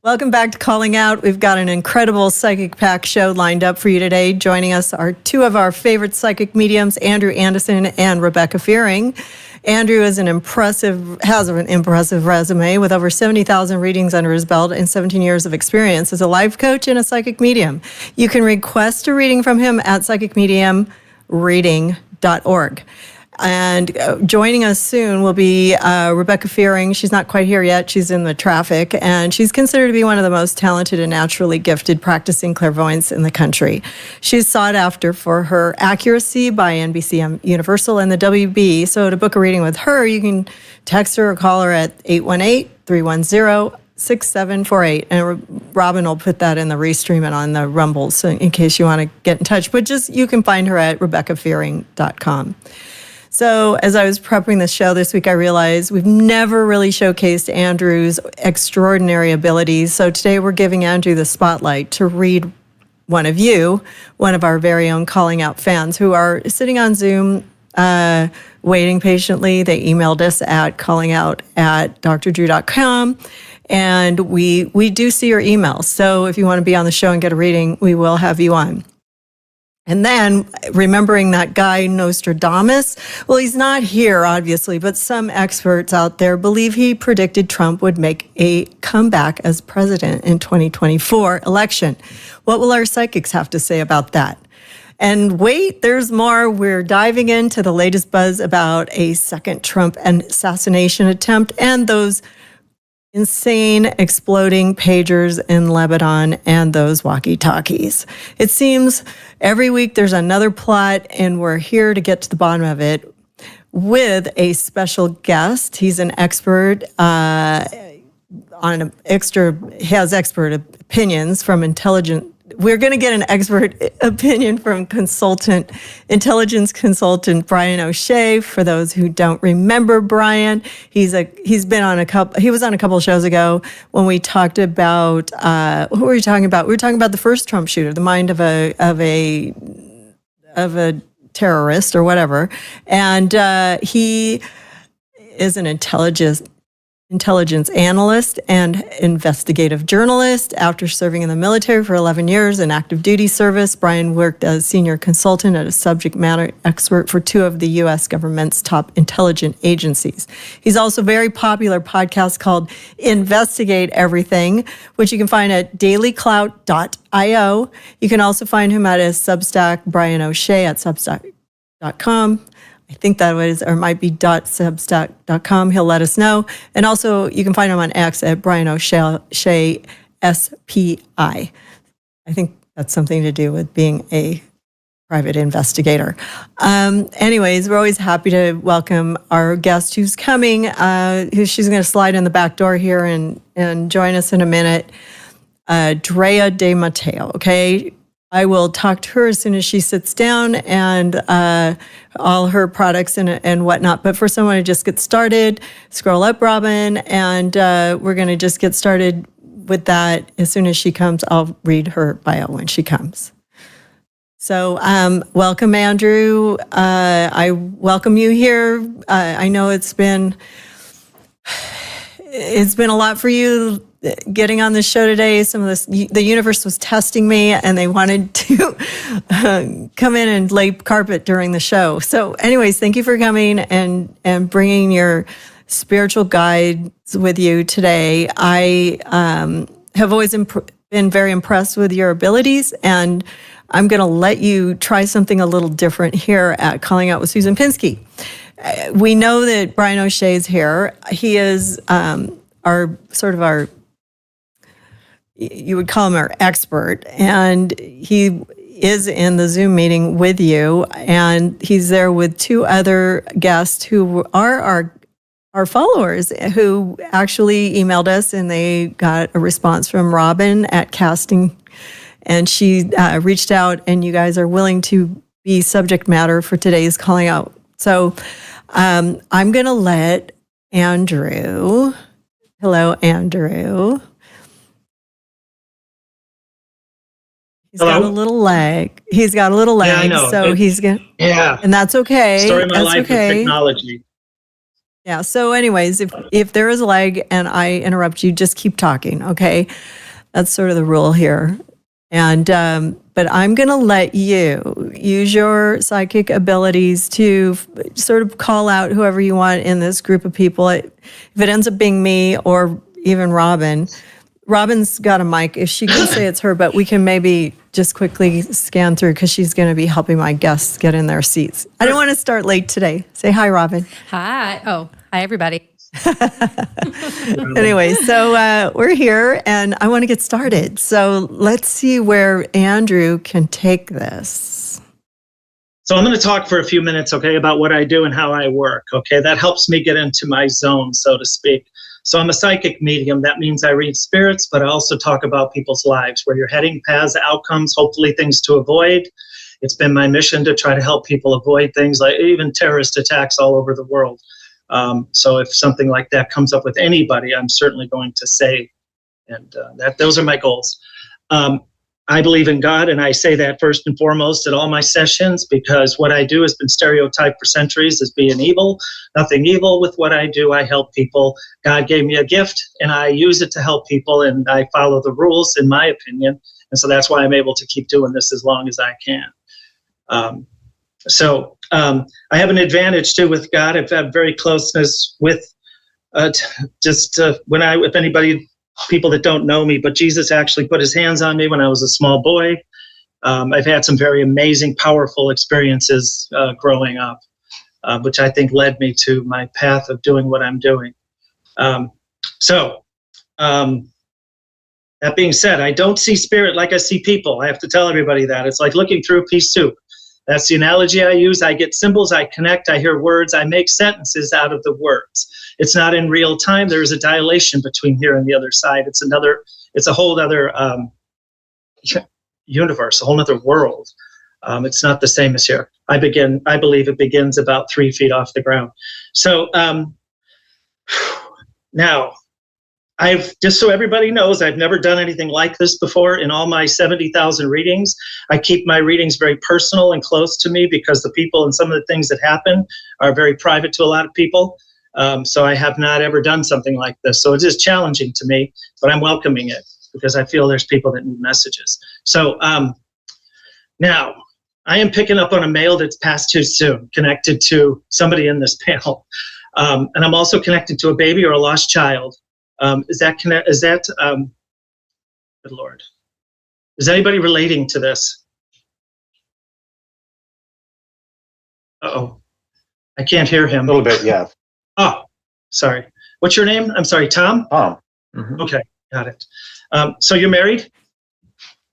Welcome back to Calling Out. We've got an incredible Psychic Pack show lined up for you today. Joining us are two of our favorite psychic mediums, Andrew Anderson and Rebecca Fearing. Andrew has an impressive resume with over 70,000 readings under his belt and 17 years of experience as a life coach and a psychic medium. You can request a reading from him at psychicmediumreading.org. And joining us soon will be Rebecca Fearing. She's not quite here yet. She's in the traffic, and she's considered to be one of the most talented and naturally gifted practicing clairvoyants in the country. She's sought after for her accuracy by NBC Universal and the WB. So to book a reading with her, you can text her or call her at 818-310-6748. And Robin will put that in the restream and on the Rumble, so in case you want to get in touch. But you can find her at RebeccaFearing.com. So as I was prepping this show this week, I realized we've never really showcased Andrew's extraordinary abilities. So today we're giving Andrew the spotlight to read one of our very own Calling Out fans who are sitting on Zoom, waiting patiently. They emailed us at callingout@drdrew.com. And we do see your emails. So if you want to be on the show and get a reading, we will have you on. And then remembering that guy Nostradamus, well, he's not here, obviously, but some experts out there believe he predicted Trump would make a comeback as president in 2024 election. What will our psychics have to say about that? And wait, there's more. We're diving into the latest buzz about a second Trump assassination attempt and those insane exploding pagers in Lebanon and those walkie-talkies. It seems every week there's another plot, and we're here to get to the bottom of it with a special guest. He's an expert he has expert opinions from intelligent. We're going to get an expert opinion from intelligence consultant Brian O'Shea. For those who don't remember Brian, he was on a couple of shows ago when we talked about what were we talking about? We were talking about the first Trump shooter, the mind of a terrorist or whatever, and he is an intelligence analyst and investigative journalist. After serving in the military for 11 years in active duty service, Brian worked as senior consultant and a subject matter expert for two of the U.S. government's top intelligence agencies. He's also a very popular podcast called Investigate Everything, which you can find at dailyclout.io. You can also find him at his Substack, Brian O'Shea at substack.com. I think that was, or might be .substack.com. He'll let us know. And also, you can find him on X at Brian O'Shea SPI. I think that's something to do with being a private investigator. Anyways, we're always happy to welcome our guest who's coming. She's going to slide in the back door here and join us in a minute. Drea de Matteo, okay? I will talk to her as soon as she sits down and all her products and whatnot. But for someone to just get started, scroll up, Robin, and we're going to just get started with that. As soon as she comes, I'll read her bio when she comes. So welcome, Andrew. I welcome you here. I know it's been a lot for you getting on this show today. Some of this, the universe was testing me, and they wanted to come in and lay carpet during the show. So anyways, thank you for coming and bringing your spiritual guides with you today. I have always been very impressed with your abilities, and I'm going to let you try something a little different here at Calling Out with Susan Pinsky. We know that Brian O'Shea is here. He is you would call him our expert, and he is in the Zoom meeting with you, and he's there with two other guests who are our followers who actually emailed us, and they got a response from Robin at Casting, and she reached out, and you guys are willing to be subject matter for today's Calling Out. So I'm going to let Andrew. Hello, Andrew. He's got a little lag. Yeah, I know. So he's going to... Yeah. And that's okay. Story of my that's life okay. with technology. Yeah. So anyways, if there is a lag and I interrupt you, just keep talking. Okay. That's sort of the rule here. And, but I'm going to let you use your psychic abilities to sort of call out whoever you want in this group of people. If it ends up being me or even Robin's got a mic. If she can say it's her, but we can maybe just quickly scan through because she's going to be helping my guests get in their seats. I don't want to start late today. Say hi, Robin. Hi. Oh, hi, everybody. Anyway, so we're here and I want to get started. So let's see where Andrew can take this. So I'm going to talk for a few minutes, okay, about what I do and how I work, okay? That helps me get into my zone, so to speak. So I'm a psychic medium. That means I read spirits, but I also talk about people's lives, where you're heading, paths, outcomes, hopefully things to avoid. It's been my mission to try to help people avoid things like even terrorist attacks all over the world. So if something like that comes up with anybody, I'm certainly going to say, and those are my goals. I believe in God, and I say that first and foremost at all my sessions, because what I do has been stereotyped for centuries as being evil. Nothing evil with what I do. I help people. God gave me a gift, and I use it to help people, and I follow the rules, in my opinion. And so that's why I'm able to keep doing this as long as I can. I have an advantage too with God. I've had very closeness with if anybody, people that don't know me, but Jesus actually put his hands on me when I was a small boy. I've had some very amazing, powerful experiences growing up, which I think led me to my path of doing what I'm doing. That being said, I don't see spirit like I see people. I have to tell everybody that. It's like looking through a pea soup. That's the analogy I use. I get symbols, I connect, I hear words, I make sentences out of the words. It's not in real time. There is a dilation between here and the other side. It's a whole other universe, a whole other world. It's not the same as here. I believe it begins about 3 feet off the ground. So now, just so everybody knows, I've never done anything like this before. In all my 70,000 readings, I keep my readings very personal and close to me because the people and some of the things that happen are very private to a lot of people. So I have not ever done something like this. So it is challenging to me, but I'm welcoming it because I feel there's people that need messages. So now, I am picking up on a male that's passed too soon, connected to somebody in this panel. And I'm also connected to a baby or a lost child. Good Lord. Is anybody relating to this? Uh-oh. I can't hear him. A little bit, yeah. Oh, sorry. What's your name? I'm sorry, Tom? Tom. Mm-hmm. Okay, got it. So you're married?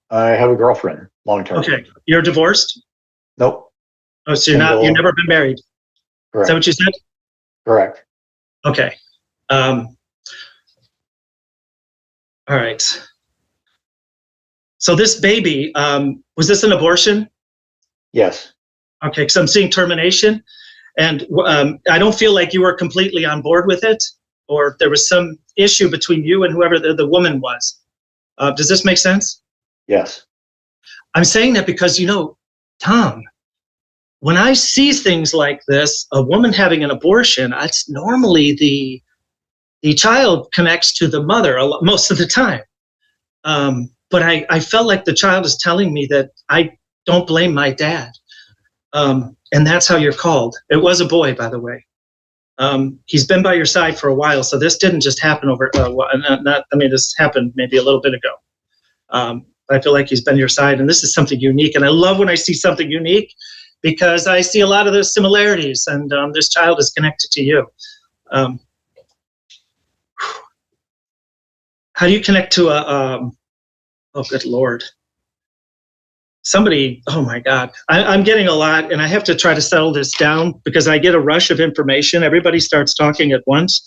I have a girlfriend, long term. Okay. You're divorced? Nope. Oh, so you've never been married? Correct. Is that what you said? Correct. Okay. All right. So this baby, was this an abortion? Yes. Okay, because I'm seeing termination, and I don't feel like you were completely on board with it, or there was some issue between you and whoever the woman was. Does this make sense? Yes. I'm saying that because, Tom, when I see things like this, a woman having an abortion, it's normally the child connects to the mother most of the time. But I felt like the child is telling me that I don't blame my dad. And that's how you're called. It was a boy, by the way. He's been by your side for a while, so this didn't just happen this happened maybe a little bit ago. I feel like he's been your side, and this is something unique. And I love when I see something unique because I see a lot of the similarities, and this child is connected to you. How do you connect to oh, good Lord. Somebody, oh my God. I'm getting a lot, and I have to try to settle this down because I get a rush of information. Everybody starts talking at once.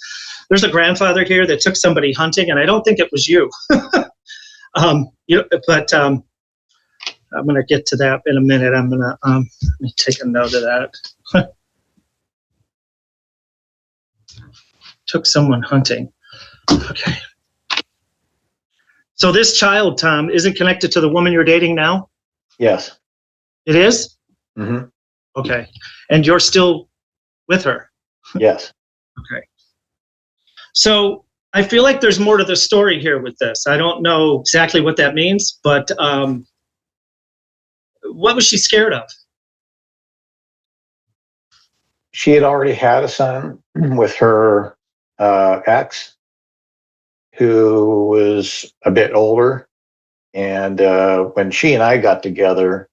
There's a grandfather here that took somebody hunting, and I don't think it was you. But I'm going to get to that in a minute. I'm going to let me take a note of that. Took someone hunting. Okay. So this child, Tom, isn't connected to the woman you're dating now? Yes. It is? Mm-hmm. Okay. And you're still with her? Yes. Okay. So I feel like there's more to the story here with this. I don't know exactly what that means, but what was she scared of? She had already had a son with her ex, who was a bit older. And when she and I got together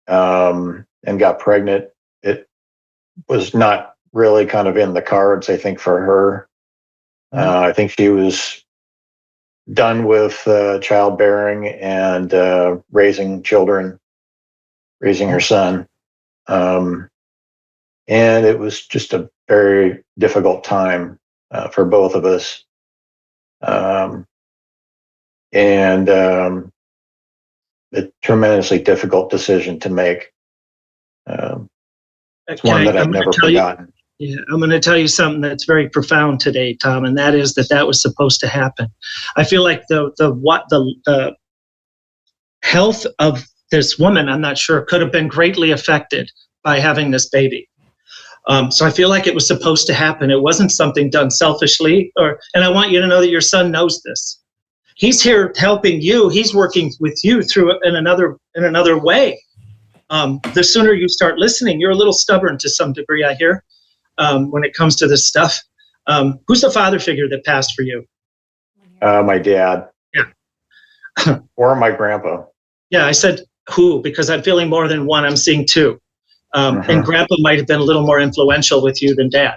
and got pregnant, it was not really kind of in the cards, I think, for her. I think she was done with childbearing and raising children, raising her son. And it was just a very difficult time for both of us. And a tremendously difficult decision to make. It's one that I've never forgotten. Yeah, I'm going to tell you something that's very profound today, Tom, and that is that was supposed to happen. I feel like the health of this woman, I'm not sure, could have been greatly affected by having this baby. So I feel like it was supposed to happen. It wasn't something done selfishly, and I want you to know that your son knows this. He's here helping you. He's working with you through in another way. The sooner you start listening, you're a little stubborn to some degree, I hear, when it comes to this stuff. Who's the father figure that passed for you? My dad. Yeah. Or my grandpa. Yeah, I said who because I'm feeling more than one. I'm seeing two. And grandpa might have been a little more influential with you than dad.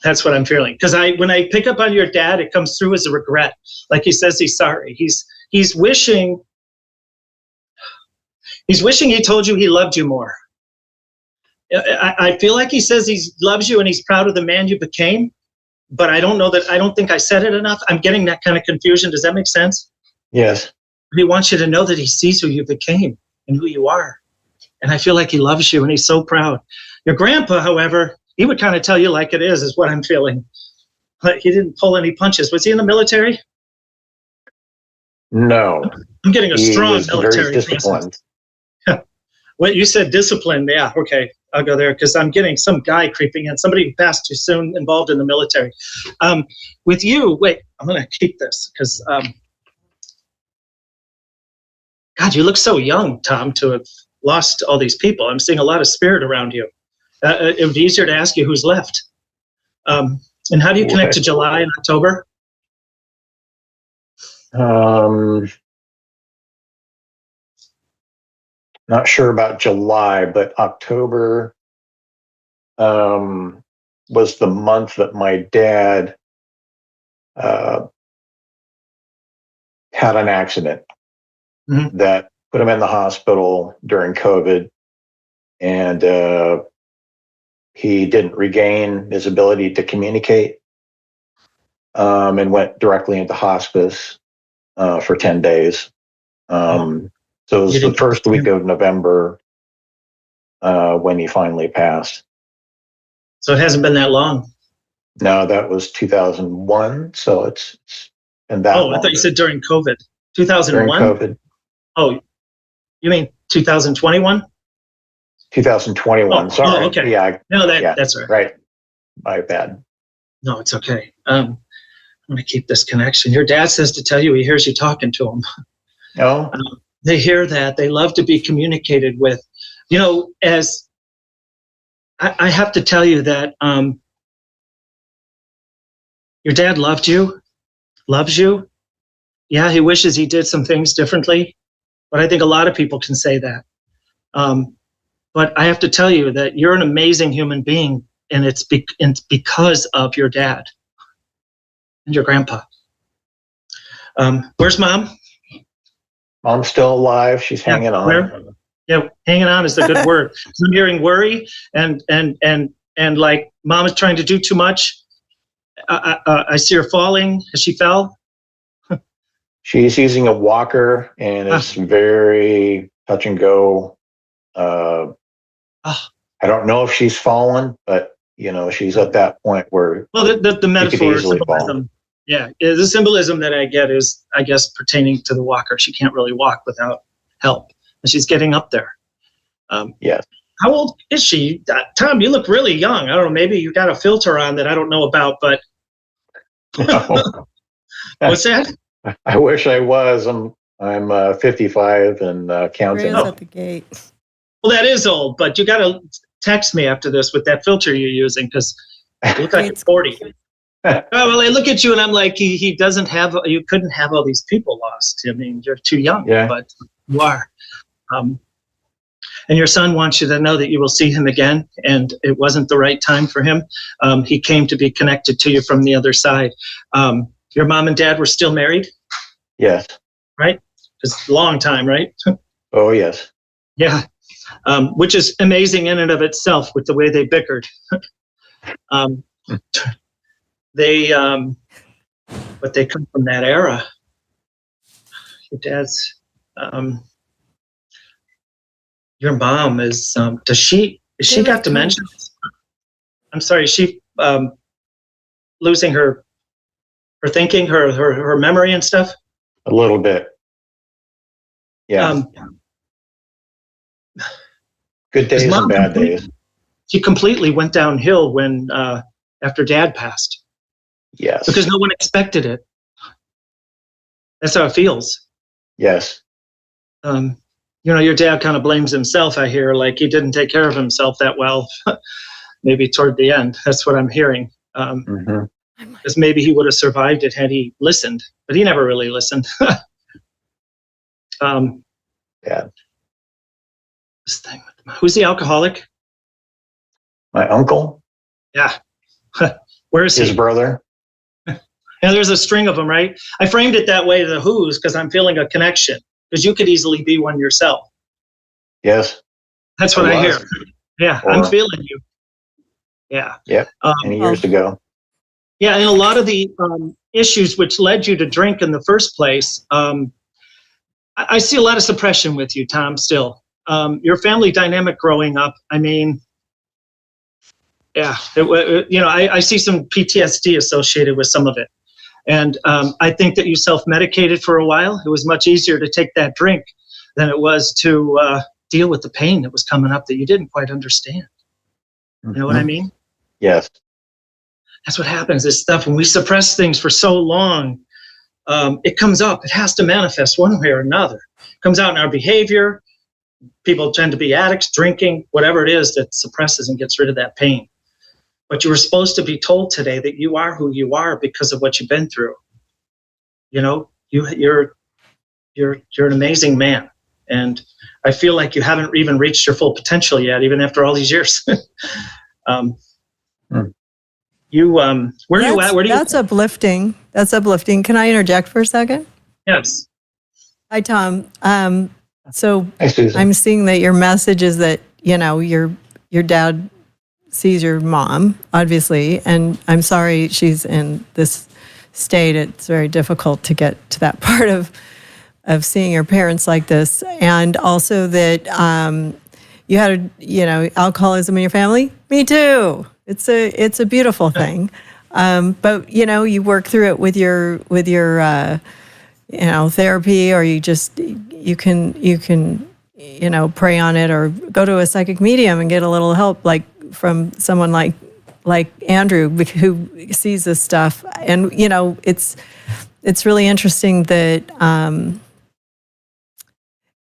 That's what I'm feeling. Because when I pick up on your dad, it comes through as a regret. Like he says he's sorry. He's wishing he told you he loved you more. I feel like he says he loves you and he's proud of the man you became, but I don't think I said it enough. I'm getting that kind of confusion. Does that make sense? Yes. He wants you to know that he sees who you became and who you are. And I feel like he loves you and he's so proud. Your grandpa, however, he would kind of tell you like it is what I'm feeling. But he didn't pull any punches. Was he in the military? No. I'm getting a strong military very disciplined. What you said, disciplined. Yeah, okay. I'll go there because I'm getting some guy creeping in. Somebody who passed too soon, involved in the military. With you, wait, I'm going to keep this because, God, you look so young, Tom, to have lost all these people. I'm seeing a lot of spirit around you. It would be easier to ask you who's left. And how do you connect to July and October? Not sure about July, but October was the month that my dad had an accident that put him in the hospital during COVID, and he didn't regain his ability to communicate and went directly into hospice for 10 days. So it was the first week of November when he finally passed. So it hasn't been that long. No, that was 2001. So it's been that long. I thought you said during COVID. 2001? During COVID. Oh, you mean 2021? 2021. Sorry. Okay. Yeah. No, that's right. Right. My bad. No, it's okay. I'm going to keep this connection. Your dad says to tell you he hears you talking to him. No. They hear that. They love to be communicated with. You know, as I have to tell you that your dad loves you. Yeah, he wishes he did some things differently, but I think a lot of people can say that. But I have to tell you that you're an amazing human being, and it's because of your dad and your grandpa. Where's Mom? Mom's still alive. She's hanging on. Where? Yeah, hanging on is a good word. I'm hearing worry and like Mom is trying to do too much. I see her falling. Has she fell? She's using a walker, and it's very touch and go. I don't know if she's fallen, but she's at that point where. Well, the metaphor, symbolism. Yeah, the symbolism that I get is, I guess, pertaining to the walker. She can't really walk without help, and she's getting up there. Yes. How old is she? Tom, you look really young. I don't know, maybe you got a filter on that I don't know about, but No. what's that? I wish I was. I'm 55 and counting. Drea's at the gate. Well, that is old, but you got to text me after this with that filter you're using because you look like you're 40. Oh, well, I look at you and I'm like, he doesn't have, you couldn't have all these people lost. I mean, you're too young, Yeah. but you are. And your son wants you to know that you will see him again, and it wasn't the right time for him. He came to be connected to you from the other side. Your mom and dad were still married, Yes. right? It's a long time, right? Oh, yes. Yeah. Which is amazing in and of itself with the way they bickered. But they come from that era. Your dad's, your mom is she got dementia? I'm sorry, is she losing her thinking, her memory and stuff? A little bit. Yeah. Good days and bad days. She completely went downhill when after Dad passed. Yes. Because no one expected it. That's how it feels. Yes. Your dad kind of blames himself, I hear, like he didn't take care of himself that well, maybe toward the end. That's what I'm hearing. Because maybe he would have survived it had he listened, but he never really listened. Yeah. This thing who's the alcoholic? My uncle. Yeah. Where is His he? brother. Yeah, there's a string of them, right? I framed it that way, the who's, because I'm feeling a connection. Because you could easily be one yourself. Yes. That's what I hear. Yeah, I'm feeling you. Yeah. Yep. Many years ago. Yeah, and a lot of the issues which led you to drink in the first place, I see a lot of suppression with you, Tom, still. Your family dynamic growing up, I mean, yeah, I see some PTSD associated with some of it. And I think that you self-medicated for a while. It was much easier to take that drink than it was to deal with the pain that was coming up that you didn't quite understand. You know what I mean? Yes. That's what happens. This stuff, when we suppress things for so long, it comes up. It has to manifest one way or another. It comes out in our behavior. People tend to be addicts, drinking, whatever it is that suppresses and gets rid of that pain. But you were supposed to be told today that you are who you are because of what you've been through. You're an amazing man, and I feel like you haven't even reached your full potential yet, even after all these years. Where are you at? Where do you? That's uplifting. That's uplifting. Can I interject for a second? Yes. Hi, Tom. So Hi, Susan. I'm seeing that your message is that your dad sees your mom, obviously, and I'm sorry she's in this state. It's very difficult to get to that part of seeing your parents like this, and also that you had alcoholism in your family. Me too. It's a beautiful thing, but you work through it with your therapy, or you can pray on it, or go to a psychic medium and get a little help, like from someone like Andrew, who sees this stuff. And it's really interesting that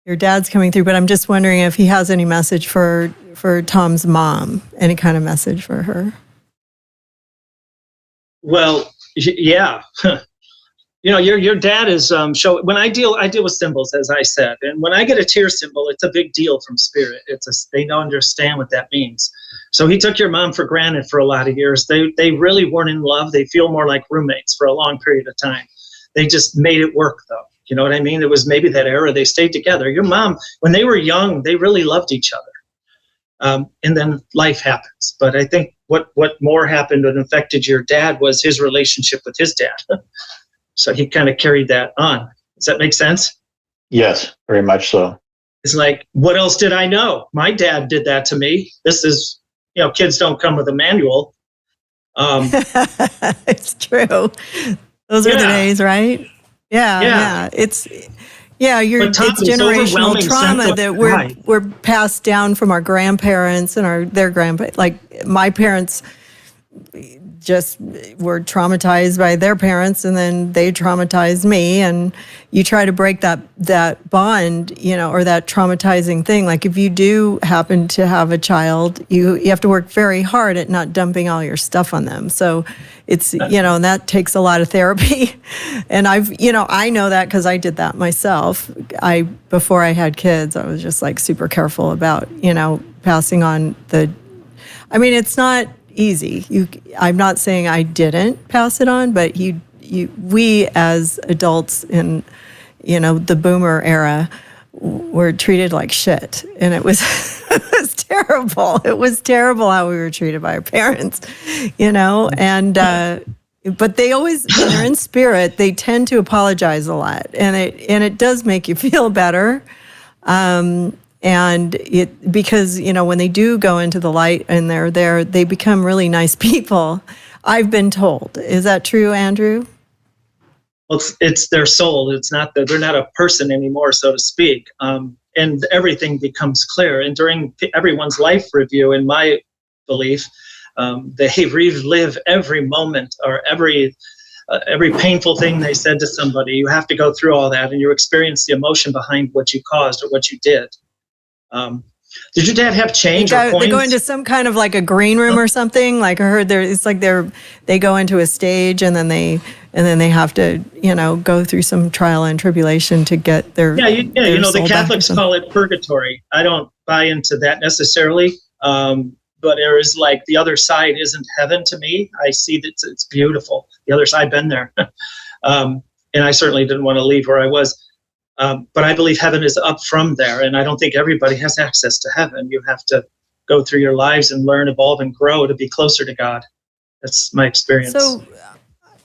your dad's coming through, but I'm just wondering if he has any message for Tom's mom, any kind of message for her. Well, yeah. Your dad is when I deal with symbols, as I said, and when I get a tear symbol, it's a big deal from spirit. They don't understand what that means. So he took your mom for granted for a lot of years. They really weren't in love. They feel more like roommates for a long period of time. They just made it work, though. You know what I mean? It was maybe that era they stayed together. Your mom, when they were young, they really loved each other. And then life happens. But I think what more happened and affected your dad was his relationship with his dad. So he kind of carried that on. Does that make sense? Yes, very much so. It's like, what else did I know? My dad did that to me. This is, kids don't come with a manual. It's true. Those are the days, right? Yeah. It's, Yeah, But Tom, it's this generational overwhelming trauma sense of that pride. we're passed down from our grandparents and their grandparents. Like my parents just were traumatized by their parents, and then they traumatized me, and you try to break that bond, or that traumatizing thing. Like if you do happen to have a child, you have to work very hard at not dumping all your stuff on them. So it's, and that takes a lot of therapy. And I know that because I did that myself. Before I had kids, I was just like super careful about, passing on it's not easy. I'm not saying I didn't pass it on, but we as adults in, the boomer era were treated like shit. And it was, it was terrible. It was terrible how we were treated by our parents, and, but they always, when they're in spirit, they tend to apologize a lot. And it does make you feel better. And because, when they do go into the light and they're there, they become really nice people. I've been told. Is that true, Andrew? Well, it's their soul. It's not they're not a person anymore, so to speak. And everything becomes clear. And during everyone's life review, in my belief, they relive every moment or every painful thing they said to somebody. You have to go through all that, and you experience the emotion behind what you caused or what you did. Did your dad have change or coins? They go into some kind of like a green room or something. Like I heard they go into a stage and then they have to, go through some trial and tribulation to get their the soul Catholics back call it purgatory. I don't buy into that necessarily. But there is like the other side isn't heaven to me. I see that it's beautiful. The other side, been there. And I certainly didn't want to leave where I was. But I believe heaven is up from there, and I don't think everybody has access to heaven. You have to go through your lives and learn, evolve, and grow to be closer to God. That's my experience. So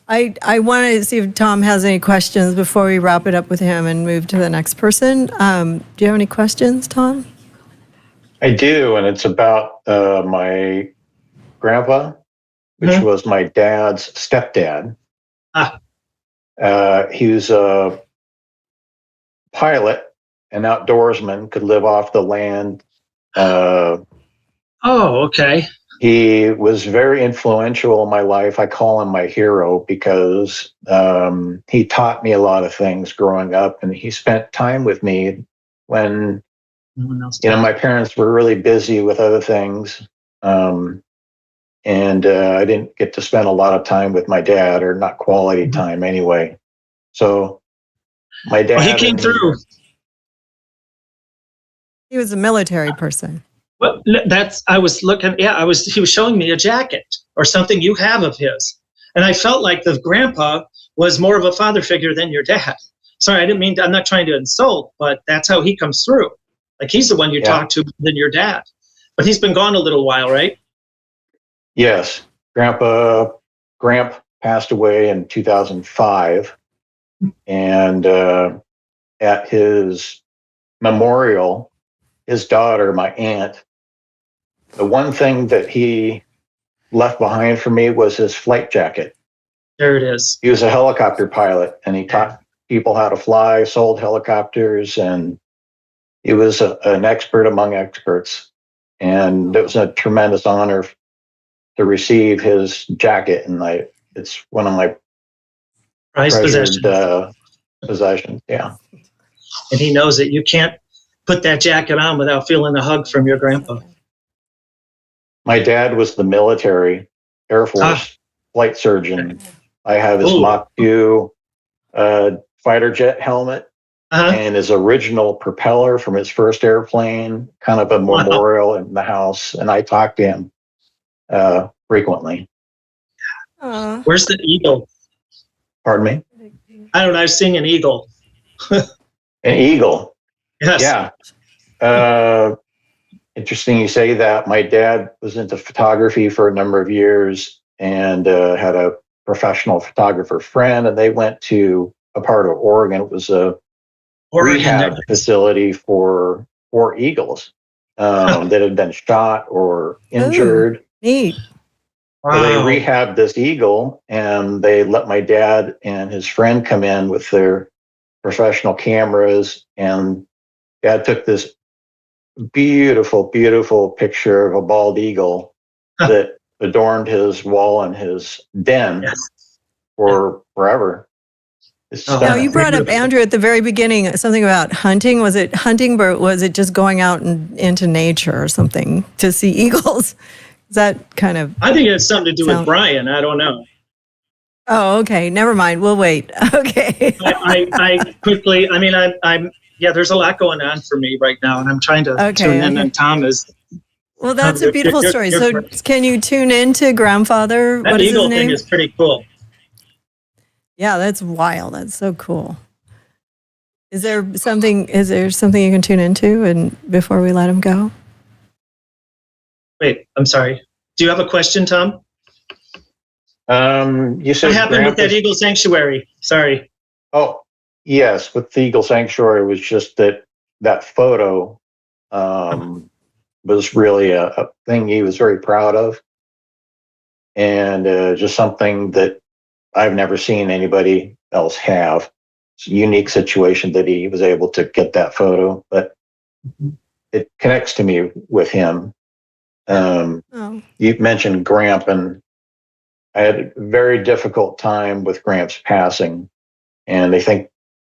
I want to see if Tom has any questions before we wrap it up with him and move to the next person. Do you have any questions, Tom? I do, and it's about my grandpa, which was my dad's stepdad. He was a pilot, an outdoorsman, could live off the land. Okay. He was very influential in my life. I call him my hero because he taught me a lot of things growing up, and he spent time with me when my parents were really busy with other things. And I didn't get to spend a lot of time with my dad, or not quality time anyway. So my dad. Well, he came through. He was a military person. Well, I was looking. Yeah, he was showing me a jacket or something you have of his, and I felt like the grandpa was more of a father figure than your dad. Sorry, I didn't mean. I'm not trying to insult, but that's how he comes through. Like he's the one you talk to than your dad. But he's been gone a little while, right? Yes, Gramp passed away in 2005. And at his memorial, his daughter, my aunt, the one thing that he left behind for me was his flight jacket. There it is. He was a helicopter pilot, and he taught people how to fly, sold helicopters, and he was an expert among experts. And it was a tremendous honor to receive his jacket, and it's one of my prized possessions. Yeah. And he knows that you can't put that jacket on without feeling a hug from your grandpa. My dad was the military Air Force flight surgeon. I have his Mach 2 fighter jet helmet and his original propeller from his first airplane, kind of a memorial in the house. And I talk to him frequently. Where's the eagle? Pardon me? I don't know. I've seen an eagle. An eagle? Yes. Yeah. Interesting you say that. My dad was into photography for a number of years and had a professional photographer friend, and they went to a part of Oregon. It was a rehab facility for eagles that had been shot or injured. Neat. So they rehabbed this eagle, and they let my dad and his friend come in with their professional cameras, and Dad took this beautiful, beautiful picture of a bald eagle that adorned his wall in his den for forever. It's Now, stunning. you brought up, Andrew, at the very beginning, something about hunting. Was it hunting, but was it just going out into nature or something to see eagles? Is that kind of... I think it has something to do with Brian. I don't know. Oh, okay. Never mind. We'll wait. Okay. I quickly, I mean, I'm there's a lot going on for me right now, and I'm trying to tune in, and Tom is... Well, that's a beautiful story. So can you tune into Grandfather? That what is his eagle name? thing is pretty cool. Yeah, that's wild. That's so cool. Is there something you can tune into and before we let him go? Wait, I'm sorry. Do you have a question, Tom? You said what happened with that Eagle Sanctuary? Sorry. Oh, yes. With the Eagle Sanctuary, it was just that photo was really a thing he was very proud of, and just something that I've never seen anybody else have. It's a unique situation that he was able to get that photo, but it connects to me with him. You mentioned Gramp, and I had a very difficult time with Gramp's passing, and I think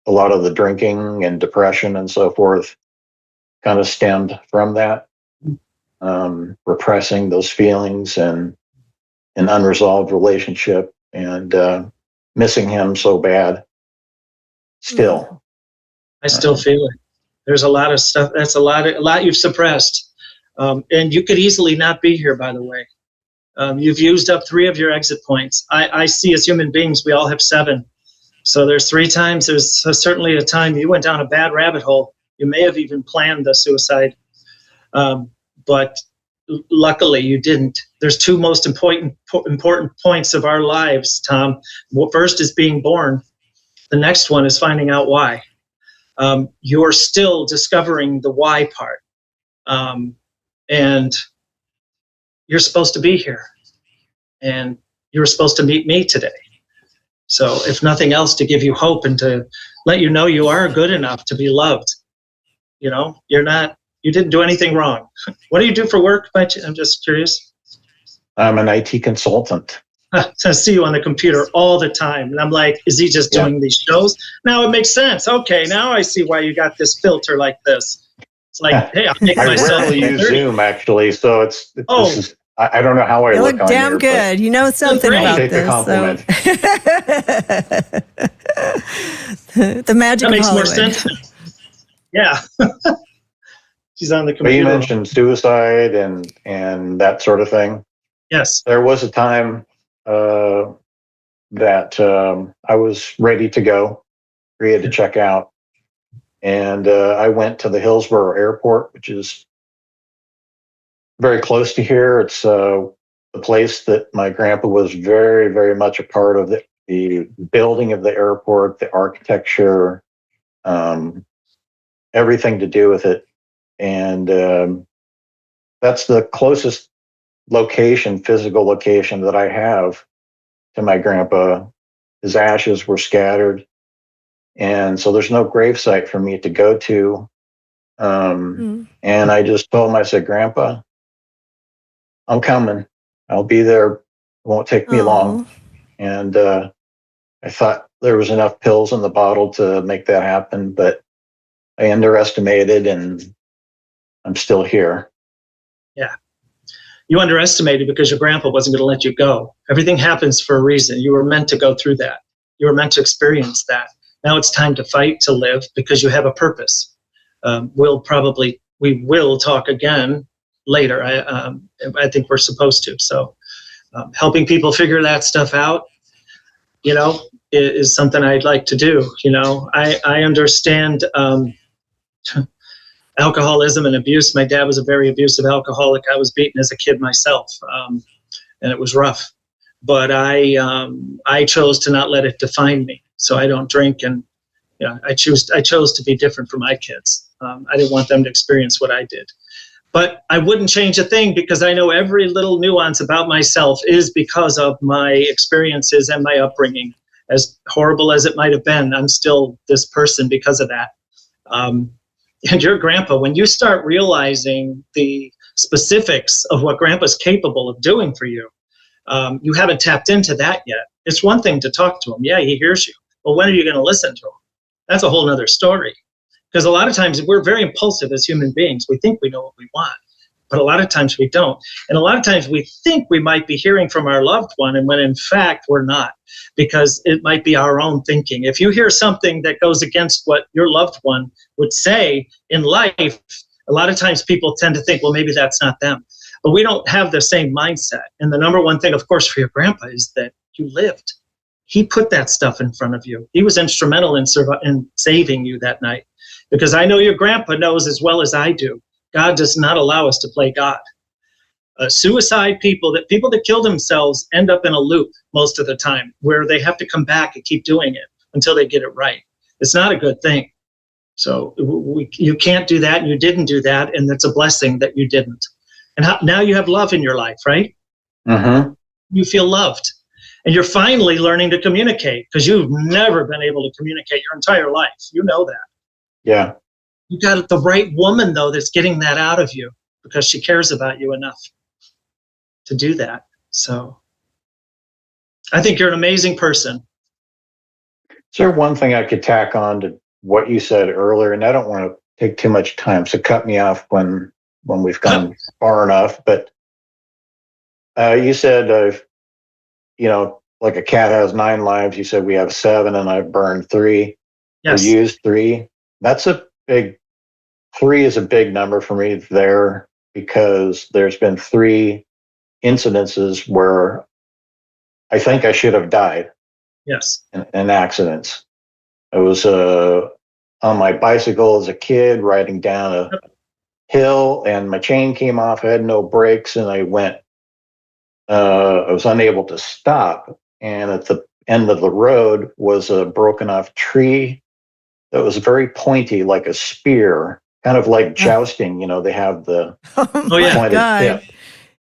a lot of the drinking and depression and so forth kind of stemmed from that, repressing those feelings and an unresolved relationship, and missing him so bad. Still, I still feel it. There's a lot of stuff. That's a lot you've suppressed, and you could easily not be here. By the way, you've used up 3 of your exit points. I see as human beings, we all have 7. So there's 3 times. There's certainly a time you went down a bad rabbit hole. You may have even planned the suicide, but luckily you didn't. There's 2 most important points of our lives, Tom. First is being born. The next one is finding out why. You're still discovering the why part. And you're supposed to be here. And you were supposed to meet me today. So if nothing else, to give you hope and to let you know you are good enough to be loved. You know, you didn't do anything wrong. What do you do for work? I'm just curious. I'm an IT consultant. I see you on the computer all the time. And I'm like, is he just doing these shows? Now it makes sense. Okay, now I see why you got this filter like this. It's like, hey, I'll make myself. I rarely use Zoom, actually, so I don't know how I look on damn here, good. You know something about take this. The compliment. The magic that makes of more sense. Yeah. She's on the computer. But you mentioned suicide and that sort of thing. Yes. There was a time that I was ready to go, ready to check out. And I went to the Hillsborough Airport, which is very close to here. It's the place that my grandpa was very, very much a part of, the building of the airport, the architecture, everything to do with it. And that's the closest physical location that I have to my grandpa. His ashes were scattered. And so there's no gravesite for me to go to. And I just told him, I said, Grandpa, I'm coming. I'll be there. It won't take me long. And I thought there was enough pills in the bottle to make that happen, but I underestimated, and I'm still here. Yeah. You underestimated because your grandpa wasn't going to let you go. Everything happens for a reason. You were meant to go through that. You were meant to experience that. Now it's time to fight to live because you have a purpose. We will talk again later. I think we're supposed to. So helping people figure that stuff out, is something I'd like to do. I understand alcoholism and abuse. My dad was a very abusive alcoholic. I was beaten as a kid myself, and it was rough. But I chose to not let it define me. So I don't drink, and I chose to be different from my kids. I didn't want them to experience what I did. But I wouldn't change a thing because I know every little nuance about myself is because of my experiences and my upbringing. As horrible as it might have been, I'm still this person because of that. And your grandpa, when you start realizing the specifics of what grandpa's capable of doing for you, you haven't tapped into that yet. It's one thing to talk to him. Yeah, he hears you. But when are you going to listen to him? That's a whole nother story. Because a lot of times we're very impulsive as human beings. We think we know what we want, but a lot of times we don't. And a lot of times we think we might be hearing from our loved one, and when in fact we're not, because it might be our own thinking. If you hear something that goes against what your loved one would say in life, a lot of times people tend to think, well, maybe that's not them. But we don't have the same mindset. And the number one thing, of course, for your grandpa is that you lived. He put that stuff in front of you. He was instrumental in saving you that night. Because I know your grandpa knows as well as I do, God does not allow us to play God. Suicide people that kill themselves end up in a loop most of the time where they have to come back and keep doing it until they get it right. It's not a good thing. So you can't do that, and you didn't do that, and it's a blessing that you didn't. And now you have love in your life, right? Mm-hmm. You feel loved. And you're finally learning to communicate, because you've never been able to communicate your entire life. You know that. Yeah. You got the right woman, though, that's getting that out of you because she cares about you enough to do that. So I think you're an amazing person. Is there one thing I could tack on to what you said earlier? And I don't want to take too much time, so cut me off when we've gone far enough. But you said, like a cat has 9 lives. You said we have 7, and I've burned 3. Yes. Or used 3. That's 3 is a big number for me there, because there's been 3 incidences where I think I should have died. Yes. In accidents. I was on my bicycle as a kid riding down a hill, and my chain came off. I had no brakes, and I was unable to stop. And at the end of the road was a broken off tree that was very pointy, like a spear, kind of like jousting. They have the pointed tip.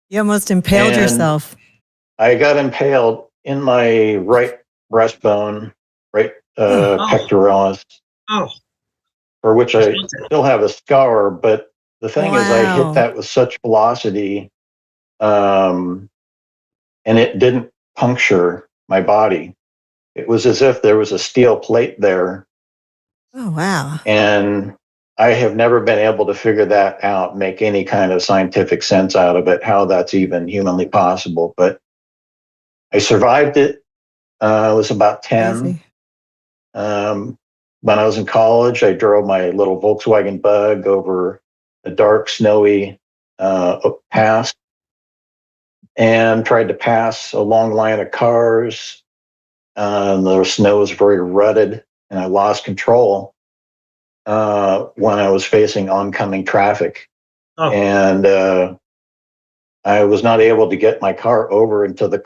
You almost impaled yourself. I got impaled in my right breastbone, right pectoralis, for which I still have a scar. But the thing is, I hit that with such velocity, and it didn't puncture my body. It was as if there was a steel plate there. Oh, wow. And I have never been able to figure that out, make any kind of scientific sense out of it, how that's even humanly possible. But I survived it. I was about 10. When I was in college, I drove my little Volkswagen Bug over a dark, snowy pass and tried to pass a long line of cars. The snow was very rutted, and I lost control when I was facing oncoming traffic. And I was not able to get my car over into the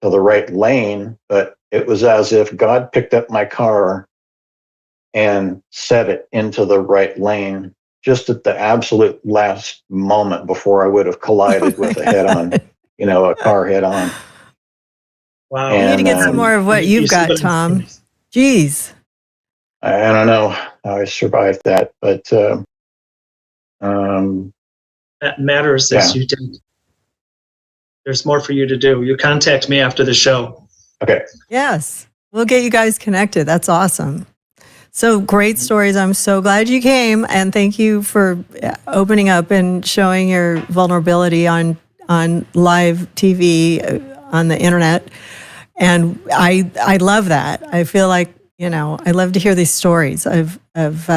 right lane, but it was as if God picked up my car and set it into the right lane just at the absolute last moment before I would have collided with a head-on, a car head-on. Wow. You need to get some more of what you've got, Tom. Jeez. I don't know how I survived that, but that matters as you did. There's more for you to do. You contact me after the show. Okay. Yes. We'll get you guys connected. That's awesome. So great stories. I'm so glad you came, and thank you for opening up and showing your vulnerability on live TV, on the internet. And I love that. I feel like, I love to hear these stories of hope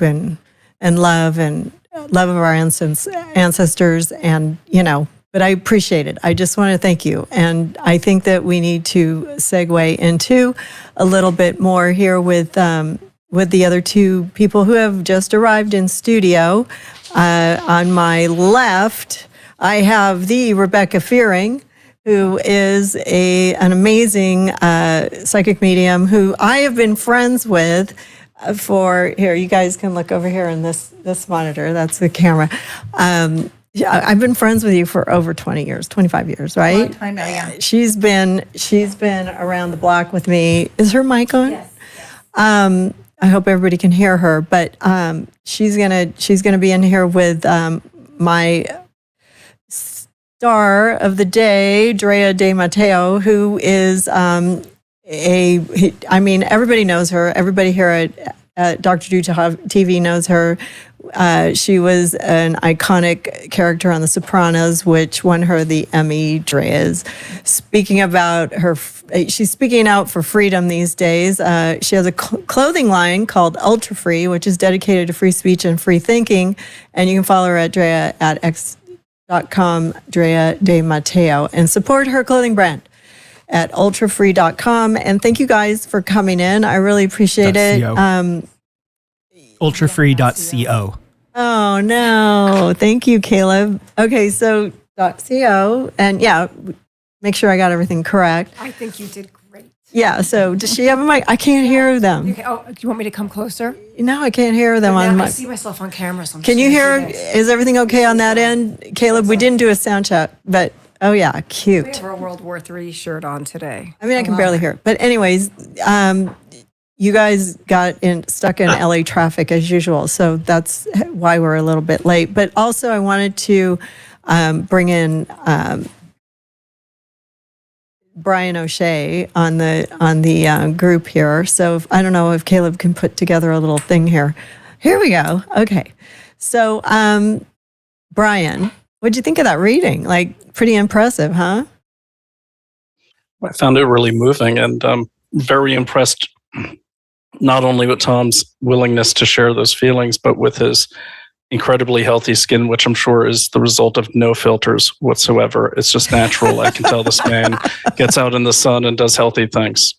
and love of our ancestors, and, but I appreciate it. I just want to thank you. And I think that we need to segue into a little bit more here with the other 2 people who have just arrived in studio. On my left, I have the Rebecca Fearing, who is an amazing psychic medium who I have been friends with here, you guys can look over here in this monitor. That's the camera. Yeah, I've been friends with you for over 20 years, 25 years, right? Long time now, yeah. She's been around the block with me. Is her mic on? Yes. I hope everybody can hear her, but she's gonna be in here with my star of the day, Drea de Matteo, who is everybody knows her. Everybody here at Dr. Drew TV knows her. She was an iconic character on The Sopranos, which won her the Emmy. Drea's speaking about she's speaking out for freedom these days. She has a clothing line called Ultra Free, which is dedicated to free speech and free thinking. And you can follow her at Drea at x.com, Drea de Matteo, and support her clothing brand at ultrafree.com. And thank you guys for coming in. I really appreciate it. Ultrafree.co. Oh, no. Thank you, Kaleb. Okay, so .co. And yeah, make sure I got everything correct. I think you did great. Yeah, so does she have a mic? I can't hear them. Okay, oh, do you want me to come closer? No, I can't hear them on Now I my... see myself on camera. So I'm Can just you gonna hear? do this. Is everything okay on that end? Caleb, we didn't do a sound check, but oh yeah, We cute. have our World War III shirt on today. I mean, I can barely hear. But anyways, you guys got stuck in LA traffic as usual, so that's why we're a little bit late. But also, I wanted to bring in Brian O'Shea on the group here. So I don't know if Caleb can put together a little thing here. Here we go. Okay, so Brian, what'd you think of that reading? Like, pretty impressive, huh? I found it really moving, and I'm very impressed not only with Tom's willingness to share those feelings, but with his incredibly healthy skin, which I'm sure is the result of no filters whatsoever. It's just natural. I can tell this man gets out in the sun and does healthy things.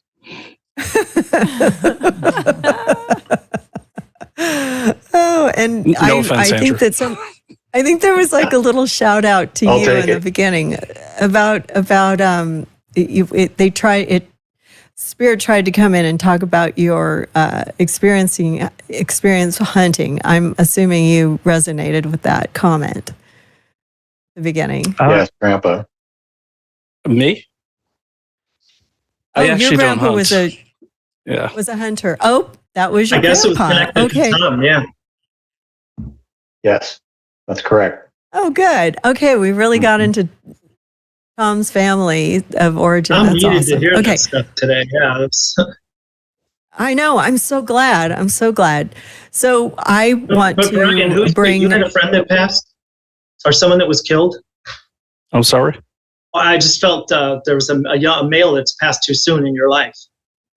Oh, and No offense, I think Andrew. I think there was like a little shout out to I'll you take in the it. beginning about Spirit tried to come in and talk about your experience hunting. I'm assuming you resonated with that comment at the beginning. Yes, Grandpa. Me? I Your actually don't grandpa hunt. was a hunter. Oh, that was your I guess it was grandpa. connected Okay. to Tom, yeah. Yes, that's correct. Oh, good. Okay, we really got into Tom's family of origin. Tom That's needed awesome. to hear Okay, that stuff today. Yeah, that's, I know. I'm so glad. So I want but Brian, to bring. you had a friend that passed? Or someone that was killed? I'm sorry? Well, I just felt there was a male that's passed too soon in your life.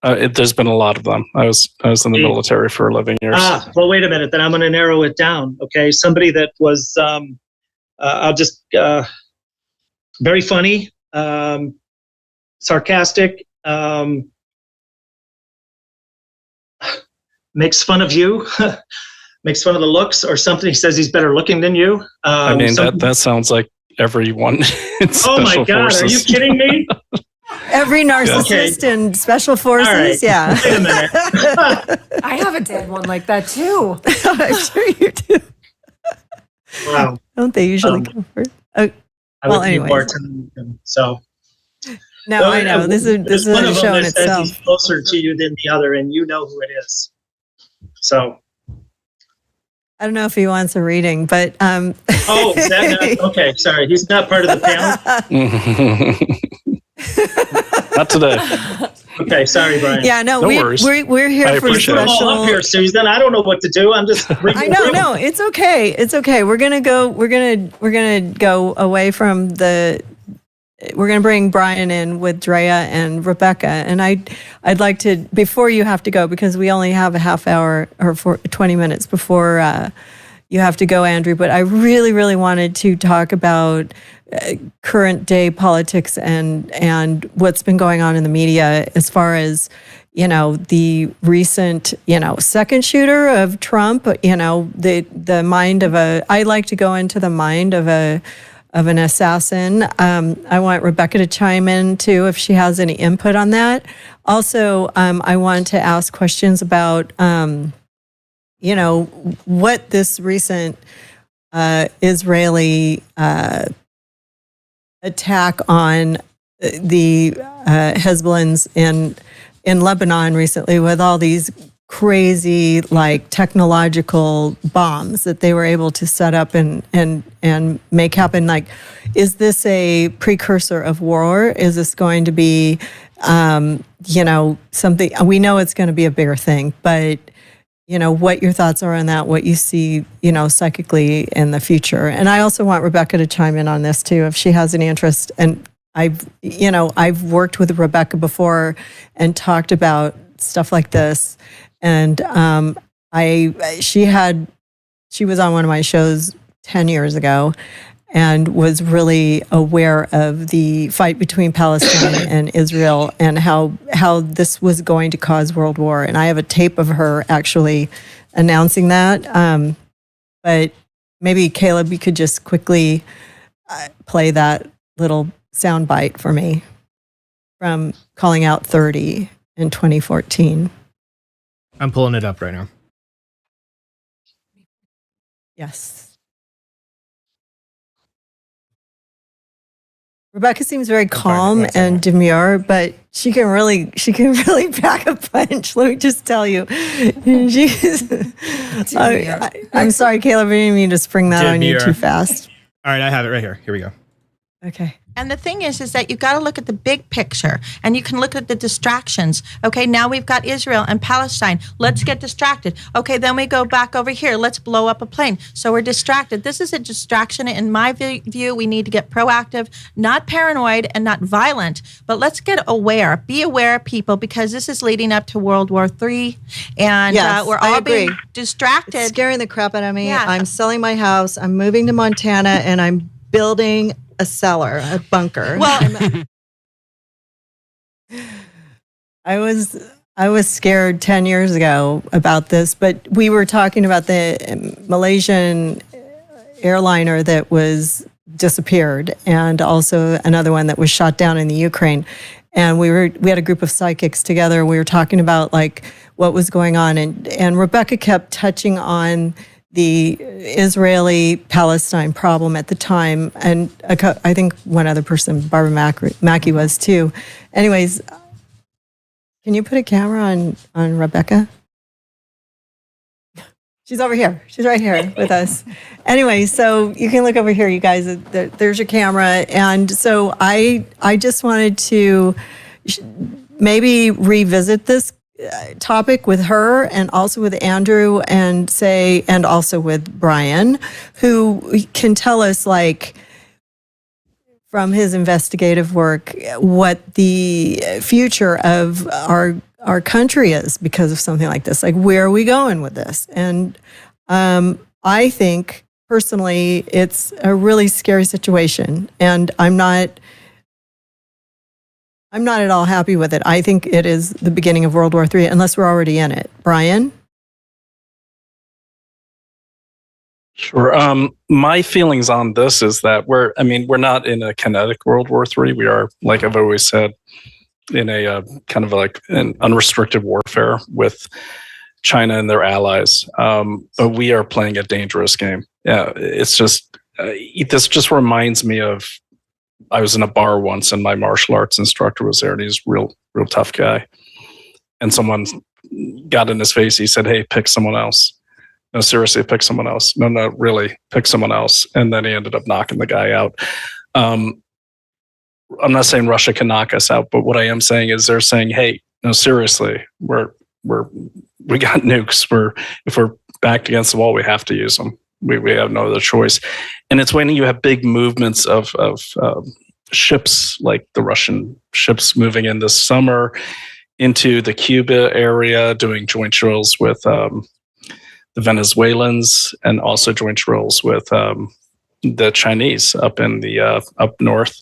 There's been a lot of them. I was in the military for 11 years. Well, wait a minute. Then I'm going to narrow it down. Okay, somebody that was, I'll just very funny, sarcastic, makes fun of you, makes fun of the looks, or something. He says he's better looking than you. I mean, that sounds like everyone in Oh my special God! forces. Are you kidding me? Every narcissist in special forces, All right. yeah. Wait a minute. I have a dead one like that too. I'm sure you do. Wow. Don't they usually go first? Oh, I Well, would need more anyways. time. So. no, I know. This is one a of them show in that says itself. he's closer to you than the other, and you know who it is. So. I don't know if he wants a reading, but Oh, is that not, okay. Sorry, he's not part of the panel. Not today. Okay, sorry, Brian. yeah, no, No worries. we're here I for appreciate Put them all special. up here, Susan. I don't know what to do. I'm just. I know, no, it's okay. It's okay. We're gonna go away from the. We're gonna bring Brian in with Drea and Rebecca, and I'd like to, before you have to go, because we only have a half hour or 20 minutes before you have to go, Andrew. But I really, really wanted to talk about current day politics and what's been going on in the media as far as, the recent, second shooter of Trump, the mind of I like to go into the mind of an assassin. I want Rebecca to chime in too if she has any input on that. Also, I want to ask questions about, what this recent Israeli attack on the Hezbollahs in Lebanon recently, with all these crazy like technological bombs that they were able to set up and make happen. Like, is this a precursor of war? Is this going to be something? We know it's going to be a bigger thing, but what your thoughts are on that, what you see, psychically in the future. And I also want Rebecca to chime in on this too, if she has any interest. And I've worked with Rebecca before and talked about stuff like this. And she was on one of my shows 10 years ago and was really aware of the fight between Palestine and Israel and how this was going to cause world war. And I have a tape of her actually announcing that. But maybe, Kaleb, you could just quickly play that little sound bite for me from calling out 30 in 2014. I'm pulling it up right now. Yes. Rebecca seems very calm and demure, but she can really pack a punch. Let me just tell you. I'm sorry, Kaleb, I didn't mean to spring that on you too fast. All right, I have it right here. Here we go. Okay. And the thing is that you've got to look at the big picture, and you can look at the distractions. Okay, now we've got Israel and Palestine. Let's get distracted. Okay, then we go back over here. Let's blow up a plane. So we're distracted. This is a distraction. In my view, we need to get proactive, not paranoid and not violent, but let's get aware. Be aware, people, because this is leading up to World War III, and yes, we're all being distracted. It's scaring the crap out of me. Yeah. I'm selling my house. I'm moving to Montana, and I'm building a cellar, a bunker. Well, I was scared 10 years ago about this, but we were talking about the Malaysian airliner that was disappeared, and also another one that was shot down in the Ukraine. And we had a group of psychics together. We were talking about like what was going on, and Rebecca kept touching on the Israeli-Palestine problem at the time, and I think one other person, Barbara Mackey, was too. Anyways, can you put a camera on Rebecca? She's over here. She's right here with us. Anyway, so you can look over here, you guys. There's your camera. And so I just wanted to maybe revisit this topic with her, and also with Andrew, and also with Brian, who can tell us, like, from his investigative work, what the future of our country is because of something like this. Like, where are we going with this? And I think personally, it's a really scary situation, and I'm not at all happy with it. I think it is the beginning of World War III, unless we're already in it. Brian? Sure. My feelings on this is that we're not in a kinetic World War III. We are, like I've always said, in a kind of like an unrestricted warfare with China and their allies. But we are playing a dangerous game. Yeah, it's just, this just reminds me of, I was in a bar once and my martial arts instructor was there, and he's real tough guy. And someone got in his face. He said, "Hey, pick someone else." No, seriously, pick someone else. No, really, pick someone else. And then he ended up knocking the guy out. I'm not saying Russia can knock us out, but what I am saying is they're saying, "Hey, no, seriously, we got nukes. If we're backed against the wall, we have to use them. We have no other choice." And it's when you have big movements of ships, like the Russian ships moving in this summer into the Cuba area, doing joint drills with the Venezuelans, and also joint drills with the Chinese up in the up north.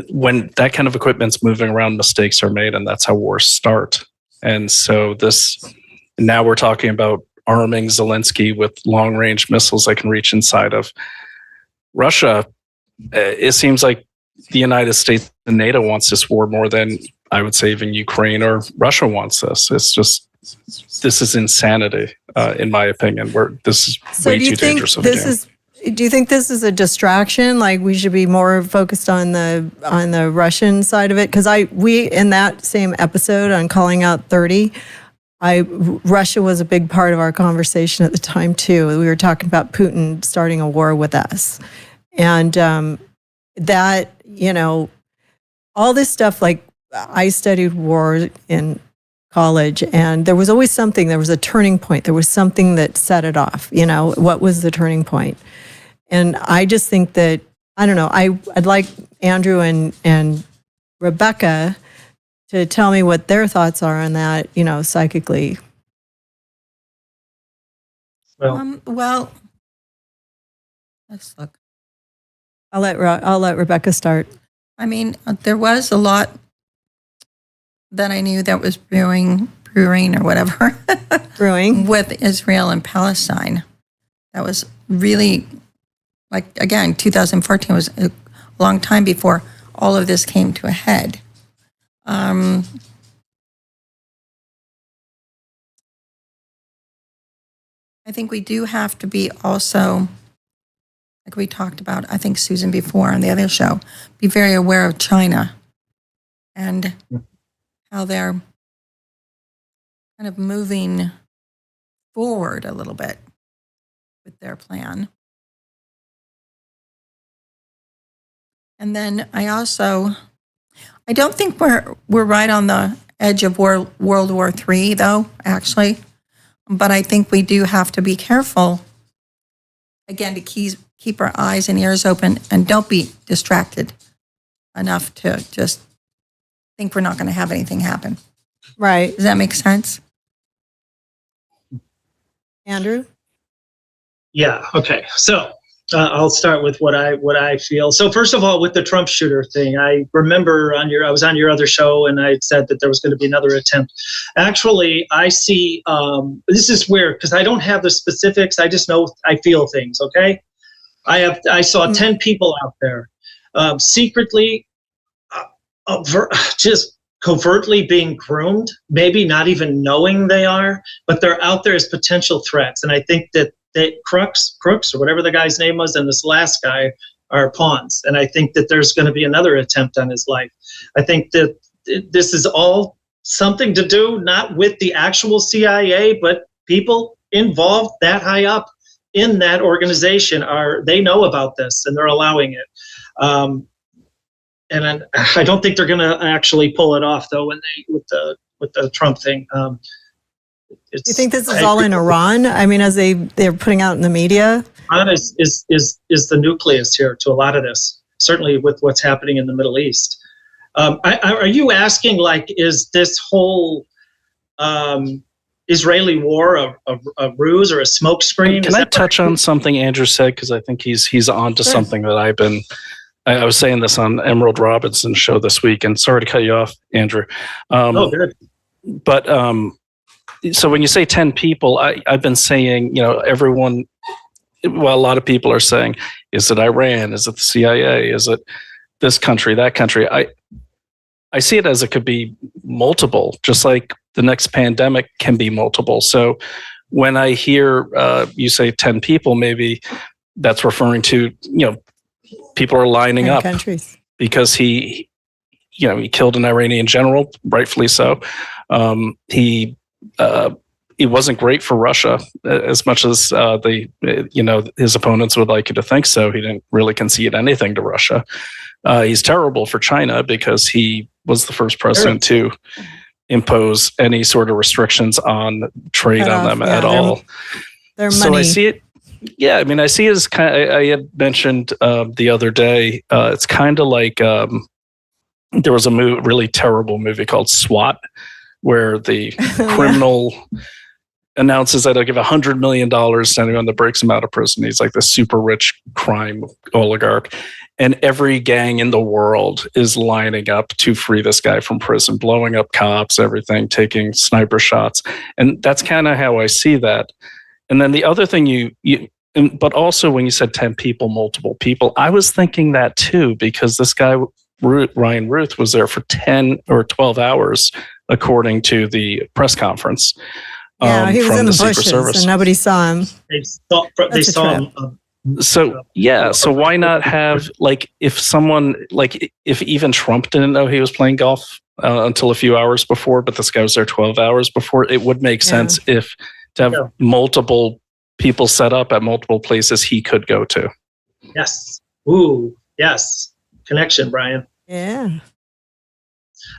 When that kind of equipment's moving around, mistakes are made, and that's how wars start. And so now we're talking about arming Zelensky with long-range missiles that can reach inside of Russia. It seems like the United States and NATO wants this war more than, I would say, even Ukraine or Russia wants this. It's just, this is insanity, in my opinion. This is way too dangerous of a game. do you think this is a distraction? Like we should be more focused on the Russian side of it? Because we in that same episode on Calling Out 30, Russia was a big part of our conversation at the time too. We were talking about Putin starting a war with us, and that all this stuff. Like I studied war in college, and there was always something. There was a turning point. There was something that set it off. What was the turning point? And I just think that I don't know. I'd like Andrew and Rebecca to tell me what their thoughts are on that, psychically. Well, let's look. I'll let Rebecca start. I mean, there was a lot that I knew that was brewing or whatever Brewing with Israel and Palestine. That was really, like, again, 2014 was a long time before all of this came to a head. I think we do have to be also, like we talked about, I think Susan before on the other show, be very aware of China and how they're kind of moving forward a little bit with their plan. And then I don't think we're right on the edge of World War III, though, actually. But I think we do have to be careful, again, to keep our eyes and ears open and don't be distracted enough to just think we're not going to have anything happen. right, Does that make sense? Andrew. Yeah. Okay. So I'll start with what I feel. So first of all, with the Trump shooter thing, I remember I was on your other show and I said that there was going to be another attempt. Actually, I see. This is weird because I don't have the specifics. I just know I feel things. Okay. I saw 10 people out there secretly, just covertly being groomed, maybe not even knowing they are, but they're out there as potential threats. And I think that Crooks or whatever the guy's name was, and this last guy are pawns. And I think that there's going to be another attempt on his life. I think that this is all something to do, not with the actual CIA, but people involved that high up in that organization they know about this and they're allowing it. And I don't think they're going to actually pull it off though with the Trump thing. Do you think this is all in Iran? I mean, as they're putting out in the media? Iran is the nucleus here to a lot of this, certainly with what's happening in the Middle East. Are you asking, like, is this whole Israeli war a ruse or a smokescreen? Can I touch on something Andrew said? Because I think he's on to something that I was saying this on Emerald Robinson's show this week, and sorry to cut you off, Andrew. Good. But so when you say 10 people, I've been saying, everyone, well, a lot of people are saying, is it Iran? Is it the CIA? Is it this country, that country? I see it as it could be multiple, just like the next pandemic can be multiple. So when I hear you say 10 people, maybe that's referring to, people are lining up countries. Because he killed an Iranian general, rightfully so. It wasn't great for Russia as much as his opponents would like you to think so. He didn't really concede anything to Russia. He's terrible for China because he was the first president to impose any sort of restrictions on trade on them at all. Their money. So I see it. Yeah, I mean, I see it as kind of, I had mentioned the other day, it's kind of like there was a really terrible movie called SWAT, where the criminal announces that he'll give $100 million to anyone that breaks him out of prison. He's like the super rich crime oligarch. And every gang in the world is lining up to free this guy from prison, blowing up cops, everything, taking sniper shots. And that's kind of how I see that. And then the other thing but also when you said 10 people, multiple people, I was thinking that too, because this guy, Ryan Ruth, was there for 10 or 12 hours, according to the press conference. Yeah, he was from in the Secret bushes Service. and nobody saw him. They saw him So yeah, so why not have like if someone like if even Trump didn't know he was playing golf until a few hours before, but this guy was there 12 hours before, it would make sense if to have multiple people set up at multiple places he could go to. Yes. Ooh, yes. Connection, Brian. Yeah.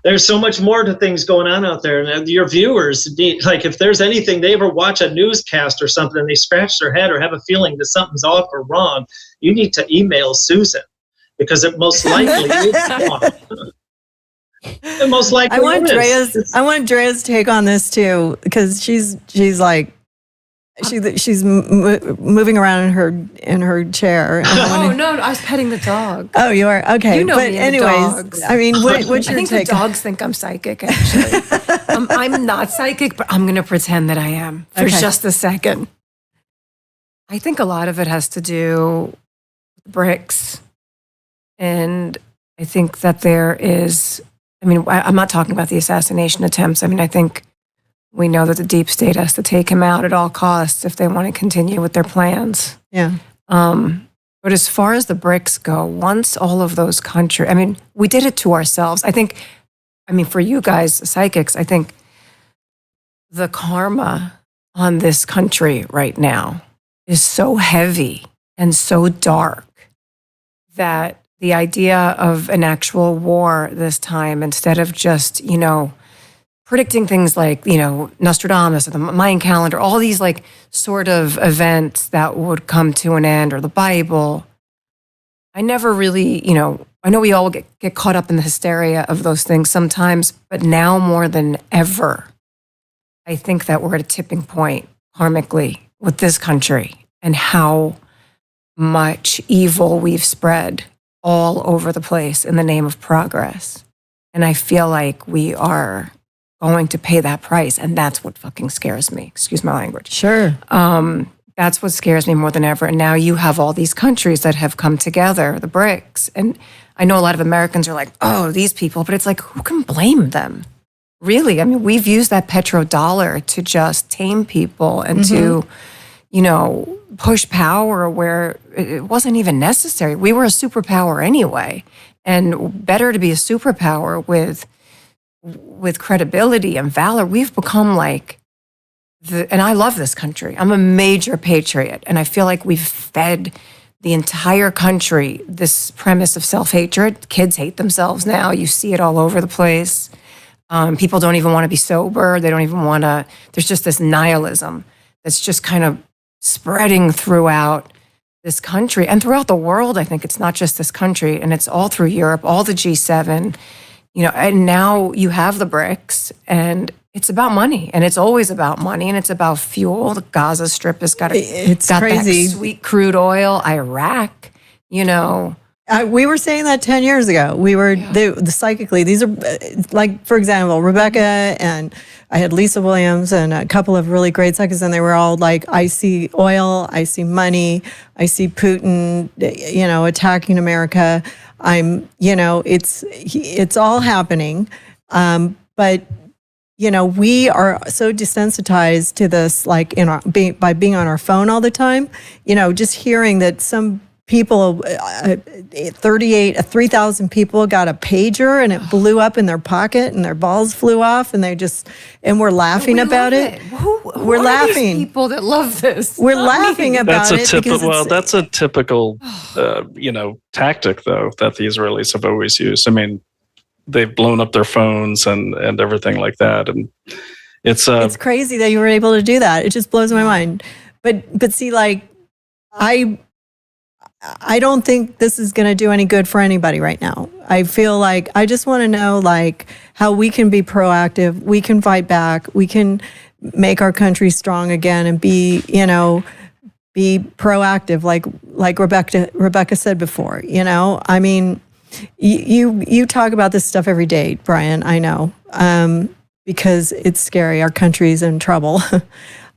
There's so much more to things going on out there. And your viewers need, like, if there's anything, they ever watch a newscast or something and they scratch their head or have a feeling that something's off or wrong, you need to email Susan because it most likely is wrong. It most likely I want is. Drea's take on this too, because she's like, she's moving around in her chair. Oh no, I was petting the dog. Oh, you are? Okay. You know but me and anyways, dogs. I mean, what's I your think the take? dogs think I'm psychic, actually. I'm not psychic, but I'm going to pretend that I am for just a second. I think a lot of it has to do with bricks. And I think that there is, I mean, I'm not talking about the assassination attempts. I mean, I think we know that the deep state has to take him out at all costs if they want to continue with their plans. Yeah. But as far as the bricks go, once all of those countries, I mean, we did it to ourselves. I think, I mean, for you guys, psychics, I think the karma on this country right now is so heavy and so dark that the idea of an actual war this time, instead of just, you know, predicting things like, you know, Nostradamus or the Mayan calendar, all these like sort of events that would come to an end, or the Bible. I never really, you know, I know we all get caught up in the hysteria of those things sometimes, but now more than ever, I think that we're at a tipping point karmically with this country and how much evil we've spread all over the place in the name of progress. And I feel like we are going to pay that price. And that's what fucking scares me. Excuse my language. Sure. That's what scares me more than ever. And now you have all these countries that have come together, the BRICS. And I know a lot of Americans are like, oh, these people, but it's like, who can blame them? Really? I mean, we've used that petrodollar to just tame people and to, you know, push power where it wasn't even necessary. We were a superpower anyway. And better to be a superpower with credibility and valor. We've become like and I love this country. I'm a major patriot. And I feel like we've fed the entire country this premise of self-hatred. Kids hate themselves now. You see it all over the place. People don't even want to be sober. They don't even want to, there's just this nihilism that's just kind of spreading throughout this country and throughout the world. I think it's not just this country, and it's all through Europe, all the G7, you know, and now you have the BRICS, and it's about money, and it's always about money, and it's about fuel. The Gaza Strip has got crazy. That sweet crude oil. Iraq, you know. We were saying that 10 years ago. We were psychically, these are like, for example, Rebecca and I had Lisa Williams and a couple of really great psychics, and they were all like, I see oil, I see money, I see Putin, you know, attacking America. You know, it's all happening. But, you know, we are so desensitized to this, like by being on our phone all the time, you know, just hearing that some people, 3,000 people got a pager and it blew up in their pocket and their balls flew off, and we're laughing about it. We're laughing. These people that love this. We're laughing about it. That's a typical, you know, tactic though that the Israelis have always used. I mean, they've blown up their phones and everything like that, and it's crazy that you were able to do that. It just blows my mind. But see, like I don't think this is going to do any good for anybody right now. I feel like I just want to know, like, how we can be proactive, we can fight back, we can make our country strong again and be proactive, like Rebecca said before. You know, I mean, you talk about this stuff every day, Brian. I know, because it's scary. Our country's in trouble.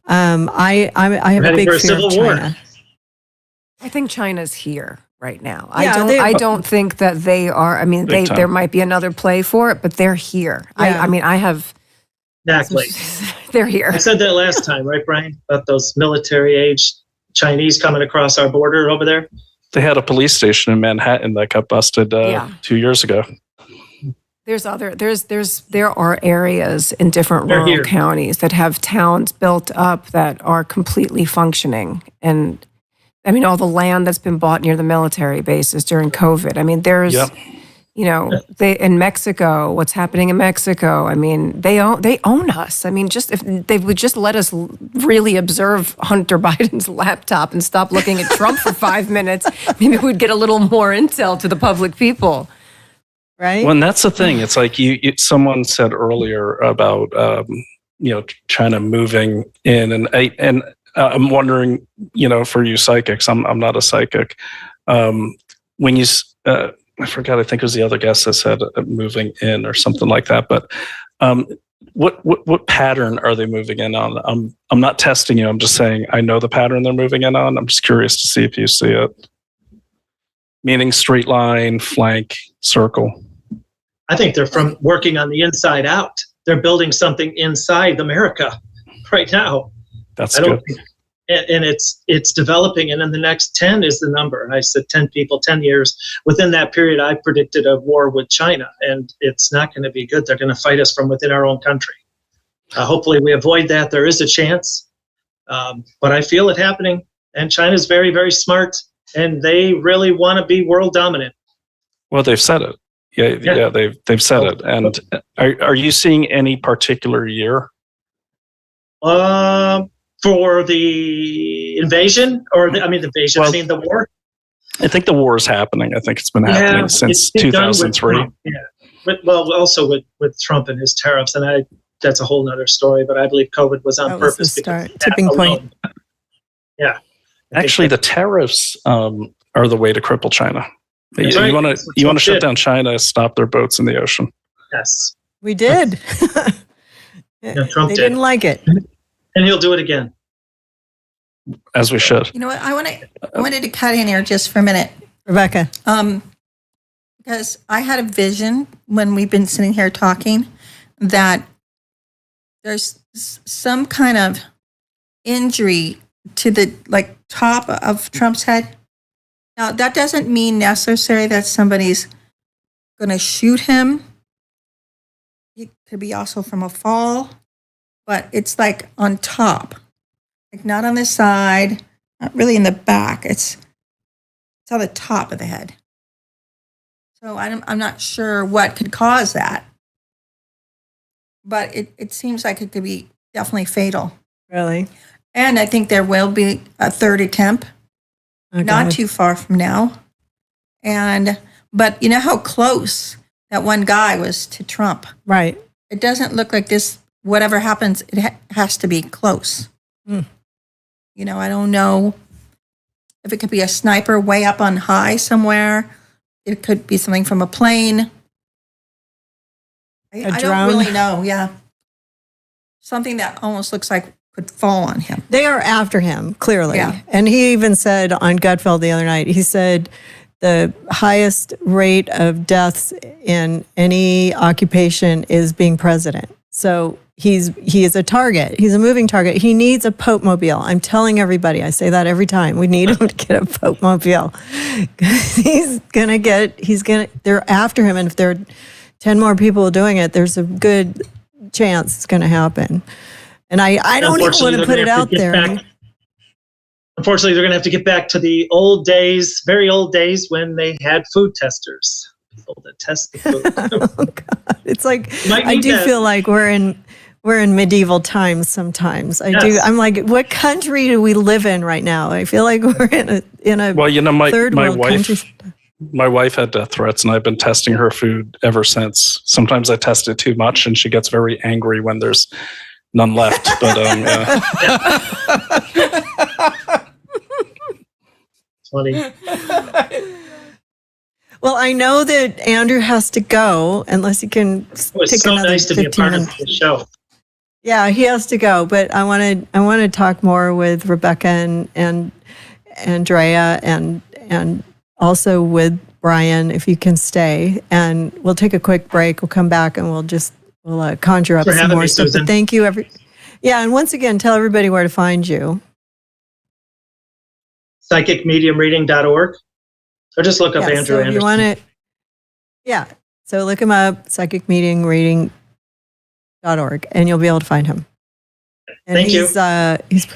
I have a big fear of China. I think China's here right now. Yeah, I don't think that they are. I mean, there might be another play for it, but they're here. Yeah. I mean, I have. Exactly. They're here. I said that last time, right, Brian? About those military age Chinese coming across our border over there. They had a police station in Manhattan that got busted 2 years ago. There are areas in different They're rural here. counties that have towns built up that are completely functioning. And I mean, all the land that's been bought near the military bases during COVID. I mean, there's, Yep. they in Mexico, what's happening in Mexico. I mean, they own us. I mean, just if they would just let us really observe Hunter Biden's laptop and stop looking at Trump for 5 minutes, maybe we'd get a little more intel to the public people. Right? Well, and that's the thing. It's like someone said earlier about China moving in, and I'm wondering, for you psychics, I'm not a psychic. When you, I forgot, I think it was the other guest that said moving in or something like that. But what pattern are they moving in on? I'm not testing you. I'm just saying I know the pattern they're moving in on. I'm just curious to see if you see it. Meaning straight line, flank, circle. I think they're from working on the inside out. They're building something inside America right now. That's I don't good. think, and it's developing, and in the next 10 is the number. I said 10 people, 10 years. Within that period, I predicted a war with China, and it's not going to be good. They're going to fight us from within our own country. Hopefully we avoid that. There is a chance, but I feel it happening, and China's very, very smart, and they really want to be world dominant. Well, they've said it. Yeah, they've said it. And are you seeing any particular year? For the invasion, the war. I think the war is happening. I think it's been happening since it's been done with 2003. Trump, yeah, also with Trump and his tariffs, and that's a whole nother story. But I believe COVID was on That was purpose. the because start, tipping point. Yeah. Actually, the tariffs are the way to cripple China. That's You right. want That's what to Trump shut did. down China, stop their boats in the ocean. Yes. We did. Trump They did. didn't like it. And he'll do it again. As we should. You know what? I wanted to cut in here just for a minute. Rebecca. Because I had a vision when we've been sitting here talking that there's some kind of injury to the top of Trump's head. Now, that doesn't mean necessarily that somebody's going to shoot him. It could be also from a fall, but it's like on top, like not on the side, not really in the back. It's on the top of the head. So I'm not sure what could cause that, but it seems like it could be definitely fatal. Really? And I think there will be a third attempt. Oh, Not God. too far from now. But you know how close that one guy was to Trump? Right. It doesn't look like this, whatever happens, it has to be close. Hmm. I don't know if it could be a sniper way up on high somewhere. It could be something from a plane. I don't drone? really know. Yeah. Something that almost looks like could fall on him. They are after him, clearly. Yeah. And he even said on Gutfeld the other night, he said the highest rate of deaths in any occupation is being president. So he is a target. He's a moving target. He needs a Pope mobile. I'm telling everybody, I say that every time. We need him to get a Pope mobile. They're after him. And if there are 10 more people doing it, there's a good chance it's going to happen. And I don't even want to put it out there. Unfortunately, they're going to have to get back to the old days, very old days when they had food testers, people that test the food. Oh God. It's like, Might I need do that. feel like we're in medieval times sometimes. I do. Yes. I'm like, what country do we live in right now? I feel like we're in a Well, third my world wife, country. my wife had death threats, and I've been testing her food ever since. Sometimes I test it too much, and she gets very angry when there's none left. But yeah. Funny. Well, I know that Andrew has to go unless he can It was take so another nice to be a 15 part minutes. of the show. Yeah, he has to go, but I want to talk more with Rebecca and Drea and also with Brian if you can stay, and we'll take a quick break. We'll come back and we'll conjure up For some having more me, stuff. Susan. But thank you, and once again, tell everybody where to find you. psychicmediumreading.org. Or just look up Andrew so if Anderson. you want to, so look him up, psychicmediumreading.org, and you'll be able to find him. And Thank you. He's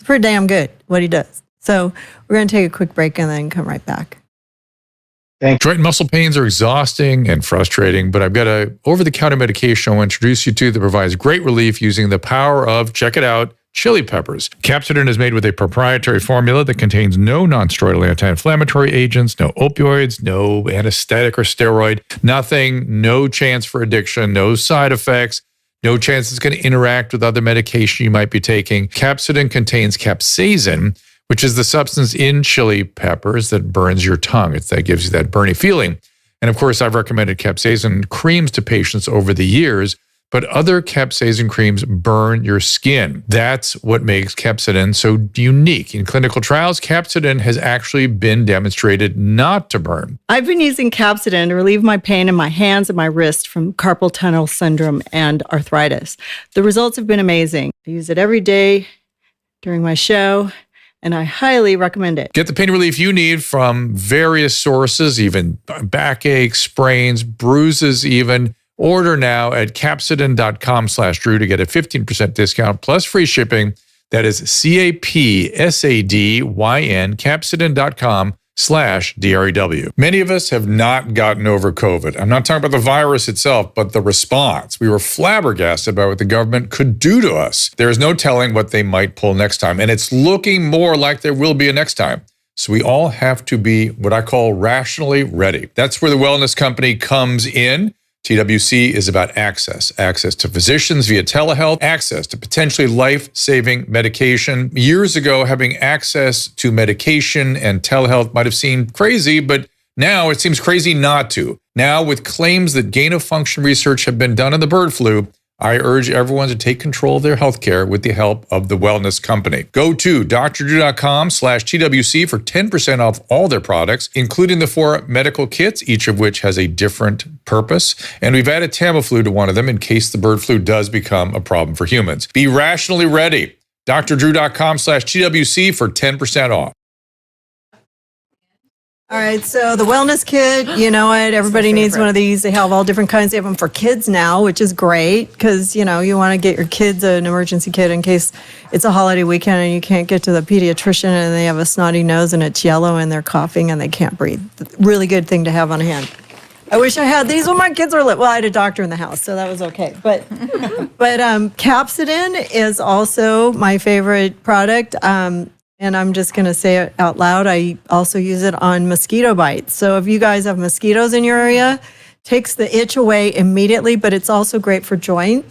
pretty damn good what he does. So we're going to take a quick break and then come right back. Joint and muscle pains are exhausting and frustrating, but I've got a over-the-counter medication I want to introduce you to that provides great relief using the power of, check it out, chili peppers. Capsidin is made with a proprietary formula that contains no non-steroidal anti-inflammatory agents, no opioids, no anesthetic or steroid, nothing, no chance for addiction, no side effects, no chance it's going to interact with other medication you might be taking. Capsidin contains capsaicin, which is the substance in chili peppers that burns your tongue. That gives you that burny feeling. And of course, I've recommended capsaicin creams to patients over the years, but other capsaicin creams burn your skin. That's what makes capsidin so unique. In clinical trials, capsidin has actually been demonstrated not to burn. I've been using capsidin to relieve my pain in my hands and my wrist from carpal tunnel syndrome and arthritis. The results have been amazing. I use it every day during my show, and I highly recommend it. Get the pain relief you need from various sources, even backache, sprains, bruises even. Order now at capsidin.com/Drew to get a 15% discount plus free shipping. That is CAPSADYN, capsidin.com/DREW. Many of us have not gotten over COVID. I'm not talking about the virus itself, but the response. We were flabbergasted by what the government could do to us. There is no telling what they might pull next time, and it's looking more like there will be a next time. So we all have to be what I call rationally ready. That's where the wellness company comes in. TWC is about access to physicians via telehealth, access to potentially life-saving medication. Years ago, having access to medication and telehealth might have seemed crazy, but now it seems crazy not to. Now, with claims that gain-of-function research have been done on the bird flu, I urge everyone to take control of their healthcare with the help of the wellness company. Go to drdrew.com/TWC for 10% off all their products, including the 4 medical kits, each of which has a different purpose. And we've added Tamiflu to one of them in case the bird flu does become a problem for humans. Be rationally ready. drdrew.com/TWC for 10% off. All right, so the wellness kit, you know it, everybody needs one of these. They have all different kinds. They have them for kids now, which is great because, you know, you want to get your kids an emergency kit in case it's a holiday weekend and you can't get to the pediatrician and they have a snotty nose and it's yellow and they're coughing and they can't breathe. Really good thing to have on hand. I wish I had these when my kids were little. Well, I had a doctor in the house, so that was okay. But Capsidin is also my favorite product. And I'm just going to say it out loud. I also use it on mosquito bites. So if you guys have mosquitoes in your area, takes the itch away immediately, but it's also great for joint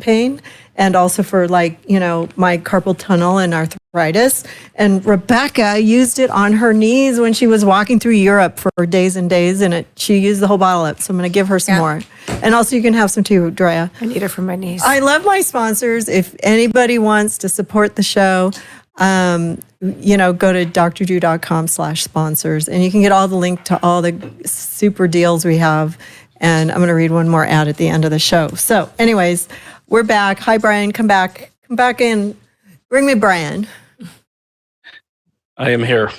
pain, and also for, like, you know, my carpal tunnel and arthritis. And Rebecca used it on her knees when she was walking through Europe for days and days, and she used the whole bottle up. So I'm going to give her some more. And also you can have some too, Drea. I need it for my knees. I love my sponsors. If anybody wants to support the show, you know, go to drdrew.com/sponsors and you can get all the link to all the super deals we have. And I'm going to read one more ad at the end of the show. So anyways, we're back. Hi, Brian. Come back in. Bring me Brian. I am here.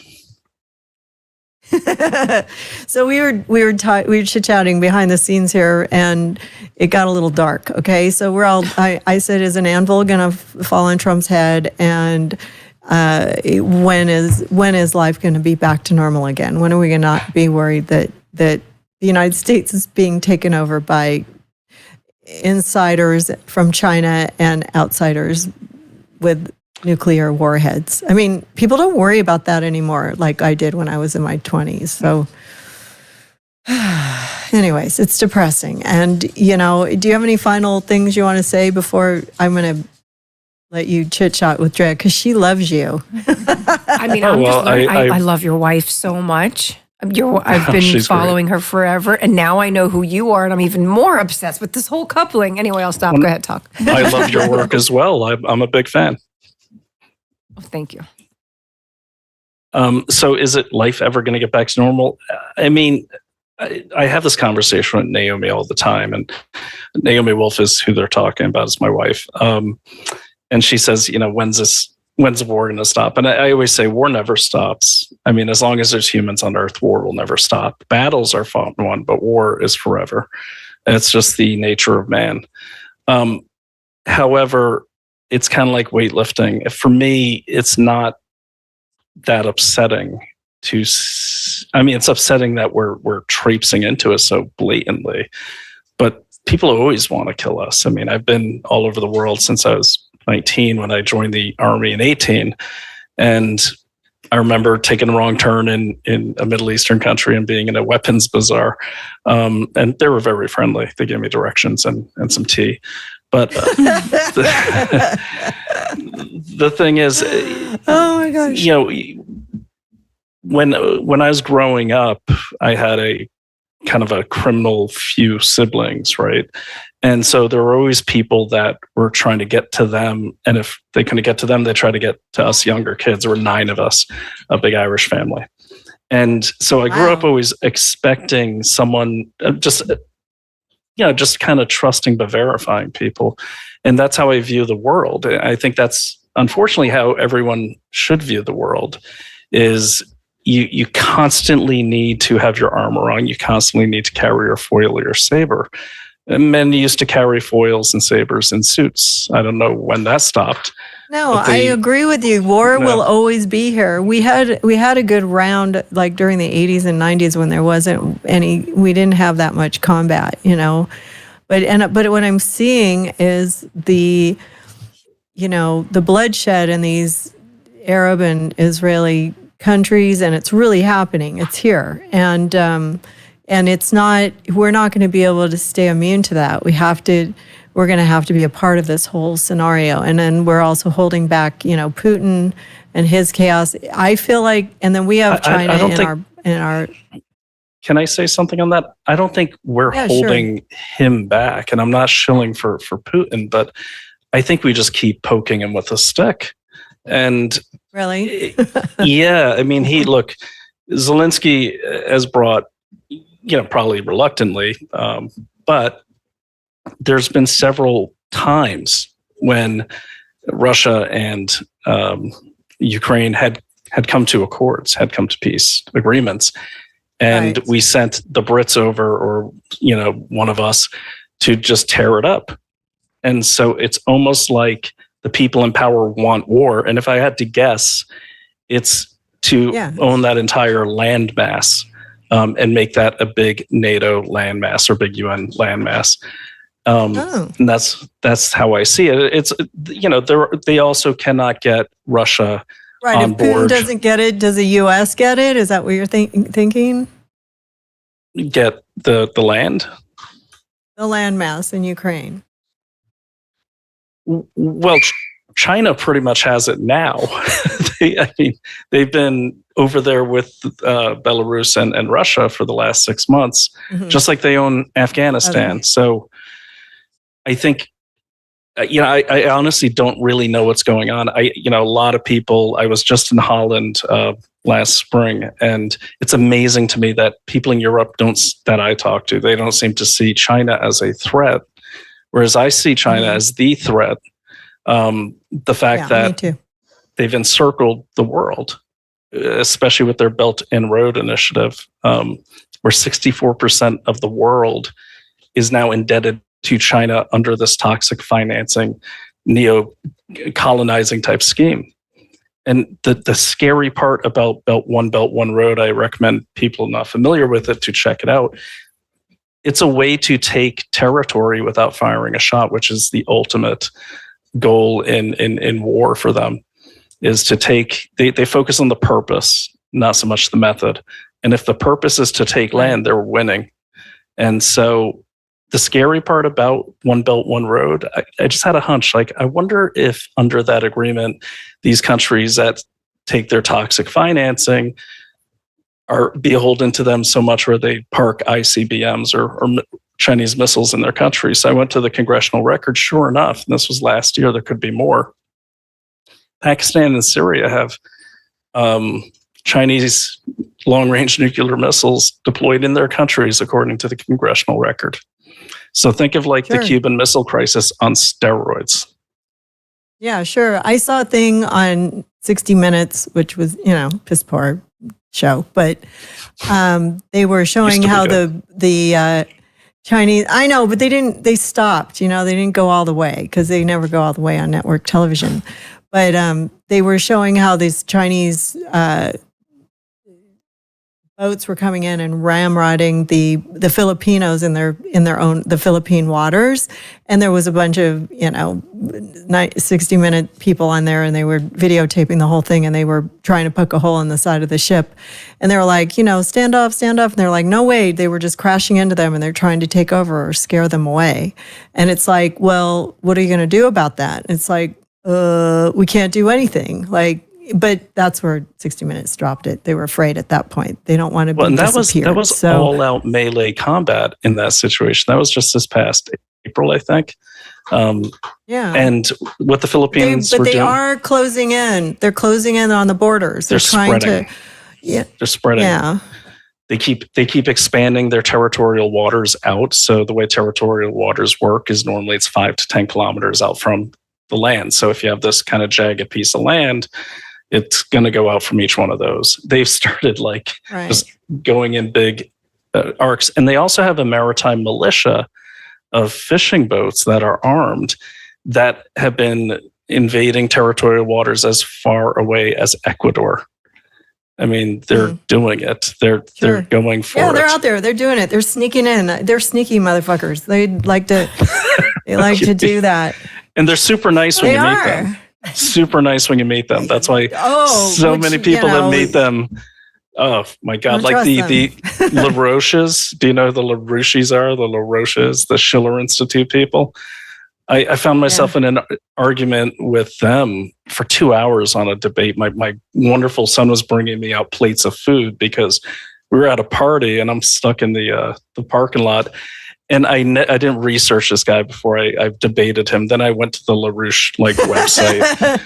So we were chit-chatting behind the scenes here, and it got a little dark. Okay, so we're all. I said, "Is an anvil going to fall on Trump's head?" And when is life going to be back to normal again? When are we going to not be worried that the United States is being taken over by insiders from China and outsiders with nuclear warheads? I mean, people don't worry about that anymore like I did when I was in my 20s. So anyways, it's depressing. And, you know, do you have any final things you want to say before I'm going to let you chit-chat with Drea? Because she loves you. I mean, I love your wife so much. I've been following her forever, and now I know who you are, and I'm even more obsessed with this whole coupling. Anyway, I'll stop. Go ahead, talk. I love your work as well. I'm a big fan. Oh, thank you. So is life ever going to get back to normal? I mean, I have this conversation with Naomi all the time, and Naomi Wolf is who they're talking about, is my wife. And she says, you know, when's this when's the war going to stop? And I always say war never stops. I mean, as long as there's humans on Earth, war will never stop. Battles are fought and won, but war is forever. It's just the nature of man. However, it's kind of like weightlifting. For me, it's not that upsetting it's upsetting that we're traipsing into it so blatantly, but people always want to kill us. I mean, I've been all over the world since I was 19 when I joined the army in 18. And I remember taking a wrong turn in a Middle Eastern country and being in a weapons bazaar. And they were very friendly. They gave me directions and some tea. But the thing is, oh my gosh, you know, when I was growing up, I had a kind of a criminal few siblings, right? And so there were always people that were trying to get to them. And if they couldn't get to them, they tried to get to us younger kids. There were 9 of us, a big Irish family. And so I grew up always expecting someone just kind of trusting but verifying people. And that's how I view the world. I think that's unfortunately how everyone should view the world is you constantly need to have your armor on. You constantly need to carry your foil or your saber. And men used to carry foils and sabers in suits. I don't know when that stopped. No, I agree with you. War will always be here. We had a good round like during the 80s and 90s when there wasn't we didn't have that much combat, you know. But what I'm seeing is the bloodshed in these Arab and Israeli countries, and it's really happening. It's here. And it's not, we're not going to be able to stay immune to that. We're going to have to be a part of this whole scenario. And then we're also holding back, Putin and his chaos. I feel like, and then we have China in our. Can I say something on that? I don't think we're holding him back, and I'm not shilling for Putin, but I think we just keep poking him with a stick. And really, yeah, I mean, Zelensky has brought, probably reluctantly, but there's been several times when Russia and Ukraine had come to accords, had come to peace agreements. And we sent the Brits over, or, one of us, to just tear it up. And so it's almost like the people in power want war. And if I had to guess, it's to own that entire landmass and make that a big NATO landmass or big UN landmass. And that's how I see it. It's, they also cannot get Russia on if board. Putin doesn't get it, does the U.S. get it? Is that what you're thinking? Get the land? The landmass in Ukraine. Well, China pretty much has it now. They've been over there with Belarus and Russia for the last 6 months, just like they own Afghanistan. So I think, I honestly don't really know what's going on. A lot of people, I was just in Holland last spring, and it's amazing to me that people in Europe that I talk to, they don't seem to see China as a threat. Whereas I see China as the threat. The fact that they've encircled the world, especially with their Belt and Road initiative, where 64% of the world is now indebted to China under this toxic financing, neo-colonizing type scheme. And the scary part about Belt, One Road, I recommend people not familiar with it to check it out. It's a way to take territory without firing a shot, which is the ultimate goal in war for them, is to take, they focus on the purpose, not so much the method. And if the purpose is to take land, they're winning. And so the scary part about One Belt, One Road, I just had a hunch, I wonder if under that agreement, these countries that take their toxic financing are beholden to them so much where they park ICBMs or Chinese missiles in their country. So I went to the congressional record. Sure enough, and this was last year, there could be more. Pakistan and Syria have Chinese long-range nuclear missiles deployed in their countries, according to the congressional record. So think of the Cuban Missile Crisis on steroids. Yeah, sure. I saw a thing on 60 Minutes, which was, piss poor show, but they were showing how the Chinese, I know, but they stopped, they didn't go all the way because they never go all the way on network television. But they were showing how these Chinese boats were coming in and ramrodding the Filipinos in the Philippine waters, and there was a bunch of 60-minute people on there, and they were videotaping the whole thing, and they were trying to poke a hole in the side of the ship, and they were like, stand off, and they're like, no way, they were just crashing into them, and they're trying to take over or scare them away, and it's like, well, what are you going to do about that? It's like, we can't do anything, but that's where 60 Minutes dropped it. They were afraid at that point. They don't want to be disappeared. That was all out melee combat in that situation. That was just this past April, I think. Yeah. And what the Philippines they are closing in. They're closing in on the borders. They're trying spreading. Yeah. They're spreading. Yeah. They keep expanding their territorial waters out. So the way territorial waters work is normally it's 5 to 10 kilometers out from the land. So if you have this kind of jagged piece of land, it's going to go out from each one of those. They've started just going in big arcs. And they also have a maritime militia of fishing boats that are armed that have been invading territorial waters as far away as Ecuador. I mean, they're doing it. They're going for it. Yeah, they're out there. They're doing it. They're sneaking in. They're sneaky motherfuckers. They like to to do that. And they're super nice when you meet them. Super nice when you meet them. That's why many people that meet them. Oh my God! Like the LaRoches. Do you know who the LaRoches are? The LaRoches, the Schiller Institute people. I found myself in an argument with them for 2 hours on a debate. My wonderful son was bringing me out plates of food because we were at a party and I'm stuck in the parking lot. And I didn't research this guy before I debated him. Then I went to the LaRouche website.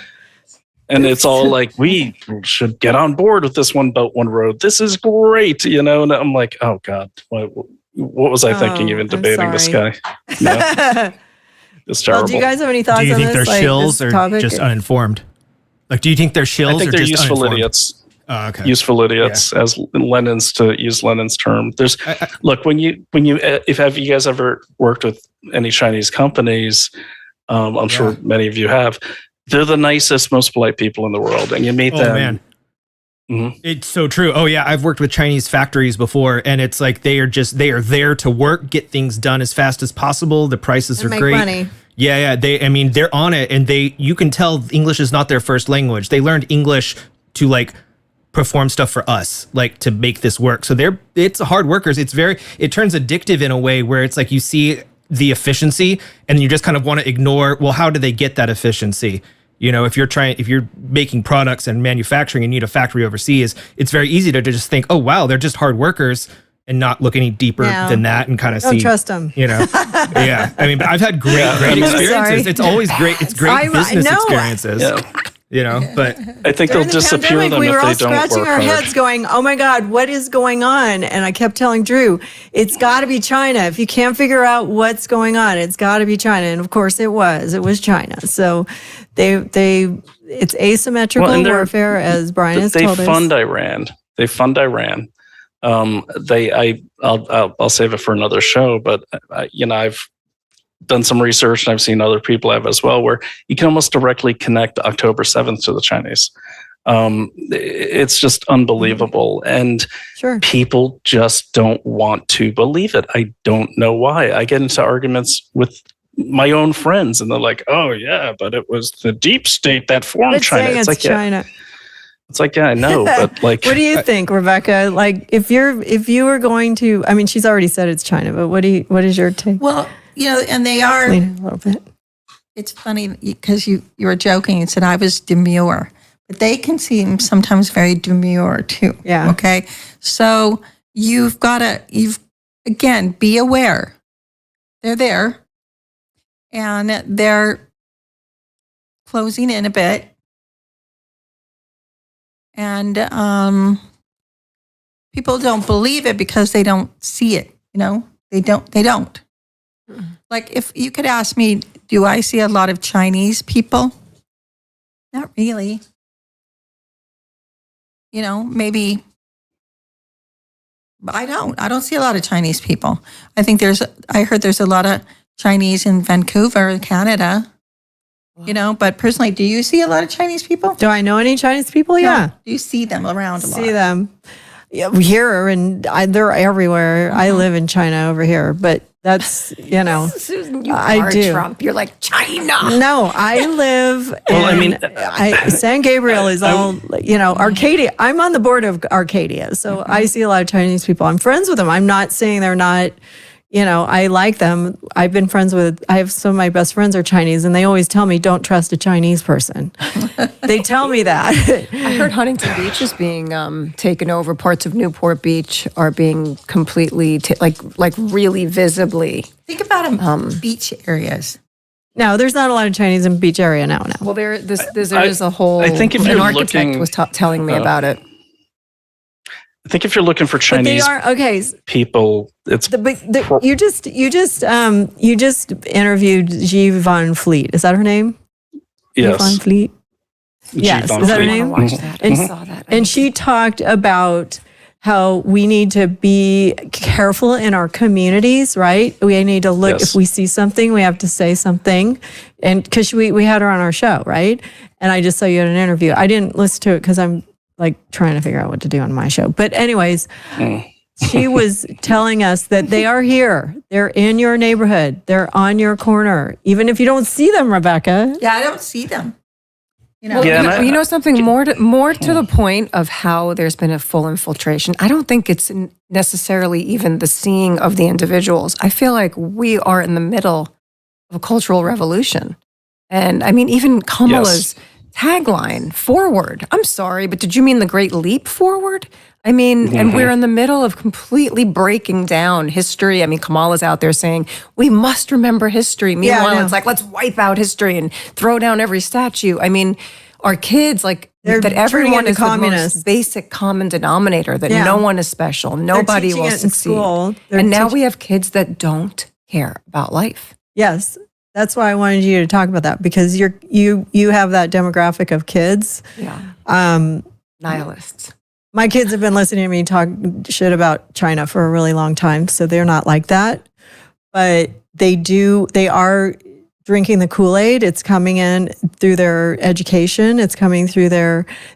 And it's all like, we should get on board with this one belt, one road. This is great, And I'm like, oh God, what was I thinking even debating this guy? It's terrible. Well, do you guys have any thoughts on this? Do you think they're shills or just uninformed? Do you think they're shills I think or they're just useful uninformed? idiots. Oh, okay. Useful idiots, as Lenin's, to use Lenin's term. There's look, when you have you guys ever worked with any Chinese companies, I'm sure many of you have. They're the nicest, most polite people in the world, and you meet them. Man. Mm-hmm. It's so true. Oh yeah, I've worked with Chinese factories before, and it's like they are there to work, get things done as fast as possible. The prices are great. Money. Yeah. They're on it, and you can tell English is not their first language. They learned English to perform stuff for us, to make this work. So it's hard workers. It turns addictive in a way where it's like you see the efficiency and you just kind of want to ignore, well, how do they get that efficiency? If you're making products and manufacturing and you need a factory overseas, it's very easy to just think, oh wow, they're just hard workers and not look any deeper than that and kind of Don't trust them. Yeah. But I've had great experiences. Sorry. It's always great. It's great business experiences. But I think they'll disappear them we if were all they don't work scratching our hard. heads going, oh my God, what is going on? And I kept telling Drew, it's got to be China. If you can't figure out what's going on, it's got to be China. And of course it was China. So it's asymmetrical warfare, as Brian has told us. They fund Iran. I'll save it for another show, but I've done some research and I've seen other people have as well, where you can almost directly connect October 7th to the Chinese. It's just unbelievable. And people just don't want to believe it. I don't know why. I get into arguments with my own friends and they're like, oh yeah, but it was the deep state that formed China. It's like China. It's like, yeah, I know, but what do you think, Rebecca? If you were going to, I mean, she's already said it's China, but what is your take? Well, and they are a little bit. It's funny because you were joking and said I was demure, but they can seem sometimes very demure too. Yeah. Okay. So you've again, be aware. They're there and they're closing in a bit. And people don't believe it because they don't see it. They don't. Like if you could ask me, do I see a lot of Chinese people? Not really. You know, maybe. But I don't see a lot of Chinese people. I heard there's a lot of Chinese in Vancouver, Canada. You know, but personally, do you see a lot of Chinese people? Do I know any Chinese people? Yeah. Do you see them around a lot? See them. Yeah, here, and they're everywhere. I live in China over here, but that's, you know, Susan, you I are do. Trump. You're like, China. No, I live San Gabriel is all, you know, Arcadia. I'm on the board of Arcadia, so I see a lot of Chinese people. I'm friends with them. I'm not saying they're not, you know, I like them. I have some of my best friends are Chinese, and they always tell me, don't trust a Chinese person. They tell me that. I heard Huntington Beach is being taken over. Parts of Newport Beach are being completely, like really visibly. Think about them, beach areas. No, there's not a lot of Chinese in beach area now. Well, there is a whole. I think if an you're architect looking, was telling me about it. I think if you're looking for But they Chinese are okay. people, it's You just interviewed Ji Van Fleet. Is that her name? yes. Van Fleet. Yes, Van is that her Fleet. I name? want to watch that. I saw that. And she talked about how we need to be careful in our communities, right? We need to look, Yes. if we see something, we have to say something. And because we had her on our show, right? And I just saw you at an interview. I didn't listen to it because I'm like trying to figure out what to do on my show. But anyways, she was telling us that they are here. They're in your neighborhood. They're on your corner. Even if you don't see them, Rebecca. Yeah, I don't see them. You know, Well, Yeah, and you know something more to the point of how there's been a full infiltration. I don't think it's necessarily even the seeing of the individuals. I feel like we are in the middle of a cultural revolution. And I mean, even Kamala's tagline, forward. I'm sorry, but did you mean the Great Leap Forward? I mean, and we're in the middle of completely breaking down history. I mean, Kamala's out there saying, we must remember history. Meanwhile, it's like, let's wipe out history and throw down every statue. I mean, our kids, like, They're that turning everyone into is communists. the most basic common denominator, that Yeah. no one is special. Nobody teaching will it in succeed. school. They're And now teaching- we have kids that don't care about life. Yes. That's why I wanted you to talk about that, because you have that demographic of kids. Yeah. Nihilists. My kids have been listening to me talk shit about China for a really long time, so they're not like that. But they are drinking the Kool-Aid. It's coming in through their education. It's coming through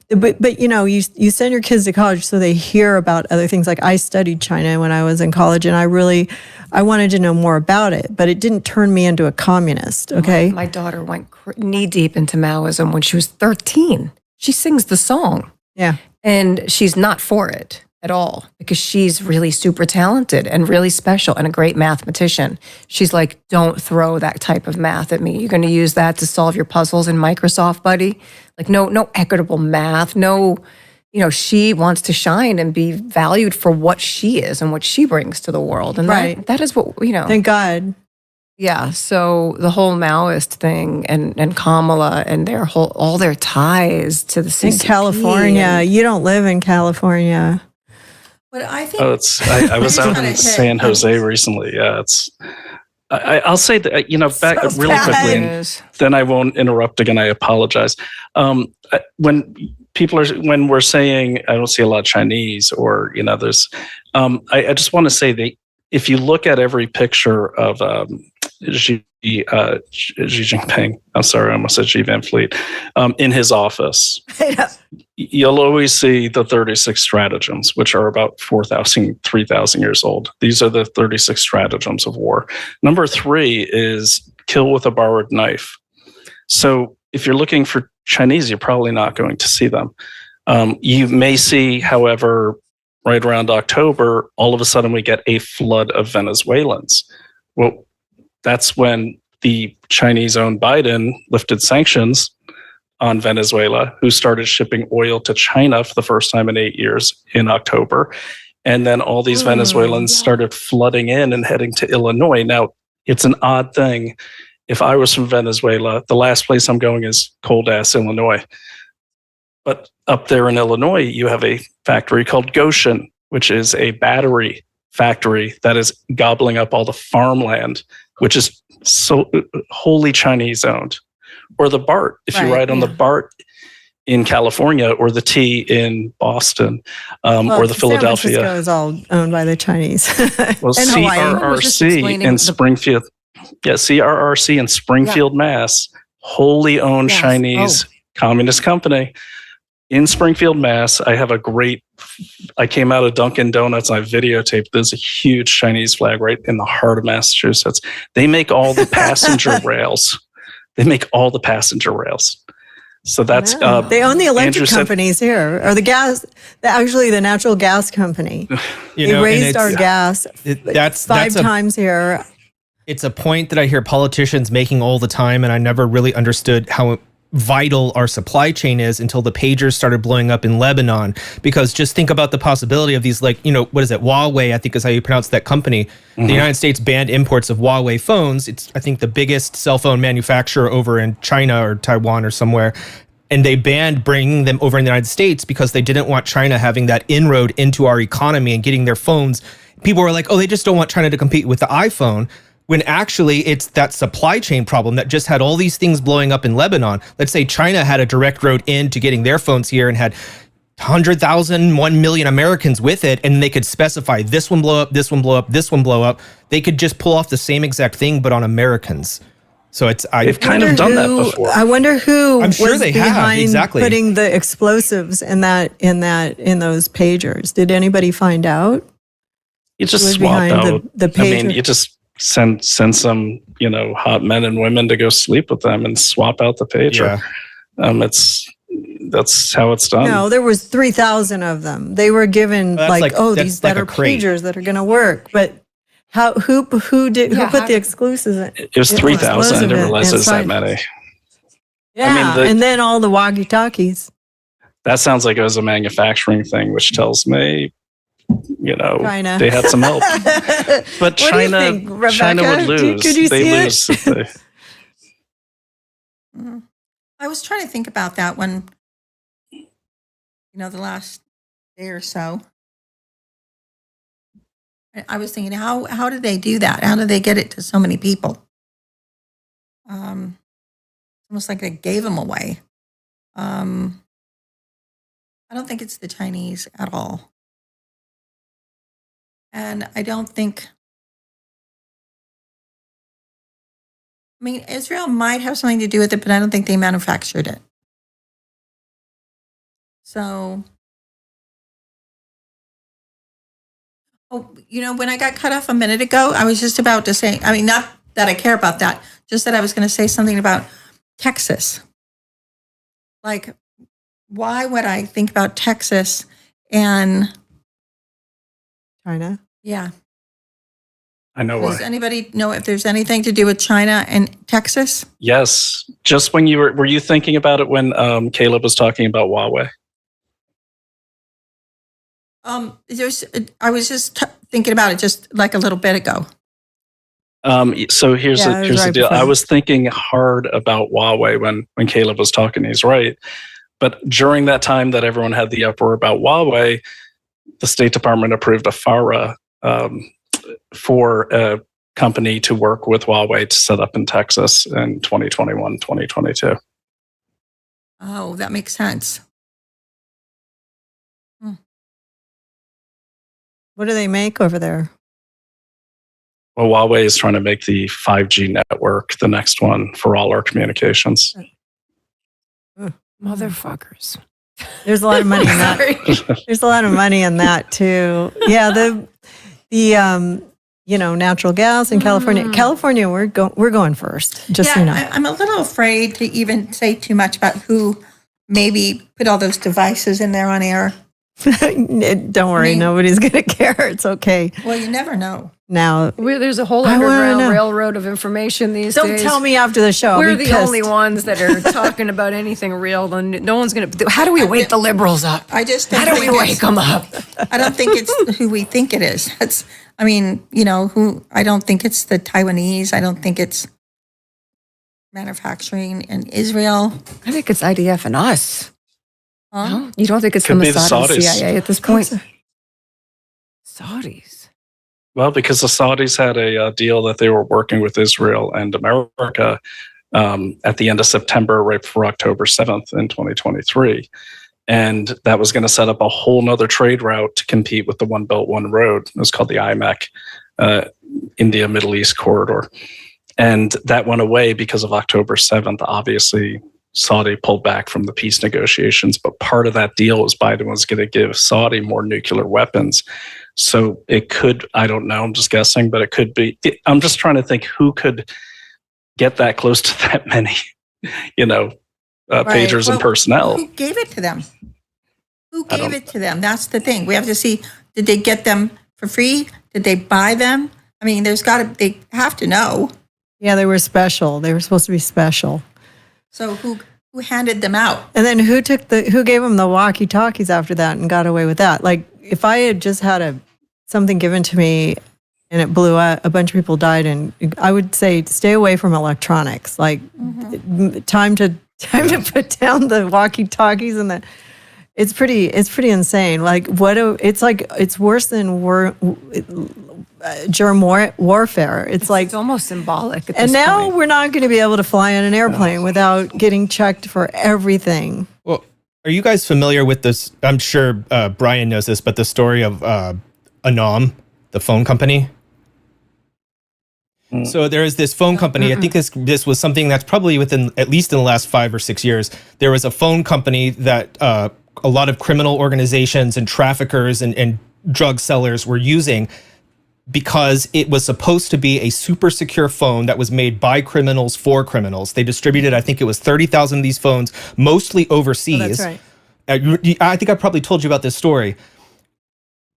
but you know, you send your kids to college so they hear about other things. Like I studied China when I was in college, and I wanted to know more about it, but it didn't turn me into a communist. Okay. My daughter went knee deep into Maoism when she was 13. She sings the song. Yeah. And she's not for it at all, because she's really super talented and really special and a great mathematician. She's like, don't throw that type of math at me. You're going to use that to solve your puzzles in Microsoft, buddy. Like, no equitable math, no, you know, she wants to shine and be valued for what she is and what she brings to the world. And Right. that is what, you know. Thank God. Yeah, so the whole Maoist thing and Kamala and all their ties to the In CCP California. You don't live in California. but I think I was out Kinda in hit. San Jose recently. Yeah, I'll say that, you know, back So really bad. quickly, and then I won't interrupt again. I apologize. When we're saying I don't see a lot of Chinese, or, you know, there's, I just want to say that if you look at every picture of Xi Jinping, I'm sorry, I almost said Xi Van Fleet, in his office, you'll always see the 36 stratagems, which are about 3,000 years old. These are the 36 stratagems of war. Number 3 is kill with a borrowed knife. So if you're looking for Chinese, you're probably not going to see them. You may see, however, right around October, all of a sudden we get a flood of Venezuelans. Well, that's when the Chinese-owned Biden lifted sanctions on Venezuela, who started shipping oil to China for the first time in 8 years in October. And then all these Venezuelans started flooding in and heading to Illinois. Now, it's an odd thing. If I was from Venezuela, the last place I'm going is cold-ass Illinois. But up there in Illinois, you have a factory called Goshen, which is a battery factory that is gobbling up all the farmland, which is so wholly Chinese owned. Or the BART. If you ride on the BART, in California or the T in Boston or the Philadelphia. San Francisco is all owned by the Chinese. Well, And Hawaii. CRRC in Springfield. Yeah, CRRC in Springfield, Mass. Wholly owned Chinese communist company. In Springfield, Mass, I came out of Dunkin' Donuts and I videotaped. There's a huge Chinese flag right in the heart of Massachusetts. They make all the passenger rails. So that's they own the electric Andrew companies here, or the gas. Actually, the natural gas company. They raised our gas that's five a- times here. It's a point that I hear politicians making all the time, and I never really understood how vital our supply chain is until the pagers started blowing up in Lebanon. Because just think about the possibility of these, like, what is it? Huawei, I think is how you pronounce that company. The United States banned imports of Huawei phones. It's, I think, the biggest cell phone manufacturer over in China or Taiwan or somewhere. And they banned bringing them over in the United States because they didn't want China having that inroad into our economy and getting their phones. People were like, oh, they just don't want China to compete with the iPhone. When actually it's that supply chain problem that just had all these things blowing up in Lebanon. Let's say China had a direct road into getting their phones here and had 100,000, 1 million Americans with it, and they could specify this one blow up, this one blow up, this one blow up. They could just pull off the same exact thing, but on Americans. So they've kind of done that before. I wonder who I'm sure was they have, behind exactly. putting the explosives in those pagers. Did anybody find out? You just was swap behind out. the pager? You just send some, hot men and women to go sleep with them and swap out the pager. Yeah. That's how it's done. No, there was 3,000 of them. They were given these better pagers that are going to work. But who put the exclusives in? It was 3,000. I didn't realize it was that many. Yeah, and then all the walkie-talkies. That sounds like it was a manufacturing thing, which tells me, China. they had some help. But China would lose. Could you see lose it? if they. I was trying to think about that when, the last day or so. I was thinking, how did they do that? How did they get it to so many people? Almost like they gave them away. I don't think it's the Chinese at all. And I don't think, Israel might have something to do with it, but I don't think they manufactured it. So, when I got cut off a minute ago, I was just about to say, not that I care about that, just that I was going to say something about Texas. Like, why would I think about Texas and China? Yeah. I know Does why. anybody know if there's anything to do with China and Texas? Yes. Just when were you thinking about it when Kaleb was talking about Huawei? I was just thinking about it just like a little bit ago. So here's the deal. before. I was thinking hard about Huawei when Kaleb was talking. He's right. But during that time that everyone had the uproar about Huawei, the State Department approved a FARA for a company to work with Huawei to set up in Texas in 2021, 2022. Oh, that makes sense. What do they make over there? Well, Huawei is trying to make the 5G network the next one for all our communications. Motherfuckers. There's a lot of money in that. There's a lot of money in that too. Yeah, the natural gas in California. California, we're going first. Just so you know. I'm a little afraid to even say too much about who maybe put all those devices in there on air. Don't worry, nobody's gonna care. It's okay. Well, you never know. Now There's a whole I wanna underground know. railroad of information these don't days. tell me after the show. I'll We're be the only pissed. ones that are talking about anything real. And no one's going to. How do we wake the liberals up? I just How don't do we think wake them up? I don't think it's who we think it is. I don't think it's the Taiwanese. I don't think it's manufacturing in Israel. I think it's IDF and us. Huh? No? You don't think it's Could the be the Mossad and Saudis. CIA at this point? Saudis. Well, because the Saudis had a deal that they were working with Israel and America at the end of September, right before October 7th in 2023. And that was going to set up a whole nother trade route to compete with the One Belt, One Road. It was called the IMEC, India Middle East Corridor. And that went away because of October 7th. Obviously, Saudi pulled back from the peace negotiations, but part of that deal was Biden was going to give Saudi more nuclear weapons. So it could, I don't know, I'm just guessing, but it could be, I'm just trying to think who could get that close to that many, pagers and personnel. Who gave it to them? Who gave it to them? That's the thing. We have to see, did they get them for free? Did they buy them? I mean, they have to know. Yeah, they were special. They were supposed to be special. So who handed them out? And then who gave them the walkie-talkies after that and got away with that? Like, if I had just had something given to me and it blew out, a bunch of people died, and I would say stay away from electronics. Like, time to put down the walkie-talkies and it's pretty insane. Like, it's worse than germ warfare. It's almost symbolic. At and this now point. we're not going to be able to fly on an airplane without getting checked for everything. Well, are you guys familiar with this? I'm sure Brian knows this, but the story of Anam, the phone company. So there is this phone company. I think this was something that's probably within, at least in the last 5 or 6 years, there was a phone company that a lot of criminal organizations and traffickers and drug sellers were using, because it was supposed to be a super secure phone that was made by criminals for criminals. They distributed, I think it was 30,000 of these phones, mostly overseas. Oh, that's right. I think I probably told you about this story.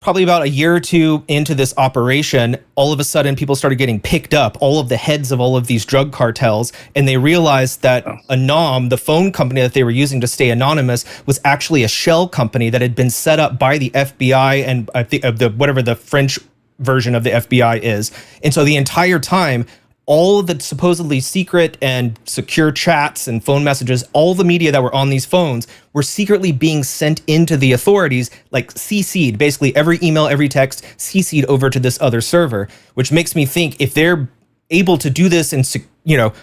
Probably about a year or two into this operation, all of a sudden people started getting picked up, all of the heads of all of these drug cartels, and they realized that Anam, the phone company that they were using to stay anonymous, was actually a shell company that had been set up by the FBI and I think whatever the French version of the FBI is. And so the entire time, all the supposedly secret and secure chats and phone messages, all the media that were on these phones were secretly being sent into the authorities, like CC'd, basically every email, every text CC'd over to this other server, which makes me think if they're able to do this and,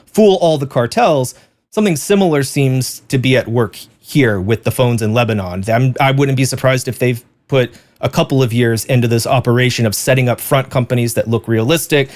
fool all the cartels, something similar seems to be at work here with the phones in Lebanon. I wouldn't be surprised if they've put a couple of years into this operation of setting up front companies that look realistic,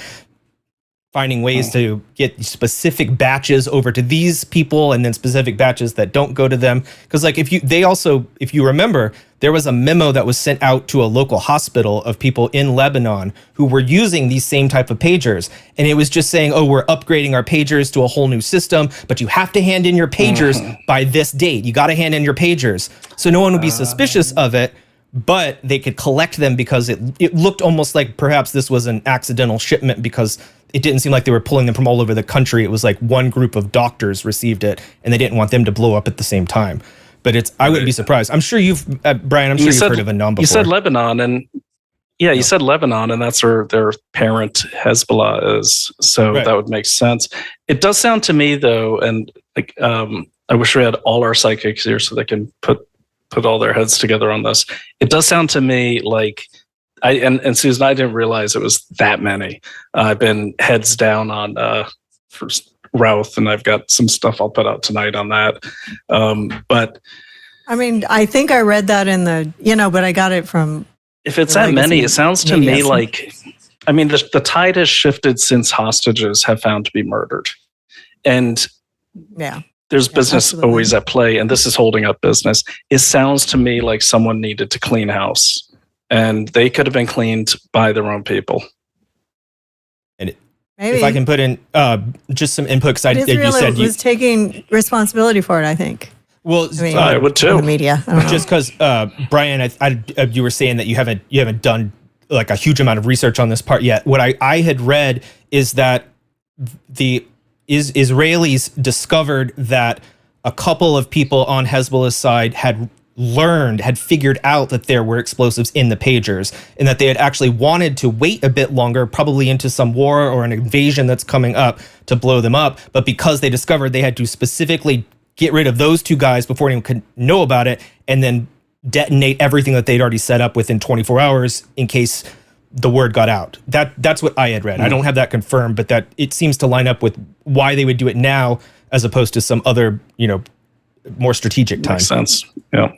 finding ways to get specific batches over to these people and then specific batches that don't go to them. Because if you remember, there was a memo that was sent out to a local hospital of people in Lebanon who were using these same type of pagers. And it was just saying, oh, we're upgrading our pagers to a whole new system, but you have to hand in your pagers by this date. You got to hand in your pagers. So no one would be suspicious of it, but they could collect them because it looked almost like perhaps this was an accidental shipment, because it didn't seem like they were pulling them from all over the country. It was like one group of doctors received it and they didn't want them to blow up at the same time. But I wouldn't be surprised. I'm sure Brian, you've heard of Anam before. You said Lebanon, and you said Lebanon, and that's where their parent Hezbollah is. So that would make sense. It does sound to me though, and I wish we had all our psychics here so they can put all their heads together on this. It does sound to me like and Susan, I didn't realize it was that many. I've been heads down on first Routh, and I've got some stuff I'll put out tonight on that. But I mean, I think I read that in but I got it from. If it's that many, it sounds to me like, I mean, the tide has shifted since hostages have found to be murdered, and there's business always at play, and this is holding up business. It sounds to me like someone needed to clean house. And they could have been cleaned by their own people. And if I can put in just some input, because you said was taking responsibility for it, I think. Well, I would too. The media, just because Brian, you were saying that you haven't done like a huge amount of research on this part yet. What I had read is that the Israelis discovered that a couple of people on Hezbollah's side had figured out that there were explosives in the pagers, and that they had actually wanted to wait a bit longer, probably into some war or an invasion that's coming up, to blow them up. But because they discovered they had to specifically get rid of those two guys before anyone could know about it, and then detonate everything that they'd already set up within 24 hours in case the word got out. That's what I had read. I don't have that confirmed, but that it seems to line up with why they would do it now as opposed to some other, more strategic time. Makes sense. Yeah.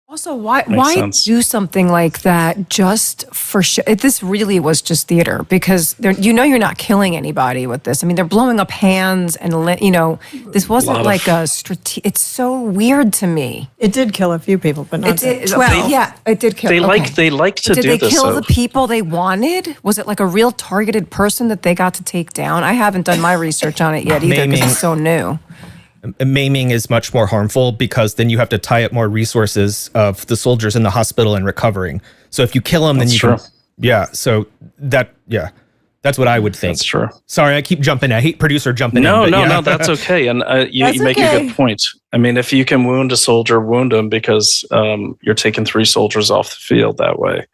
Also, why sense. do something like that just for show? This really was just theater because you're not killing anybody with this. I mean, they're blowing up hands and this wasn't like a strategic. It's so weird to me. It did kill a few people, but not that. It did kill. They like to But do did they this. kill though. the people they wanted? Was it like a real targeted person that they got to take down? I haven't done my research on it yet either because it's so new. Maiming is much more harmful because then you have to tie up more resources of the soldiers in the hospital and recovering. So if you kill them, then That's you true. can. Yeah. So that's what I would think. That's true. Sorry, I keep jumping. I hate producer jumping No, in. no, that's okay. And you make a okay. good point. I mean, if you can wound a soldier, wound him because you're taking 3 soldiers off the field that way.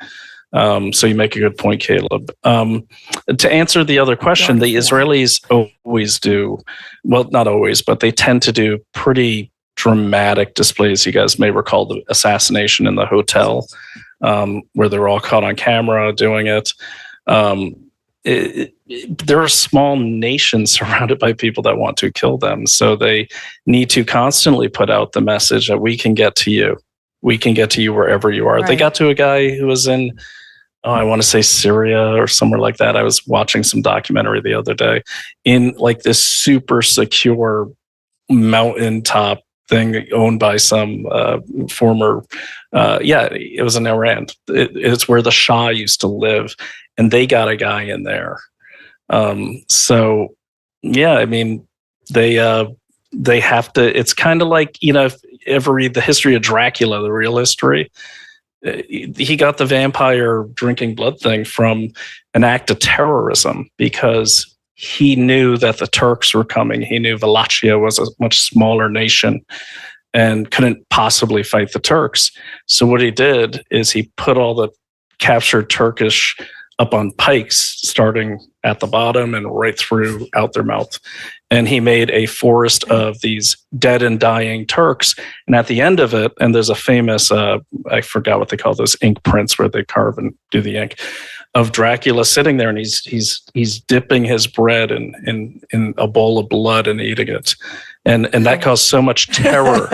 So you make a good point, Kaleb. To answer the other question, the Israelis always do, well, not always, but they tend to do pretty dramatic displays. You guys may recall the assassination in the hotel where they're all caught on camera doing it. There are small nations surrounded by people that want to kill them. So they need to constantly put out the message that we can get to you. We can get to you wherever you are. Right. They got to a guy who was in, I want to say Syria or somewhere like that. I was watching some documentary the other day in like this super secure mountaintop thing owned by some former, it was in Iran. It's where the Shah used to live, and they got a guy in there. I mean, they have to. It's kind of like, if you ever read the history of Dracula, the real history. He got the vampire drinking blood thing from an act of terrorism because he knew that the Turks were coming. He knew Wallachia was a much smaller nation and couldn't possibly fight the Turks. So what he did is he put all the captured Turkish up on pikes, starting at the bottom and right through out their mouth. And he made a forest of these dead and dying Turks. And at the end of it, and there's a famous, I forgot what they call those ink prints where they carve and do the ink, of Dracula sitting there, and he's dipping his bread in a bowl of blood and eating it. And that caused so much terror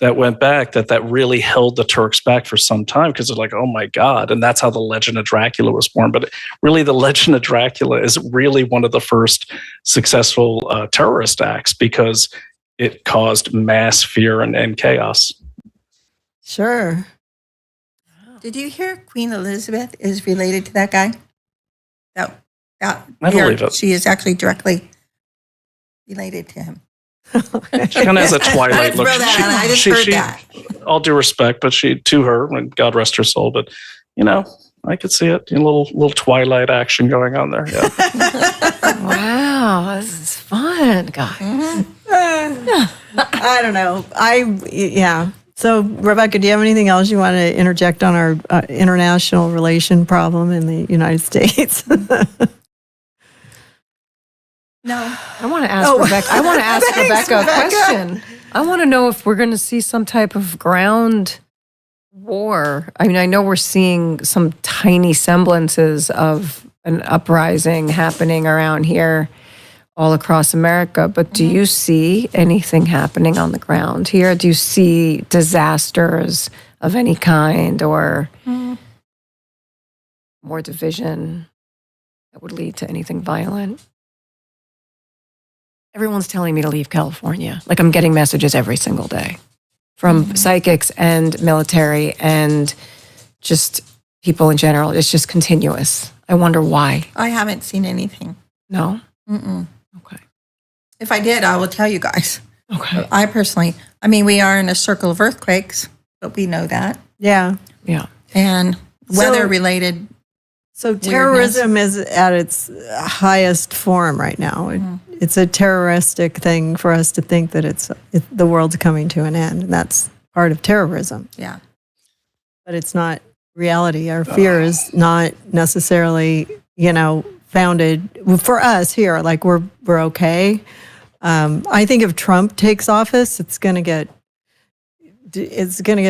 that went back that really held the Turks back for some time because they're like, oh my God. And that's how the legend of Dracula was born. But really, the legend of Dracula is really one of the first successful terrorist acts because it caused mass fear and chaos. Sure. Did you hear Queen Elizabeth is related to that guy? I believe it. She is actually directly related to him. She kind of has a Twilight look. Throw that out. I just heard that. All due respect, but to her, and God rest her soul, but I could see it. A little Twilight action going on there. Yeah. Wow, this is fun, guys. I don't know. So, Rebecca, do you have anything else you want to interject on our international relation problem in the United States? No. I want to ask Rebecca. I want to ask Rebecca a question. I want to know if we're going to see some type of ground war. I mean, I know we're seeing some tiny semblances of an uprising happening around here all across America, but do you see anything happening on the ground here? Do you see disasters of any kind or more division that would lead to anything violent? Everyone's telling me to leave California. Like, I'm getting messages every single day from psychics and military and just people in general. It's just continuous. I wonder why. I haven't seen anything. No? Mm-mm. Okay. If I did, I will tell you guys. Okay. I personally, we are in a circle of earthquakes, but we know that. Yeah. Yeah. And weather related. So terrorism is at its highest form right now. It's a terroristic thing for us to think that the world's coming to an end. And that's part of terrorism. Yeah. But it's not reality. Our fear is not necessarily, founded for us here. Like we're okay. I think if Trump takes office, it's going to get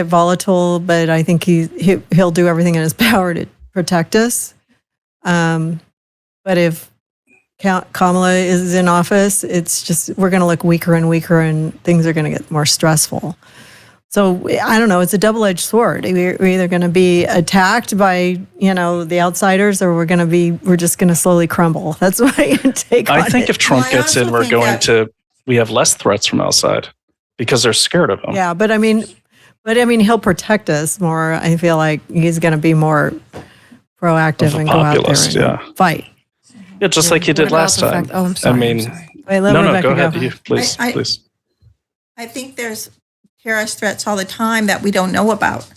volatile. But I think he'll do everything in his power to protect us. But if Kamala is in office, it's just, we're going to look weaker and weaker and things are going to get more stressful. So I don't know, it's a double-edged sword. We're either going to be attacked by, the outsiders, or we're just going to slowly crumble. That's what I take on I think it. if Trump Well, I gets in, also we're think going that- to, we have less threats from outside because they're scared of him. Yeah, but I mean, he'll protect us more. I feel like he's going to be more proactive Of a and go out there populist, and fight. Yeah, just like you What did about last the time. fact- oh, I'm sorry. I mean, I'm sorry. Wait, let no, Rebecca go ahead. You, please, I- please. I think there's terrorist threats all the time that we don't know about,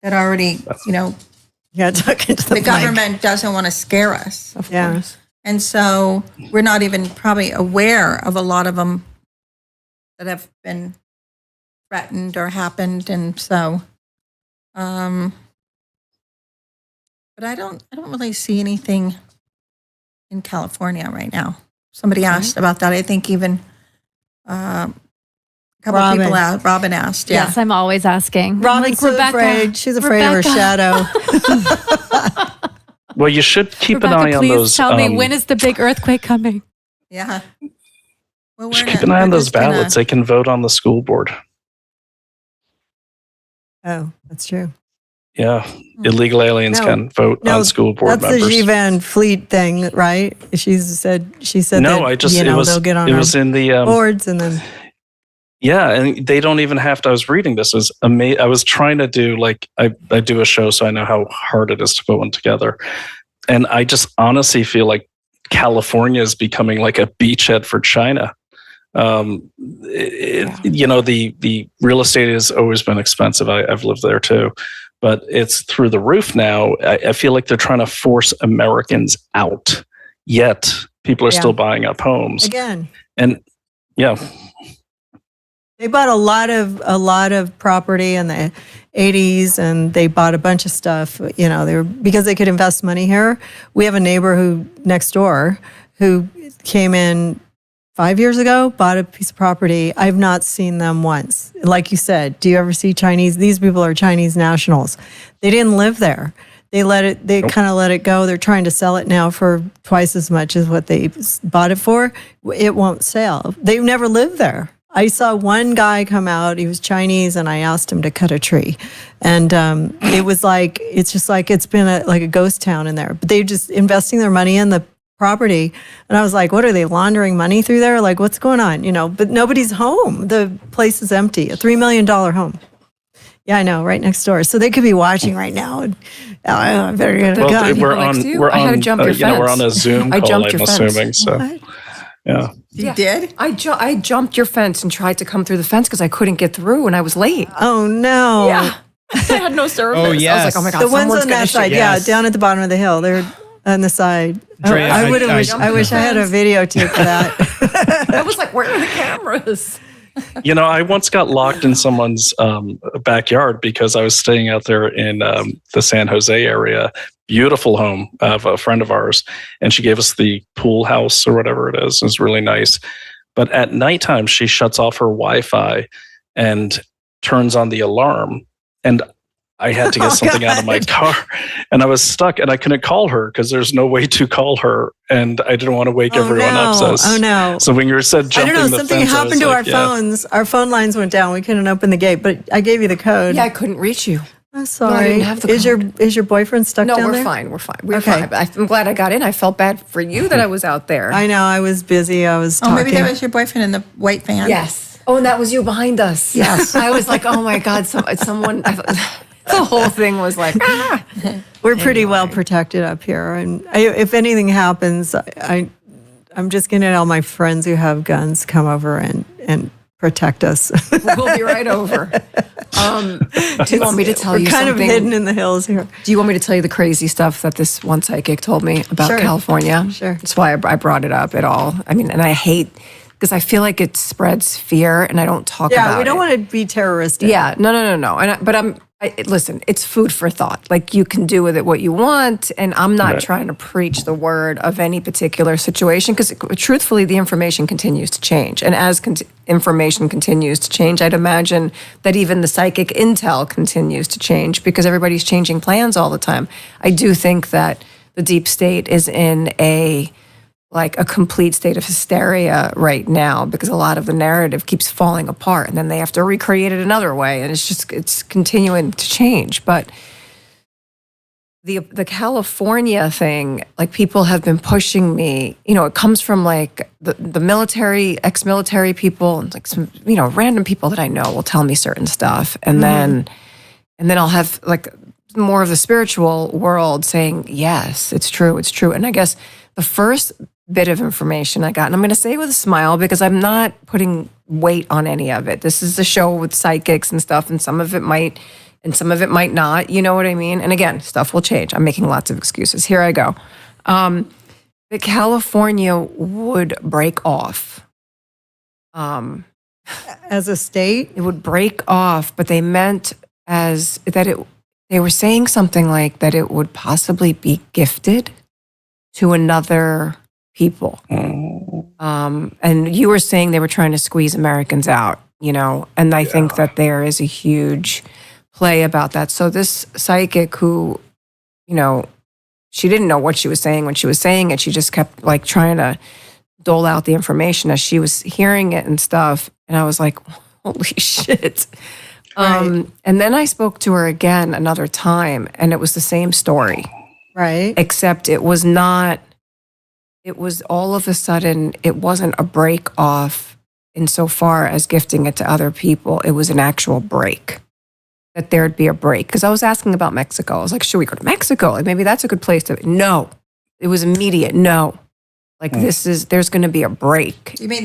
that already, Yeah, talking to the mic. government doesn't want to scare us. Of Yeah. course. And so we're not even probably aware of a lot of them that have been threatened or happened. And so, but I don't really see anything in California right now. Somebody asked about that. I think even a couple of people asked, Robin asked. Yeah. Yes, I'm always asking. Robin's so afraid. She's afraid of her shadow. Well, you should keep Rebecca, an eye on please those. tell me, when is the big earthquake coming? Yeah. Well, you should keep an eye on those ballots. They can vote on the school board. Oh, that's true. Yeah, illegal aliens No. can vote No, on school board That's members. the G Van Fleet thing, right? She said No, that, I just it was, they'll get on it our was in the boards and then yeah, and they don't even have to. I was reading this. It was amazing. I was trying to do I do a show, so I know how hard it is to put one together. And I just honestly feel like California is becoming like a beachhead for China. The real estate has always been expensive. I've lived there too, but it's through the roof now. I feel like they're trying to force Americans out, yet people are Yeah. still buying up homes. again. And yeah, They bought a lot of property in the 80s, and they bought a bunch of stuff. Because they could invest money here. We have a neighbor next door who came in 5 years ago, bought a piece of property. I've not seen them once. Like you said, do you ever see Chinese? These people are Chinese nationals. They didn't live there. They kind of let it go. They're trying to sell it now for twice as much as what they bought it for. It won't sell. They've never lived there. I saw one guy come out. He was Chinese, and I asked him to cut a tree, and it was like it's been like a ghost town in there. But they're just investing their money in the property, and I was like, "What are they laundering money through there? Like, what's going on?" But nobody's home. The place is empty. A $3 million home. Yeah, I know, right next door. So they could be watching right now. And I better get a well, gun. we're next on. to you? We're I had to on. jump your we're on a fence. Zoom I call. jumped I'm your fence. assuming so. What? Yeah. You did? I jumped your fence and tried to come through the fence because I couldn't get through and I was late. Oh no! Yeah. I had no service. Oh, I was yes. like, oh my God, The ones someone's on gonna that shoot side, me. Yes. down at the bottom of the hill. They're on the side. Drea, I would have I- wished. I wish I had a videotape for that. I was like, where are the cameras? I once got locked in someone's backyard because I was staying out there in the San Jose area. Beautiful home of a friend of ours. And she gave us the pool house or whatever it is. It was really nice. But at nighttime, she shuts off her Wi-Fi and turns on the alarm. And I had to get something out of my car. And I was stuck and I couldn't call her because there's no way to call her. And I didn't want to wake everyone up. Oh no! So when you said I jumping don't know. the Something fence, I happened was to like, our phones. Our phone lines went down. We couldn't open the gate, but I gave you the code. Yeah, I couldn't reach you. I'm sorry. No, I didn't have the code. Is your boyfriend stuck No, down we're there? fine. We're fine. We're Okay. fine. But I'm glad I got in. I felt bad for you that I was out there. I know. I was busy. I was Oh, talking. maybe that was your boyfriend in the white van. Yes. Oh, and that was you behind us. Yes. I was like, oh my God, someone. The whole thing was like, ah. We're pretty well protected up here, and if anything happens, I'm just going to tell my friends who have guns come over and protect us. We'll be right over. Do you want me to tell you We're kind something? of hidden in the hills here. Do you want me to tell you the crazy stuff that this one psychic told me about Sure. California? Sure. That's why I brought it up at all. I mean, and I hate because I feel like it spreads fear, and I don't talk about it. Yeah, we don't want to be terroristic. Yeah, no. Listen, it's food for thought. Like, you can do with it what you want, and I'm not trying to preach the word of any particular situation, because truthfully, the information continues to change. And as information continues to change, I'd imagine that even the psychic intel continues to change, because everybody's changing plans all the time. I do think that the deep state is in a complete state of hysteria right now, because a lot of the narrative keeps falling apart, and then they have to recreate it another way, and it's continuing to change. But the California thing, like, people have been pushing me, it comes from like the military, ex-military people, and like some, random people that I know will tell me certain stuff. And then I'll have like more of the spiritual world saying, yes, it's true. And I guess the first bit of information I got, and I'm going to say it with a smile, because I'm not putting weight on any of it. This is a show with psychics and stuff, and some of it might, and some of it might not. You know what I mean? And again, stuff will change. I'm making lots of excuses. Here I go. That California would break off. As a state? It would break off, but they meant as that they were saying something like that it would possibly be gifted to another people. And you were saying they were trying to squeeze Americans out, and I think that there is a huge play about that. So this psychic who, she didn't know what she was saying when she was saying it. She just kept like trying to dole out the information as she was hearing it and stuff. And I was like, holy shit. Right. And then I spoke to her again another time, and it was the same story. Right. Except it was not. It was all of a sudden, it wasn't a break off insofar as gifting it to other people. It was an actual break, that there'd be a break. Because I was asking about Mexico. I was like, should we go to Mexico? Like, maybe that's a good place to. No, it was immediate. No, like there's going to be a break. You mean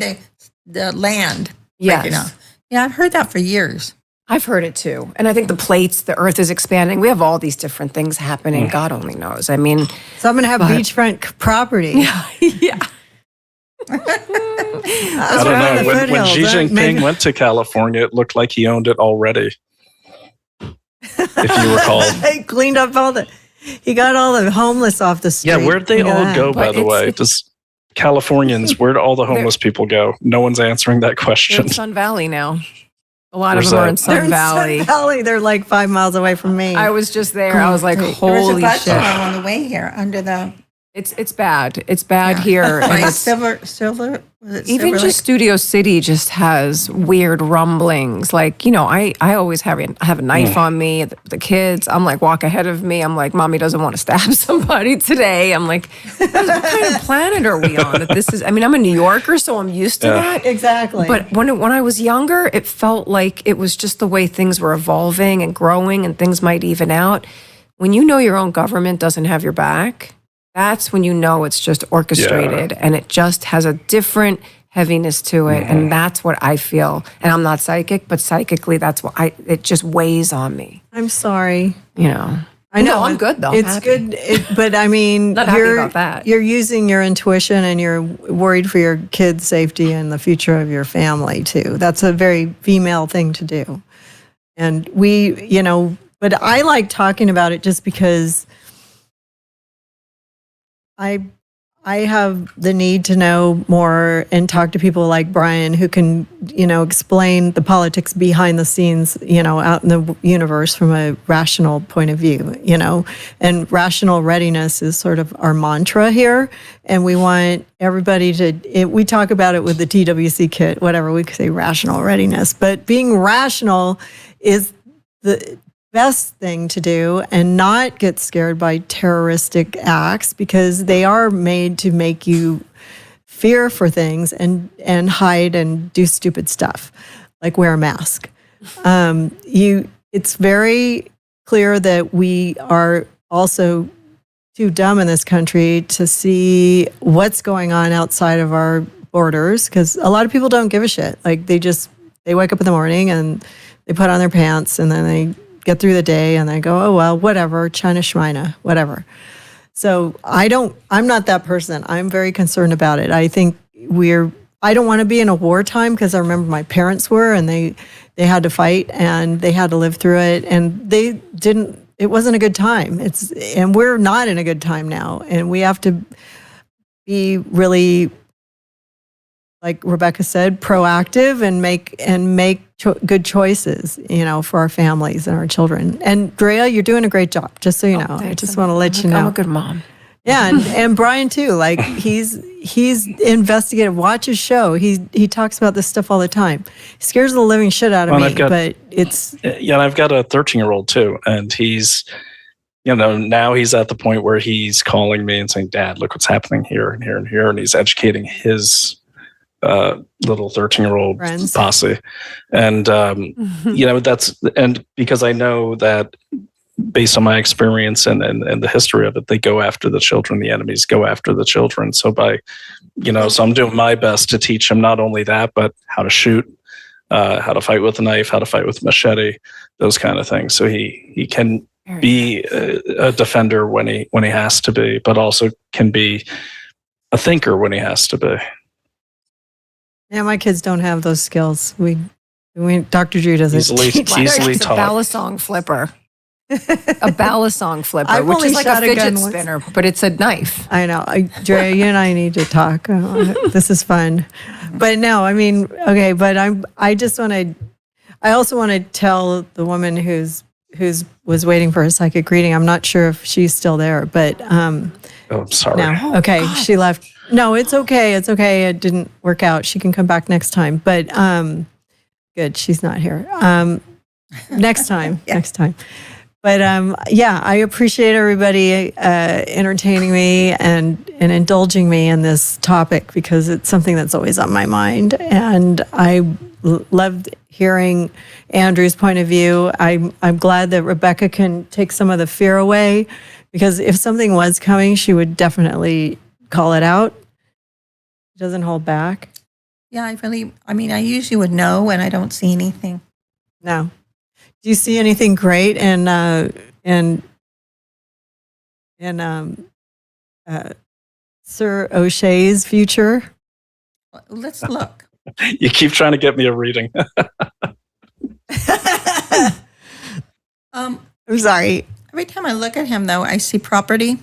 the land? Yes. breaking off. Yeah, I've heard that for years. I've heard it too. And I think the plates, the earth is expanding. We have all these different things happening. God only knows. I mean, so I'm going to have beachfront property. Yeah. I don't know. When Xi Jinping went to California, it looked like he owned it already. If you recall. He cleaned up he got all the homeless off the street. Yeah, where'd they all go, by the way? Does Californians, where'd all the homeless people go? No one's answering that question. They're in Sun Valley now. A lot Where's of them are in that? Sun Valley. Sun Valley. They're like 5 miles away from me. I was just there. I was like, There was a holy bus shit. on the way here under the It's bad. It's bad here. And right, it's, silver. Was it even Silver just Lake? Studio City just has weird rumblings. Like, I always have a knife on me. The kids, I'm like, walk ahead of me. I'm like, mommy doesn't want to stab somebody today. I'm like, what kind of planet are we on? That this is. I mean, I'm a New Yorker, so I'm used to that. Exactly. But when I was younger, it felt like it was just the way things were evolving and growing, and things might even out. When you know your own government doesn't have your back, that's when you know it's just orchestrated, and it just has a different heaviness to it. And that's what I feel. And I'm not psychic, but psychically, that's what it just weighs on me. I'm sorry. I know. I'm good though. It's Happy. good, but I mean, Not happy about that. You're using your intuition, and you're worried for your kids' safety and the future of your family too. That's a very female thing to do. And but I like talking about it just because I have the need to know more and talk to people like Brian, who can, explain the politics behind the scenes, out in the universe from a rational point of view, and rational readiness is sort of our mantra here. And we want everybody we talk about it with the TWC kit, whatever, we could say rational readiness, but being rational is the best thing to do, and not get scared by terroristic acts, because they are made to make you fear for things and hide and do stupid stuff, like wear a mask. It's very clear that we are also too dumb in this country to see what's going on outside of our borders, because a lot of people don't give a shit. Like they wake up in the morning and they put on their pants, and then they get through the day and they go, oh, well, whatever, China Schmina, whatever. So I'm not that person. I'm very concerned about it. I think we're I don't want to be in a wartime because I remember my parents were, and they had to fight and they had to live through it, and it wasn't a good time. And we're not in a good time now, and we have to be really, like Rebecca said, proactive and make good choices, for our families and our children. And Drea, you're doing a great job, just so you know. I just want to let you know. I'm a good mom. Yeah, and Brian too. Like he's investigative. Watch his show. He talks about this stuff all the time. He scares the living shit out of me. But it's and I've got a 13-year-old too, and he's, now he's at the point where he's calling me and saying, "Dad, look what's happening here and here and here," and he's educating his little 13-year-old friends. Posse, and and because I know that, based on my experience and the history of it, they go after the children. The enemies go after the children. So so I'm doing my best to teach him not only that, but how to shoot, how to fight with a knife, how to fight with a machete, those kind of things. So he can be a defender when he has to be, but also can be a thinker when he has to be. Yeah, my kids don't have those skills. Dr. Drew doesn't. Easily It's a taught. balisong flipper. A balisong flipper, I've which only is like shot a a gun fidget once. spinner, but it's a knife. I know. Drea, you and I need to talk. This is fun. But no, I mean, okay, but I also want to tell the woman who's was waiting for her psychic reading. I'm not sure if she's still there, but I'm sorry. no. Okay, she left. No, it's okay. It's okay. It didn't work out. She can come back next time. But good, she's not here. Next time. Next time. But I appreciate everybody entertaining me and indulging me in this topic, because it's something that's always on my mind. And I loved hearing Andrew's point of view. I'm glad that Rebecca can take some of the fear away, because if something was coming, she would definitely call it out. She doesn't hold back. Yeah, I usually would know when I don't see anything. No. Do you see anything great in Sir O'Shea's future? Let's look. You keep trying to get me a reading. I'm sorry. Every time I look at him, though, I see property,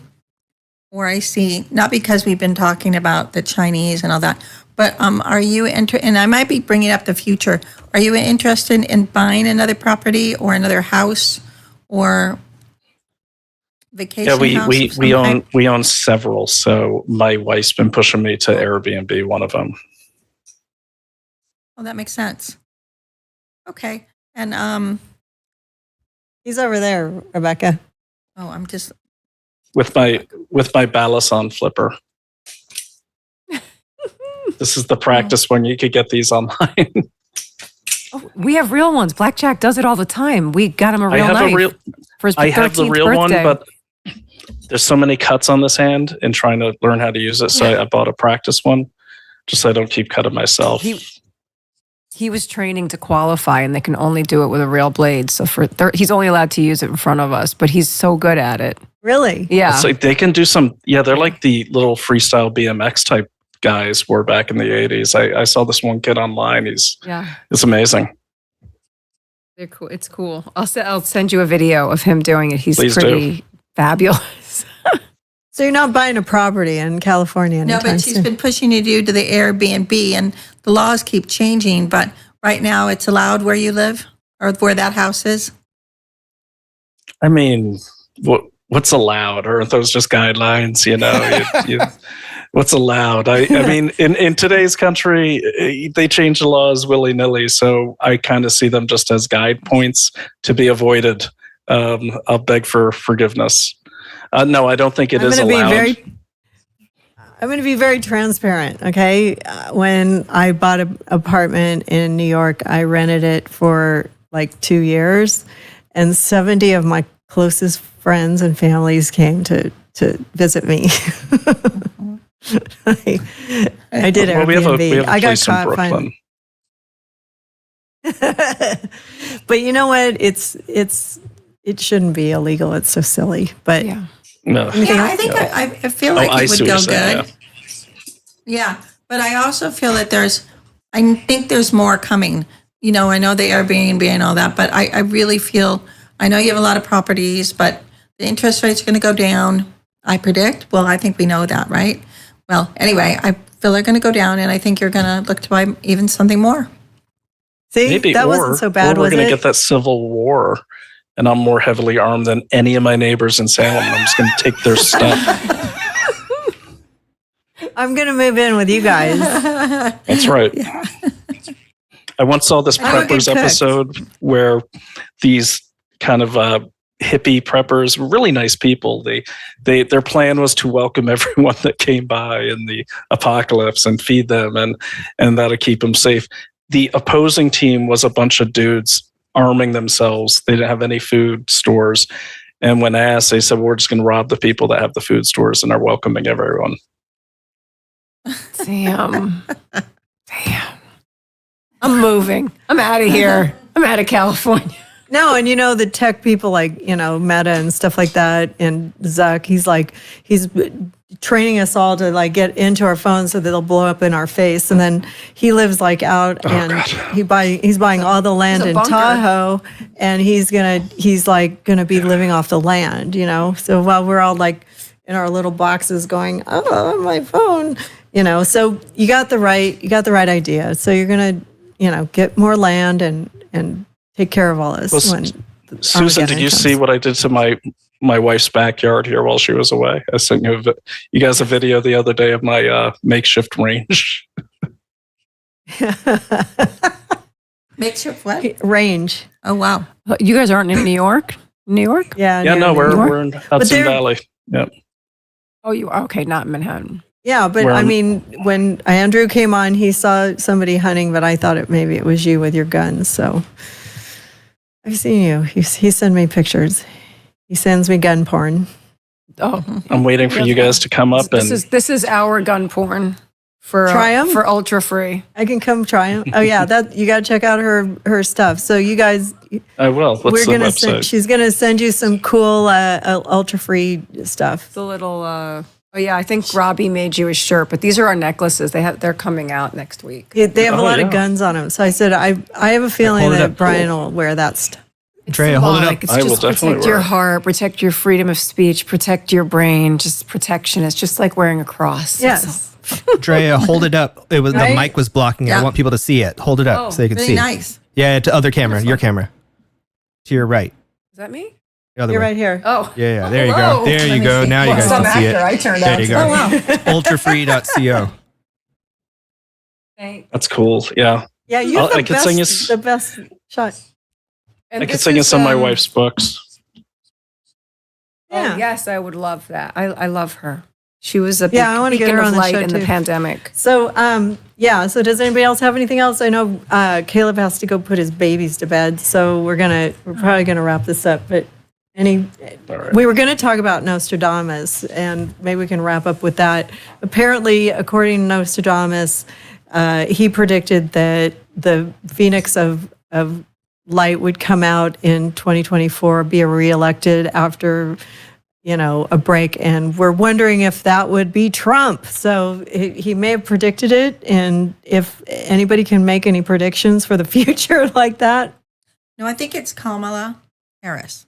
or I see, not because we've been talking about the Chinese and all that, but are you and I might be bringing up the future. Are you interested in buying another property or another house or vacation house? Yeah, we own several. So my wife's been pushing me to Airbnb, one of them. Oh, that makes sense. Okay, and He's over there, Rebecca. oh, I'm just with my balisong flipper. This is the practice one. You could get these online. Oh, we have real ones. Blackjack does it all the time. We got him a real knife for his 13th I have the real birthday. one, but there's so many cuts on this hand and trying to learn how to use it. So I bought a practice one just so I don't keep cutting myself. He was training to qualify, and they can only do it with a real blade. So he's only allowed to use it in front of us, but he's so good at it. Really? Yeah. It's like they can do some, they're like the little freestyle BMX type guys were back in the 80s. I saw this one kid online. It's amazing. They're cool. It's cool. I'll send you a video of him doing it. He's Please pretty fabulous. So you're not buying a property in California no, anytime but she's soon? been pushing you to do the Airbnb, and the laws keep changing. But right now, it's allowed where you live or where that house is. I mean, what's allowed? Or are those just guidelines? What's allowed? I mean, in today's country, they change the laws willy-nilly. So I kind of see them just as guide points to be avoided. I'll beg for forgiveness. No, I don't think it is allowed. I'm going to be very transparent, okay? When I bought an apartment in New York, I rented it for like 2 years, and 70 of my closest friends and families came to visit me. I did Airbnb. We have a I got place in caught Brooklyn. But you know what? It shouldn't be illegal. It's so silly. But No. Yeah, I think I feel like it would see what go you're saying, good. Yeah, But I also feel that I think there's more coming. You know, I know the Airbnb and all that, but I really feel, I know you have a lot of properties, but the interest rates are going to go down, I predict. Well, I think we know that, right? Well, anyway, I feel they're going to go down, and I think you're going to look to buy even something more. See, Maybe, that wasn't so bad, or we're was going to it? get that civil war, and I'm more heavily armed than any of my neighbors in Salem. I'm just going to take their stuff. I'm going to move in with you guys. That's right. Yeah. I once saw this I would get preppers cooked. episode where these kind of hippie preppers, really nice people, their plan was to welcome everyone that came by in the apocalypse and feed them, and that'll keep them safe. The opposing team was a bunch of dudes arming themselves. They didn't have any food stores. And when asked, they said, we're just going to rob the people that have the food stores and are welcoming everyone. Damn. I'm moving. I'm out of here. I'm out of California. No, and the tech people like, Meta and stuff like that, and Zuck, he's training us all to like get into our phones so that they'll blow up in our face. And then he lives like out and he's buying all the land He's a in bunker. Tahoe, and he's gonna be living off the land, So while we're all like in our little boxes going, oh, my phone, so you got the right idea. So you're gonna, get more land and take care of all this. Well, when Susan, Armageddon did you comes. see what I did to my wife's backyard here while she was away? I sent you guys a video the other day of my makeshift range. Makeshift what? Range. Oh, wow. You guys aren't in New York? New York? Yeah. Yeah, near no, New York. we're in Hudson they're- Valley. Yeah. Oh, you are? Okay, not Manhattan. Yeah, but Where I I'm- mean, when Andrew came on, he saw somebody hunting, but I thought maybe it was you with your guns. So I've seen you. He sends me pictures. He sends me gun porn. Oh, I'm waiting for you guys to come up and this is our gun porn for Try 'em? for ultra free. I can come try him. Oh yeah, that you got to check out her stuff. So you guys, I will. What's the website? she's gonna send you some cool ultra free stuff. The little oh yeah, I think Robbie made you a shirt, but these are our necklaces. They're coming out next week. They have a Oh, lot yeah. of guns on them. So I said I have a feeling hold it that up. Brian will wear that stuff. Drea, hold it up. Symbolic. It's I will just definitely protect your wear it. heart, protect your freedom of speech, protect your brain. Just protection. It's just like wearing a cross. Yes. Drea, hold it up. It was Right? the mic was blocking it. I Yeah. want people to see it. Hold it up Oh, so they can Really see. nice. Yeah, to other camera, your camera. To your right. Is that me? The other You're way. right here. Oh. Yeah. There you Whoa. go. There Let you me go. see. Now you Well, guys some can see actor it. I turned There out. you go. Oh, wow. Ultrafree.co. Thank- That's cool. Yeah. Yeah, you have I could sing us- the best shot. And I could this sing in is, some of my wife's books. Yeah. Oh, yes, I would love that. I love her. She was a Yeah, I wanna get beacon her of on the light show, in the too. pandemic. So, so does anybody else have anything else? I know Kaleb has to go put his babies to bed, so we're probably gonna wrap this up. But we were gonna talk about Nostradamus, and maybe we can wrap up with that. Apparently, according to Nostradamus, he predicted that the phoenix of light would come out in 2024, be reelected after a break, and we're wondering if that would be Trump. So he may have predicted it, and if anybody can make any predictions for the future like that. No, I think it's Kamala Harris.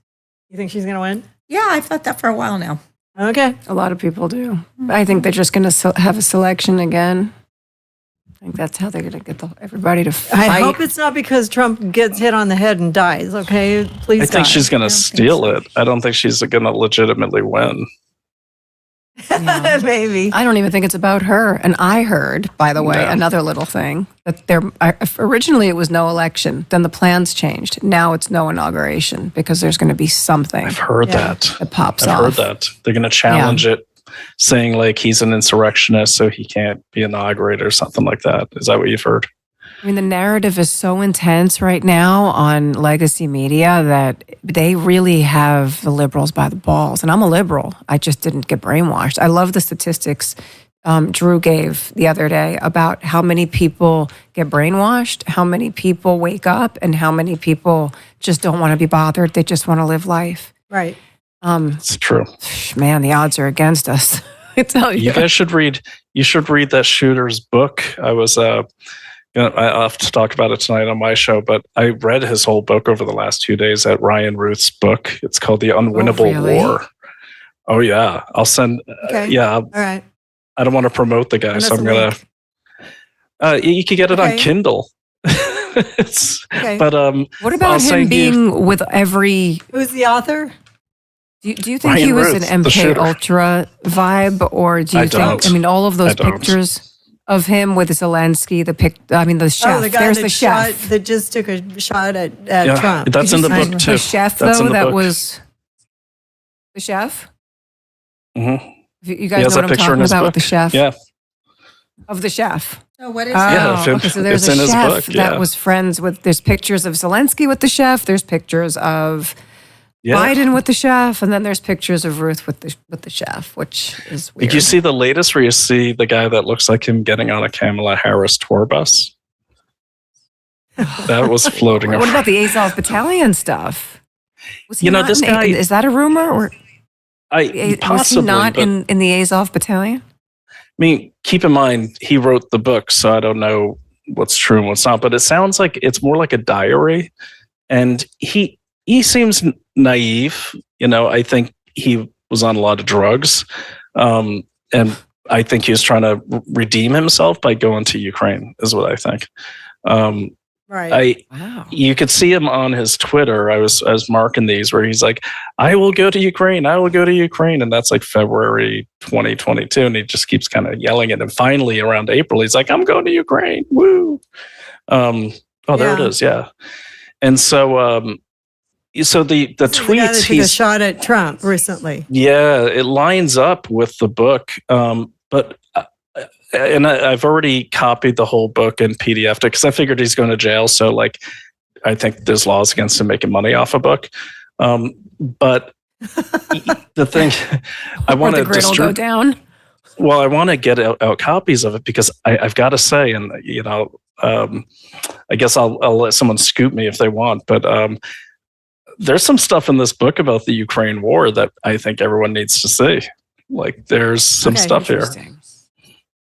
You think she's going to win? Yeah, I've thought that for a while now. Okay. A lot of people do. I think they're just going to have a selection again. I think that's how they're going to get everybody to fight. I hope it's not because Trump gets hit on the head and dies. Okay, please. I think die. she's going to don't think steal so. it. I don't think she's going to legitimately win. Maybe. I don't even think it's about her. And I heard, by the way, Yeah. another little thing that originally it was no election. Then the plans changed. Now it's no inauguration because there's going to be something I've heard Yeah. that. that pops I've off. heard that. They're going to challenge it, saying like he's an insurrectionist, so he can't be inaugurated or something like that. Is that what you've heard? I mean, the narrative is so intense right now on legacy media that they really have the liberals by the balls. And I'm a liberal. I just didn't get brainwashed. I love the statistics Drew gave the other day about how many people get brainwashed, how many people wake up, and how many people just don't want to be bothered. They just want to live life. Right. Um, It's true. Man, the odds are against us. I tell you. You guys should read. You should read that shooter's book. I was. I'll have to talk about it tonight on my show, but I read his whole book over the last 2 days at Ryan Ruth's book. It's called The Unwinnable really? War. Oh yeah, I'll send. Okay. Yeah, All right. I don't want to promote the guy, Send so us I'm a gonna. link. You can get it on Okay. Kindle. Okay. But What about I'll send him being with every? Who's the author? Do you think Ryan he was Ruth, an the MK shooter. Ultra vibe, or do you I think? don't. I mean, all of those I don't. pictures of him with Zelensky, the chef. Oh, the guy There's that the chef. that just took a shot at yeah, Trump. that's in the I book know. too. The chef, That's in though, the that book. was the chef. Mhm. You He guys has know that what I'm picture in talking his about book. with the chef? Yeah, Of the chef. So what is Oh, that? Yeah, if it- okay. So there's it's a in his chef book, that yeah. was friends with. There's pictures of Zelensky with the chef. There's pictures of yeah. Biden with the chef, and then there's pictures of Ruth with the chef, which is weird. Did you see the latest where you see the guy that looks like him getting on a Kamala Harris tour bus? That was floating What around. about the Azov Battalion stuff? Was he You know, not this in- guy- is that a rumor, or was Possibly, he not but, in the Azov Battalion? I mean, keep in mind, he wrote the book, so I don't know what's true and what's not, but it sounds like it's more like a diary. And he seems naive. I think he was on a lot of drugs. And I think he was trying to redeem himself by going to Ukraine, is what I think. Right. Wow. You could see him on his Twitter. I was marking these where he's like, I will go to Ukraine. I will go to Ukraine. And that's like February 2022. And he just keeps kind of yelling it. And finally around April, he's like, I'm going to Ukraine. Woo. There it Yeah. is. Yeah. And so, so the This is the guy that tweets, took a shot at Trump recently. yeah, it lines up with the book. And I've already copied the whole book in PDF because I figured he's going to jail. So, like, I think there's laws against him making money off a book. But the thing, I want Or to the grid will go down. Well, I want to get out copies of it because I've got to say, and I guess I'll let someone scoop me if they want, but there's some stuff in this book about the Ukraine war that I think everyone needs to see. Like, there's some Okay, stuff here. interesting.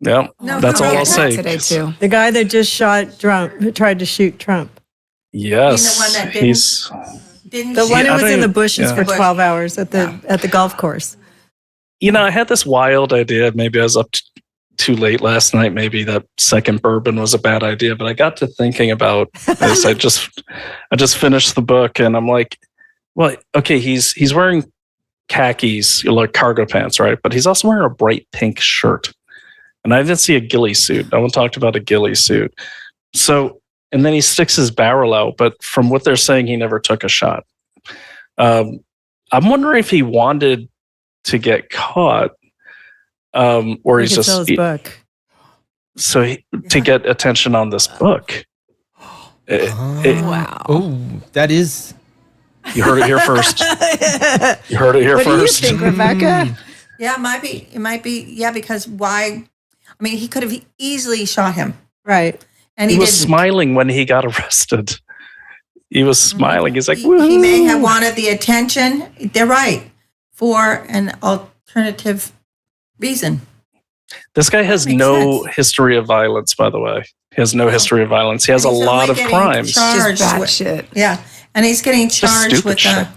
Yeah, No, that's no, all yeah, I'll that say. Today too. The guy that just shot Trump, who tried to shoot Trump. Yes, You know, one that didn't- he's. Didn't The she- one who I was don't in the even- bushes yeah. for 12 hours at the golf course. I had this wild idea. Maybe I was up too late last night. Maybe that second bourbon was a bad idea. But I got to thinking about this. I just finished the book, and I'm like, well, okay, he's wearing khakis, like cargo pants, right? But he's also wearing a bright pink shirt. And I didn't see a ghillie suit. No one talked about a ghillie suit. So, and then he sticks his barrel out. But from what they're saying, he never took a shot. I'm wondering if he wanted to get caught, or He he's could sell just his book. to get attention on this book. Wow. Oh, that is. You heard it here first. You heard it here What first. do you think, Rebecca? Yeah, it might be. It might be. Yeah, because why? I mean, he could have easily shot him, Right. and He he was didn't. smiling when he got arrested. He was smiling. He's like, He may "Woo." have wanted the attention. They're right, for an alternative reason. This guy has Makes no sense. history of violence, by the way. He has no history of violence. He has a And he's lot only of getting crimes. charged Just with- batshit. Yeah, and he's getting Just charged stupid with shit.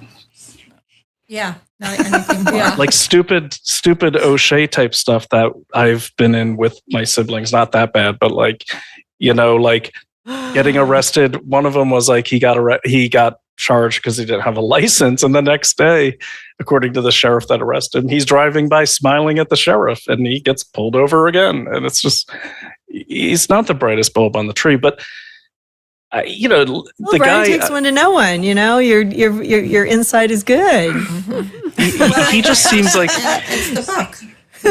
yeah, not anything more. Like stupid O'Shea type stuff that I've been in with my siblings. Not that bad, but like, like getting arrested. One of them was like he got charged because he didn't have a license, and the next day, according to the sheriff that arrested him, he's driving by smiling at the sheriff, and he gets pulled over again. And it's just, he's not the brightest bulb on the tree, but Well, the Brian guy takes one to know one. Your insight is good. he just seems like It's the book.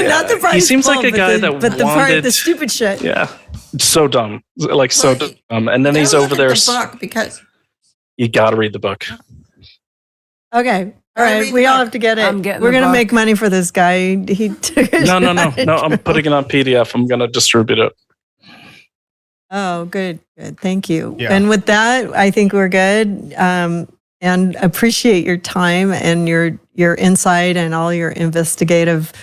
Not the he brightest seems like bulb, a but guy the, that but the part, wanted the stupid shit. yeah, so dumb, like so Well, dumb. And then Gotta he's look over at there. the book because You got to read the book. Okay. All Gotta right. read We the all book. have to get it. I'm getting We're the going to book. make money for this guy. He took a No. shot at I'm Trump. putting it on PDF. I'm going to distribute it. Oh, good. Good. Thank you. Yeah. And with that, I think we're good. And appreciate your time and your insight and all your investigative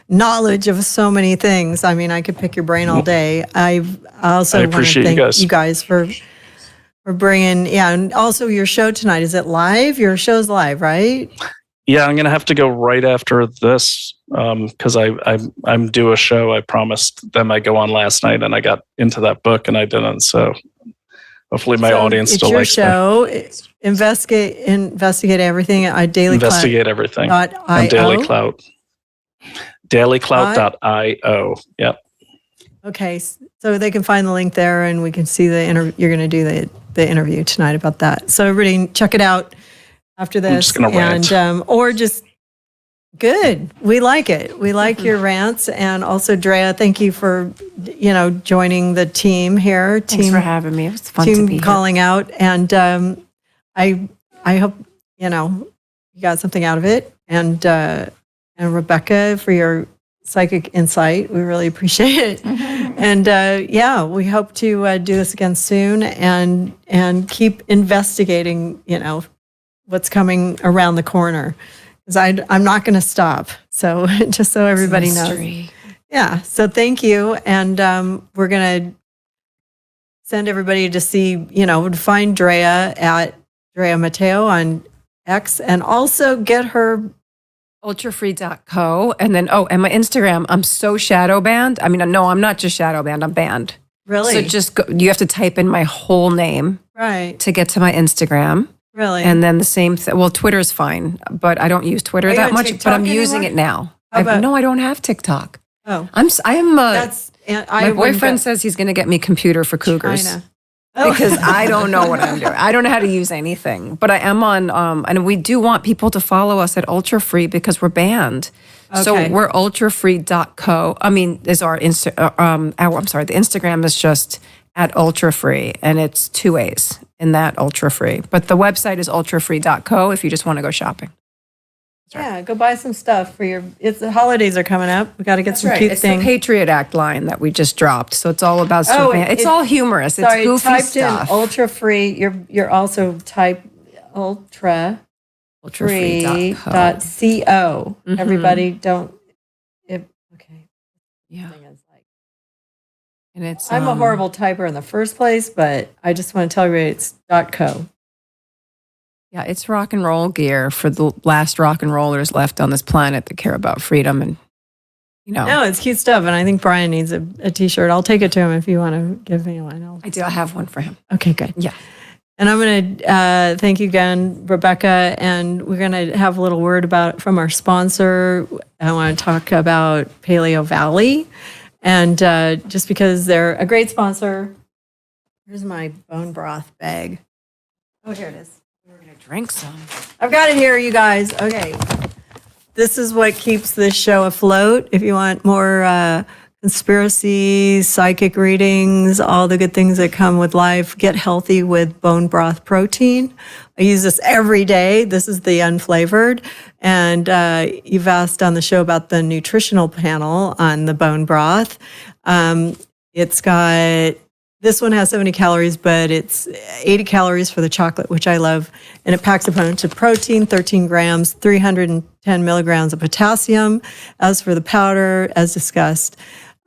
knowledge of so many things. I mean, I could pick your brain all day. I also want to appreciate thank you guys. for bringing, and also your show tonight. Is it live? Your show's live, right? Yeah, I'm going to have to go right after this because I'm due a show. I promised them I'd go on last night, and I got into that book, and I didn't. So hopefully my audience still likes me. It's your show. Investigate everything at Daily Investigate everything on Daily Clout. DailyClout.io. Yep. Okay, so they can find the link there, and we can see the interview. You're going to do the interview tonight about that. So everybody, check it out after this. I'm just going to rant. Or just good. We like it. We like your rants, and also Drea, thank you for joining the team here. Thanks for having me. It was fun to be here. Calling out, and I hope you got something out of it, and Rebecca for your psychic insight. We really appreciate it. And we hope to do this again soon and keep investigating, what's coming around the corner. Because I'm not going to stop. So just so everybody knows. Yeah. So thank you. And we're going to send everybody to see, to find Drea at Drea Matteo on X, and also get her ultrafree.co, and then and my Instagram. I'm so shadow banned. I mean, no, I'm not just shadow banned. I'm banned. Really? So just go, you have to type in my whole name to get to my Instagram. Really? And then the same thing. Well, Twitter's fine, but I don't use Twitter that much. TikTok but I'm using it now. No, I don't have TikTok. Oh, my boyfriend says he's going to get me computer for cougars. China. Because I don't know what I'm doing. I don't know how to use anything. But I am on, and we do want people to follow us at Ultra Free because we're banned. Okay. So we're ultrafree.co. I mean, is our the Instagram is just at Ultra Free, and it's 2 A's in that Ultra Free. But the website is ultrafree.co if you just want to go shopping. Yeah, go buy some stuff for the holidays are coming up. We got to get some cute it's things. The Patriot Act line that we just dropped. So it's all about it's all humorous. Sorry, it's goofy typed stuff. In Ultra Free. You're also type ultrafree.co. Mm-hmm. Everybody don't okay. Yeah. And it's I'm a horrible typer in the first place, but I just want to tell you it's .co. Yeah, it's rock and roll gear for the last rock and rollers left on this planet that care about freedom and, No, it's cute stuff, and I think Brian needs a T-shirt. I'll take it to him if you want to give me one. I do. I have one for him. Okay, good. Yeah. And I'm going to thank you again, Rebecca, and we're going to have a little word from our sponsor. I want to talk about Paleo Valley, and just because they're a great sponsor. Here's my bone broth bag. Oh, here it is. Drink some. I've got it here, you guys. Okay. This is what keeps this show afloat. If you want more conspiracy, psychic readings, all the good things that come with life, get healthy with bone broth protein. I use this every day. This is the unflavored. And you've asked on the show about the nutritional panel on the bone broth. This one has 70 calories, but it's 80 calories for the chocolate, which I love. And it packs a bunch of protein, 13 grams, 310 milligrams of potassium. As for the powder, as discussed,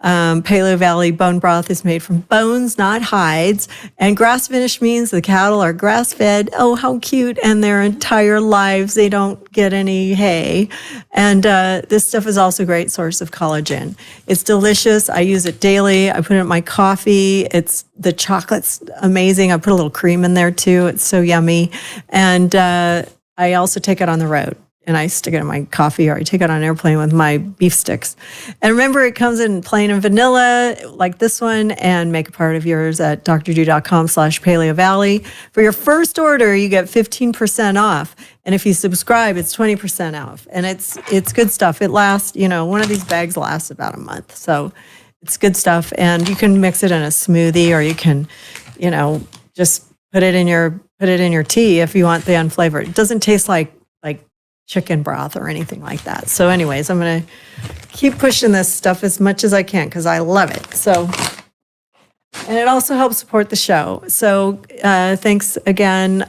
Paleo Valley bone broth is made from bones, not hides. And grass finished means the cattle are grass fed. Oh, how cute. And their entire lives, they don't get any hay. And this stuff is also a great source of collagen. It's delicious. I use it daily. I put it in my coffee. The chocolate's amazing. I put a little cream in there too. It's so yummy. And I also take it on the road. And I stick it in my coffee, or I take it on an airplane with my beef sticks. And remember, it comes in plain and vanilla, like this one, and make a part of yours at drdrew.com/Paleo Valley. For your first order, you get 15% off. And if you subscribe, it's 20% off. And it's good stuff. It lasts, one of these bags lasts about a month. So it's good stuff. And you can mix it in a smoothie, or you can, just put it in your tea if you want the unflavored. It doesn't taste like chicken broth or anything like that. So anyways, I'm going to keep pushing this stuff as much as I can because I love it. So, and it also helps support the show. So thanks again.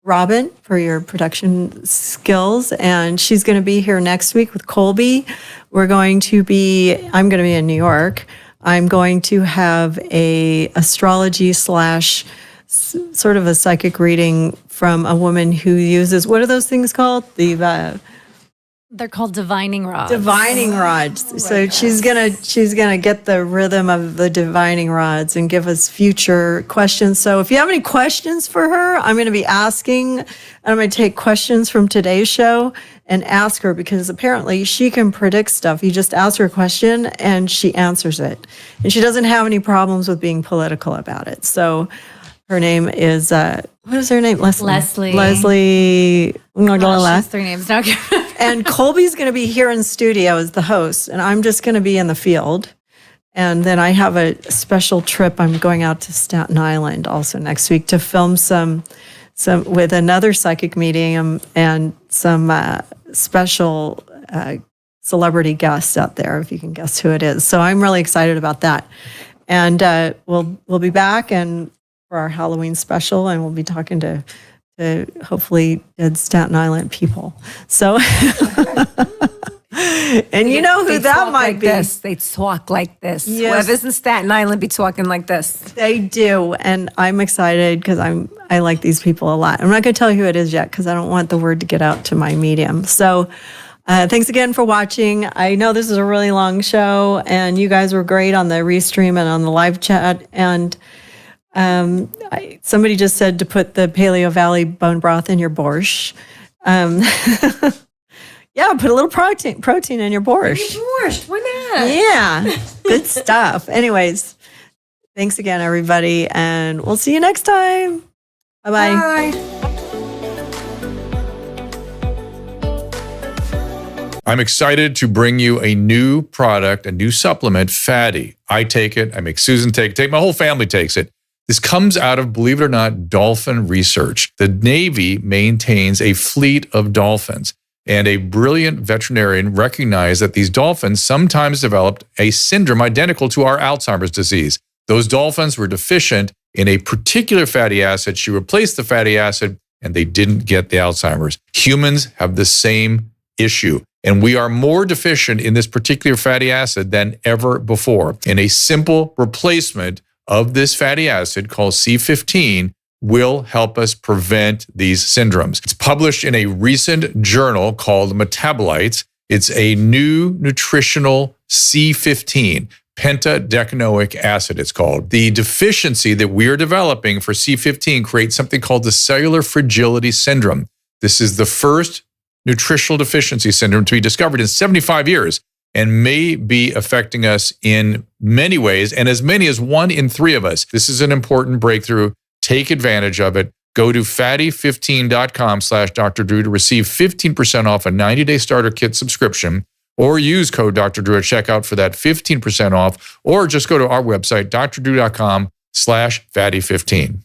Robin for your production skills. And she's going to be here next week with Colby. I'm going to be in New York. I'm going to have a astrology / sort of a psychic reading from a woman who uses, what are those things called? They're called divining rods. Divining rods. So she's gonna get the rhythm of the divining rods and give us future questions. So if you have any questions for her, I'm gonna be asking, and I'm gonna take questions from today's show and ask her, because apparently she can predict stuff. You just ask her a question and she answers it. And she doesn't have any problems with being political about it. So her name is, what is her name? Leslie. Leslie. She's 3 names now. And Colby's going to be here in studio as the host, and I'm just going to be in the field. And then I have a special trip. I'm going out to Staten Island also next week to film some with another psychic medium and some special celebrity guests out there, if you can guess who it is. So I'm really excited about that. And we'll be back and for our Halloween special, and we'll be talking to hopefully dead Staten Island people. So, and you know who that might be. They talk like this. Yes. Whoever's in Staten Island be talking like this. They do, and I'm excited because I like these people a lot. I'm not going to tell you who it is yet because I don't want the word to get out to my medium. So, thanks again for watching. I know this is a really long show, and you guys were great on the restream and on the live chat. And somebody just said to put the Paleo Valley bone broth in your borscht. Yeah, put a little protein in your borscht. Borscht, why not? Yeah, good stuff. Anyways, thanks again, everybody, and we'll see you next time. Bye-bye. Bye. I'm excited to bring you a new product, a new supplement, Fatty. I take it. I make Susan take it. My whole family takes it. This comes out of, believe it or not, dolphin research. The Navy maintains a fleet of dolphins, and a brilliant veterinarian recognized that these dolphins sometimes developed a syndrome identical to our Alzheimer's disease. Those dolphins were deficient in a particular fatty acid. She replaced the fatty acid, and they didn't get the Alzheimer's. Humans have the same issue, and we are more deficient in this particular fatty acid than ever before. And a simple replacement of this fatty acid called C15 will help us prevent these syndromes. It's published in a recent journal called Metabolites. It's a new nutritional C15, pentadecanoic acid it's called. The deficiency that we are developing for C15 creates something called the cellular fragility syndrome. This is the first nutritional deficiency syndrome to be discovered in 75 years. And may be affecting us in many ways, and as many as 1 in 3 of us. This is an important breakthrough. Take advantage of it. Go to fatty15.com/Dr. Drew to receive 15% off a 90-day starter kit subscription, or use code Dr. Drew at checkout for that 15% off, or just go to our website, drdrew.com/fatty15.